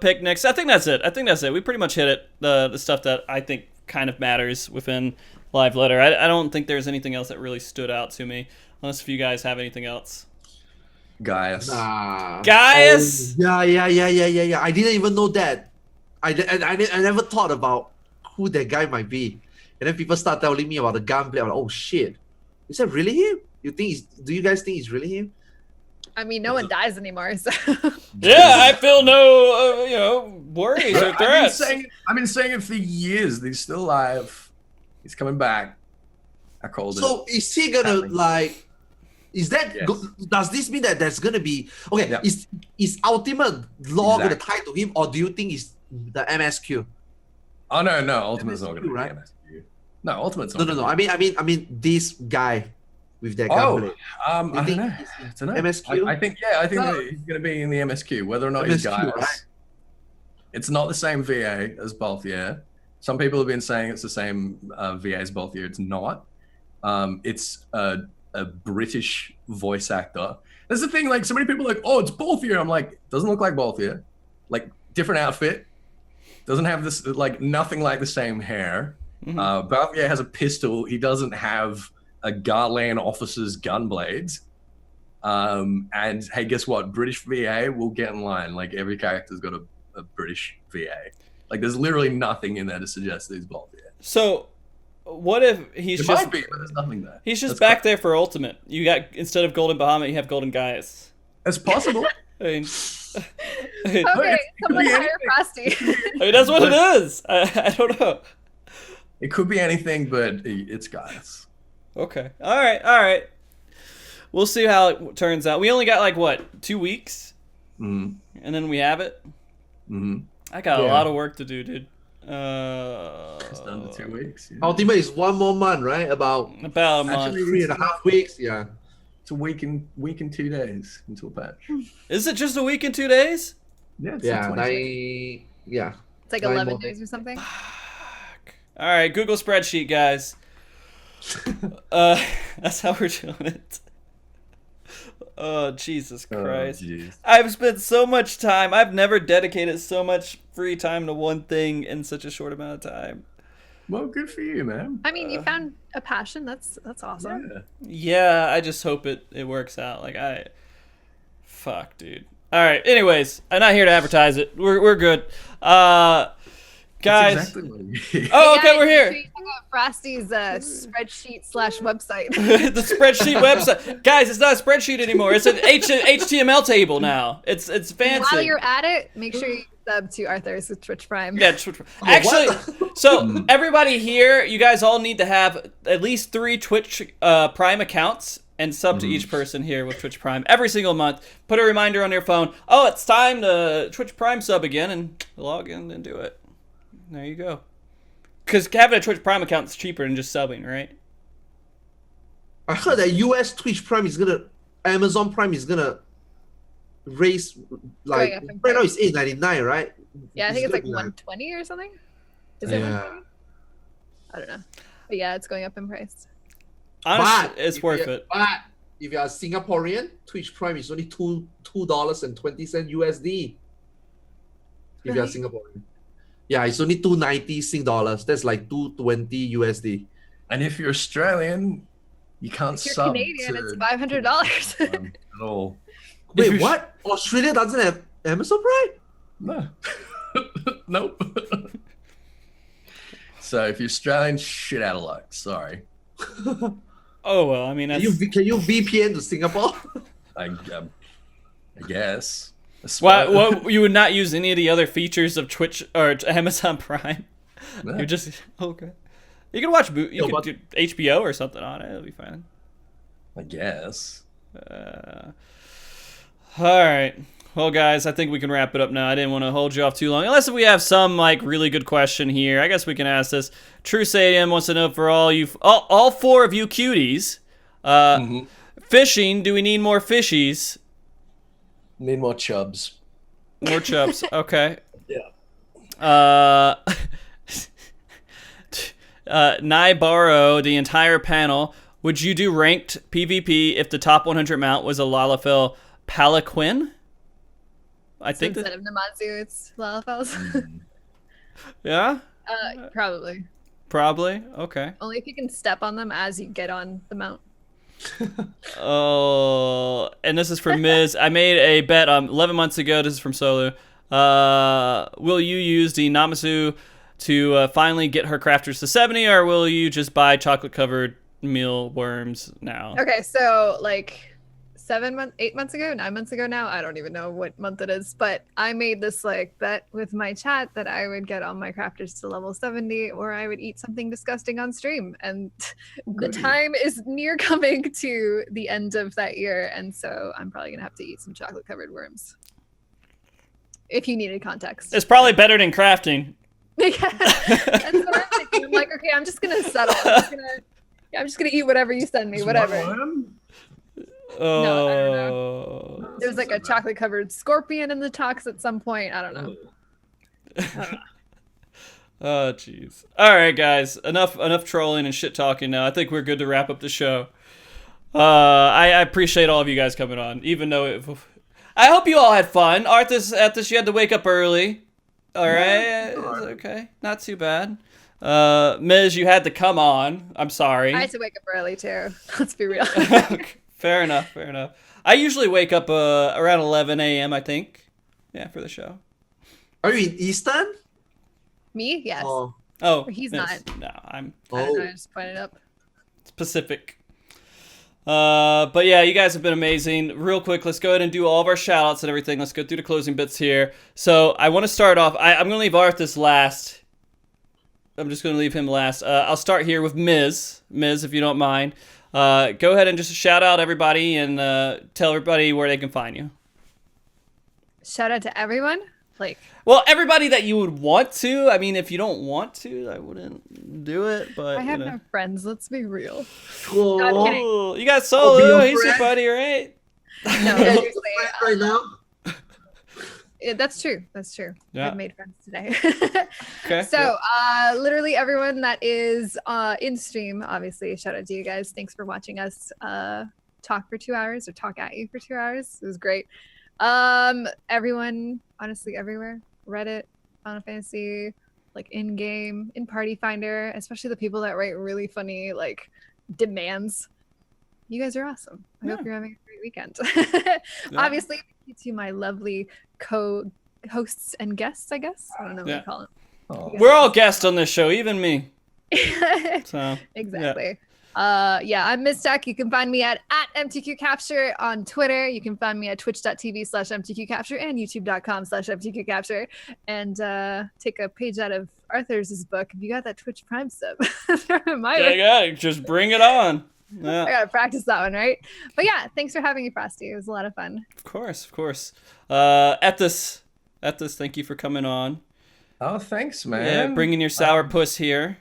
picnics. I think that's it. We pretty much hit it. The stuff that I think kind of matters within live letter. I don't think there's anything else that really stood out to me, unless if you guys have anything else. Gaius. Gaius. Oh, yeah. I didn't even know that. I never thought about who that guy might be, and then people start telling me about the gunplay. I'm like, oh shit, is that really him? Do you guys think it's really him? I mean, no one dies anymore, so. Yeah, I feel no, worries or threats. I've been saying it for years. He's still alive. He's coming back. I called it. So is he gonna like? Is that Yes. does this mean that there's gonna be okay? Yep. Is Ultimate Law gonna Exactly. tie to him, or do you think it's the MSQ? Oh no, Ultimate's not MSQ, going to be right? MSQ. No, Ultimate's not. No. gonna I mean this guy with that be. Oh, gunplay. I You don't think know. it's I don't know. MSQ? I think No. that he's going to be in the MSQ. Whether or not he's MSQ, Gaius, right? it's not the same VA as Balthier. Some people have been saying it's the same VA as Balthier. It's not. It's a British voice actor. That's the thing. Like, so many people are like, oh, it's Balthier. I'm like, doesn't look like Balthier. Like, different outfit. Doesn't have this, like, nothing like the same hair. Mhm. Balthier has a pistol. He doesn't have a Garland officer's gun blades. And hey, guess what? British VA will get in line. Like, every character's got a British VA. Like, there's literally nothing in there to suggest that he's Balthier. So, what if he's It just might be, but there's nothing there. he's just That's back there for Ultimate? You got, instead of Golden Bahamut, you have Golden Gaius. It's possible. I mean, Okay, someone be hire anything. Frosty. that's what it is. I don't know. It could be anything, but it's Gaius. Okay. All right. We'll see how it turns out. We only got like what, 2 weeks, Mm-hmm. and then we have it. Mm-hmm. I got a Yeah. lot of work to do, dude. It's done the 2 weeks. Yeah. Ultimate is 1 more month, right? About About a month. Actually, 3.5 weeks. Yeah. It's a week and 2 days until patch. Is it just a week and 2 days? Yeah, it's Yeah. the 26th. Yeah. It's like 9 11 more days or something. Fuck. All right, Google spreadsheet, guys. That's how we're doing it. Oh, Jesus Christ. jeez. I've spent so much time. I've never dedicated so much free time to one thing in such a short amount of time. Well, good for you, man. I mean, you found a passion. That's awesome. Yeah. Yeah, I just hope it works out. Fuck, dude. All right. Anyways, I'm not here to advertise it. We're good. Guys. That's exactly what you need. Oh, okay, Yeah, we're make here. sure you check out Frosty's spreadsheet/website. The spreadsheet website, guys. It's not a spreadsheet anymore. It's an HTML table now. It's fancy. While you're at it, make sure you sub to Arthars with Twitch Prime. Yeah, actually, what? so everybody here, you guys all need to have at least 3 Twitch Prime accounts and sub to each person here with Twitch Prime every single month. Put a reminder on your phone. Oh, it's time to Twitch Prime sub again, and log in and do it. There you go. Because having a Twitch Prime account is cheaper than just subbing, right? I heard that US Twitch Prime is gonna, Amazon Prime is gonna raise like Going up in right now price. it's $8.99, right? Yeah, I think it's like gonna be 120 or something. Is it Yeah. 120? I don't know. But yeah, it's going up in price. Honestly, But it's if worth you- it. But if you're a Singaporean, Twitch Prime is only $2.20 USD. If you're Really? Singaporean. Yeah, it's only $2.90 Sing dollars. That's like $2.20 USD. And if you're Australian, you can't If you're sub Canadian, to it's $500. at all. If Wait, you're- what? Australia doesn't have Amazon Prime? No. Nope. So if you're Australian, shit out of luck. Sorry. Oh well, I mean Can that's you VPN to Singapore? I guess. why. What you would not use any of the other features of Twitch or Amazon Prime. Yeah. You just okay. You can watch you No, can but- do HBO or something on it. It'll be fine. I guess. All right. Well, guys, I think we can wrap it up now. I didn't want to hold you off too long. Unless if we have some, like, really good question here. I guess we can ask this. True Sadium wants to know for all 4 of you cuties, fishing, do we need more fishies? Need more chubs. More chubs. Okay. Yeah. Naibaro, the entire panel. Would you do ranked PvP if the top 100 mount was a Lalafell Palanquin? I think instead of Namazu, it's Lalafels. Yeah? Probably. Probably? Okay. Only if you can step on them as you get on the mount. Oh, and this is from Miz. I made a bet 11 months ago. This is from Solu. Will you use the Namazu to finally get her crafters to 70, or will you just buy chocolate-covered meal worms now? Okay, so like 8 months ago, 9 months ago now, I don't even know what month it is, but I made this like bet with my chat that I would get all my crafters to level 70 or I would eat something disgusting on stream, and the time is near coming to the end of that year, and so I'm probably gonna have to eat some chocolate covered worms if you needed context. It's probably better than crafting. Yeah, that's what I'm thinking. I'm like, okay, I'm just gonna settle. I'm just gonna eat whatever you send me, whatever. Oh. No, I don't know. There was like a chocolate covered scorpion in the talks at some point. I don't know. Oh, jeez. All right, guys. Enough trolling and shit talking now. I think we're good to wrap up the show. I appreciate all of you guys coming on, even though I hope you all had fun. Arthas, you had to wake up early. All right. Okay. Not too bad. Miz, you had to come on. I'm sorry. I had to wake up early too. Let's be real. Fair enough. I usually wake up around 11 a.m., I think. Yeah, for the show. Are you in Eastern? Me? Yes. Oh, he's Miz. not. No, I'm I don't know, I just pointed up. Pacific. But yeah, you guys have been amazing. Real quick, let's go ahead and do all of our shout outs and everything. Let's go through the closing bits here. So I want to start off. I'm going to leave Arthas last. I'm just going to leave him last. I'll start here with Miz. Miz, if you don't mind. Go ahead and just shout out everybody and tell everybody where they can find you. Shout out to everyone. Well, everybody that you would want to. I mean, if you don't want to, I wouldn't do it. But I have no friends. Let's be real. Cool. Not kidding. You got Solo. He's your buddy, right? No, seriously. Right now. Yeah, that's true. Yeah. I've made friends today. Okay. So, literally everyone that is in stream, obviously, shout out to you guys. Thanks for watching us talk for 2 hours or talk at you for 2 hours. It was great. Everyone, honestly, everywhere. Reddit, Final Fantasy, like in-game, in Party Finder, especially the people that write really funny, like, demands. You guys are awesome. I hope you're having a great weekend. Obviously, thank you to my lovely co-hosts and guests, I guess. I don't know what you call them. Oh. We're all guests on this show, even me. So exactly. I'm Mizzteq. You can find me at MTQ Capture on Twitter. You can find me at twitch.tv/MTQ Capture and youtube.com/MTQ Capture. And take a page out of Arthars' book. If you got that Twitch Prime sub, throw it my way. Yeah, just bring it on. Yeah. I gotta practice that one, right? But yeah, thanks for having me, Frosty. It was a lot of fun. Of course. Ethys, thank you for coming on. Oh, thanks, man. Yeah, bringing your sour puss here.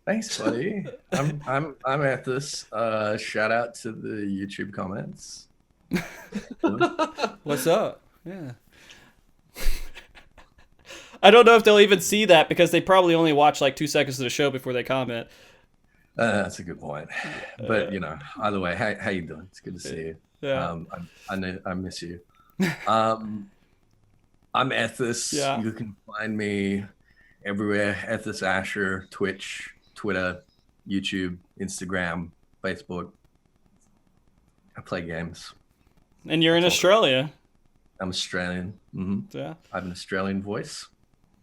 Thanks, buddy. I'm Ethys. Shout out to the YouTube comments. What's up? Yeah. I don't know if they'll even see that because they probably only watch like 2 seconds of the show before they comment. That's a good point. But either way, how you doing? It's good to see you. Yeah. I miss you. I'm Ethys. Yeah. You can find me everywhere. Ethys Asher, Twitch, Twitter, YouTube, Instagram, Facebook. I play games. And you're in Australia. I'm Australian. Mm-hmm. Yeah. I have an Australian voice.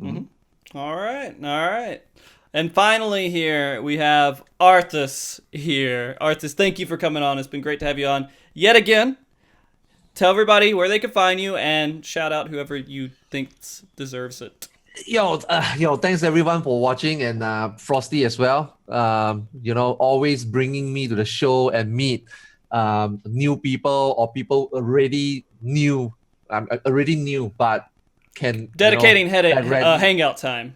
Mm-hmm. All right. And finally here, we have Arthas here. Arthas, thank you for coming on. It's been great to have you on yet again. Tell everybody where they can find you and shout out whoever you think deserves it. Yo, thanks everyone for watching, and Frosty as well. Always bringing me to the show and meet new people or people already new, but can dedicating directly- hangout time.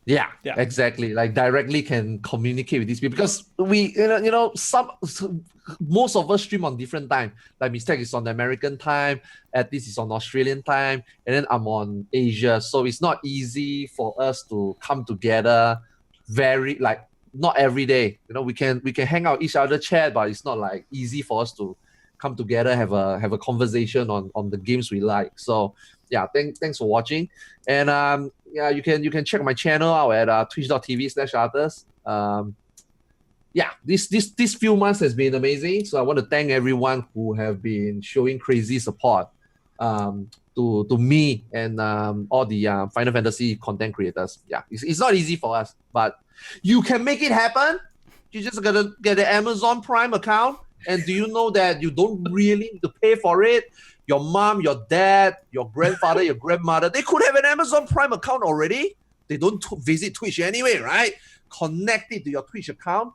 Yeah, Yeah. exactly. Like directly can communicate with these people because we, most of us stream on different time. Like Mizzteq is on the American time, Ethys is on Australian time, and then I'm on Asia. So it's not easy for us to come together. Not every day. We can hang out each other chat, but it's not like easy for us to come together, have a conversation on the games we like. So yeah, thanks for watching. And you can check my channel out at twitch.tv/Arthars. This few months has been amazing. So I want to thank everyone who have been showing crazy support to me and all the Final Fantasy content creators. Yeah, it's not easy for us, but you can make it happen. You just gotta get an Amazon Prime account. And do you know that you don't really need to pay for it? Your mom, your dad, your grandfather, your grandmother, they could have an Amazon Prime account already. They don't visit Twitch anyway, right? Connect it to your Twitch account.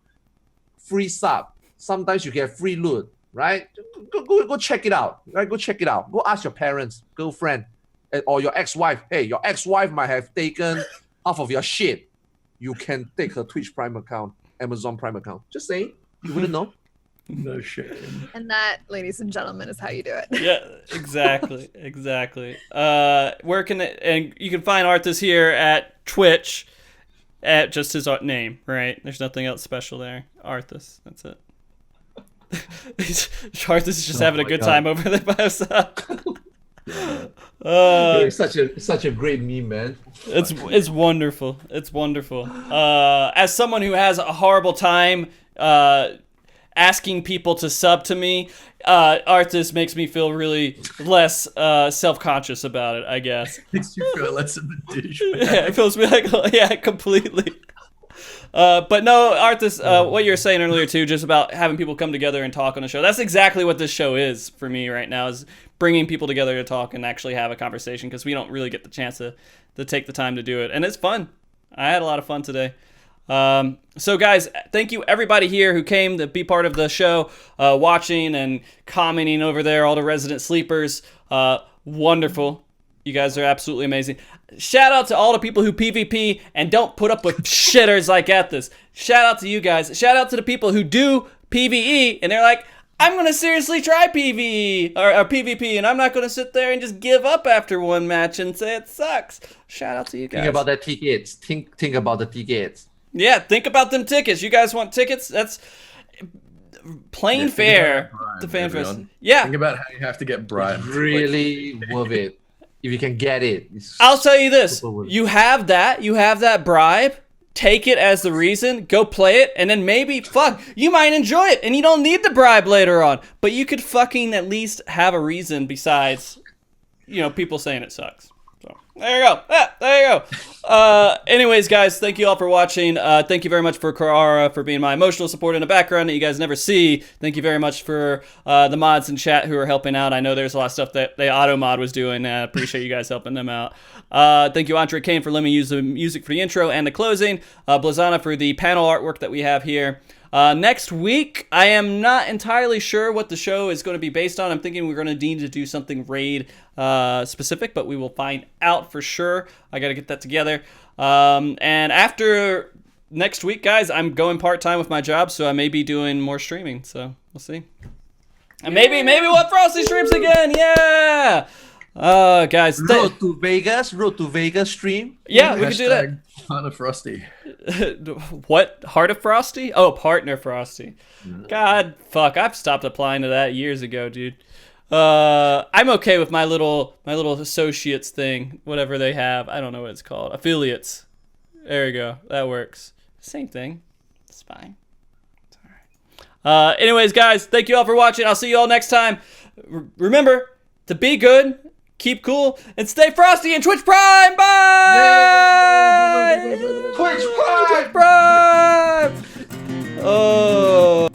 Free sub. Sometimes you get free loot, right? Go check it out, right? Go check it out. Go ask your parents, girlfriend, or your ex-wife. Hey, your ex-wife might have taken half of your shit. You can take her Twitch Prime account, Amazon Prime account. Just saying. You wouldn't know. No shame. And that, ladies and gentlemen, is how you do it. Yeah, exactly. And you can find Arthas here at Twitch at just his name, right? There's nothing else special there. Arthas, that's it. Arthas is just having a good time over there by himself. It's such a great meme, man. It's wonderful. It's wonderful. As someone who has a horrible time asking people to sub to me, Arthas makes me feel really less self-conscious about it, I guess. Makes you feel less of a douche. Yeah, it feels me like, yeah, completely. But no, Arthas, what you were saying earlier too, just about having people come together and talk on a show. That's exactly what this show is for me right now, is bringing people together to talk and actually have a conversation, because we don't really get the chance to take the time to do it. And it's fun. I had a lot of fun today. So guys, thank you everybody here who came to be part of the show, watching and commenting over there, all the resident sleepers. Wonderful. You guys are absolutely amazing. Shout out to all the people who PvP and don't put up with shitters like Ethys. Shout out to you guys. Shout out to the people who do PvE and they're like, I'm going to seriously try PvE or PvP, and I'm not going to sit there and just give up after one match and say it sucks. Shout out to you guys. Think about the tickets. Think about the tickets. Yeah, think about them tickets. You guys want tickets? That's plain fare. The fan fest. Yeah. Think about how you have to get bribed. Really worth it. If you can get it. I'll tell you this. You have that bribe. Take it as the reason. Go play it. And then maybe, you might enjoy it. And you don't need the bribe later on. But you could fucking at least have a reason besides, people saying it sucks. So, there you go. There you go. Anyways, guys, thank you all for watching. Thank you very much for Karara for being my emotional support in the background that you guys never see. Thank you very much for the mods in chat who are helping out. I know there's a lot of stuff that the auto mod was doing. I appreciate you guys helping them out. Thank you, Andre Kane, for letting me use the music for the intro and the closing. Blazana for the panel artwork that we have here. Next week, I am not entirely sure what the show is going to be based on. I'm thinking we're going to need to do something raid specific, but we will find out for sure. I got to get that together. And after next week, guys, I'm going part-time with my job, so I may be doing more streaming. So we'll see. And maybe we'll have Frosty streams again. Yeah. Guys, Road to Vegas stream. Yeah, we could do that. Heart of Frosty. What? Heart of Frosty? Oh, Partner Frosty. God, fuck! I've stopped applying to that years ago, dude. I'm okay with my little associates thing, whatever they have. I don't know what it's called. Affiliates. There you go. That works. Same thing. It's fine. It's all right. Anyways, guys, thank you all for watching. I'll see you all next time. Remember to be good. Keep cool and stay frosty in Twitch Prime. Bye! Twitch Prime! Twitch Prime! Oh.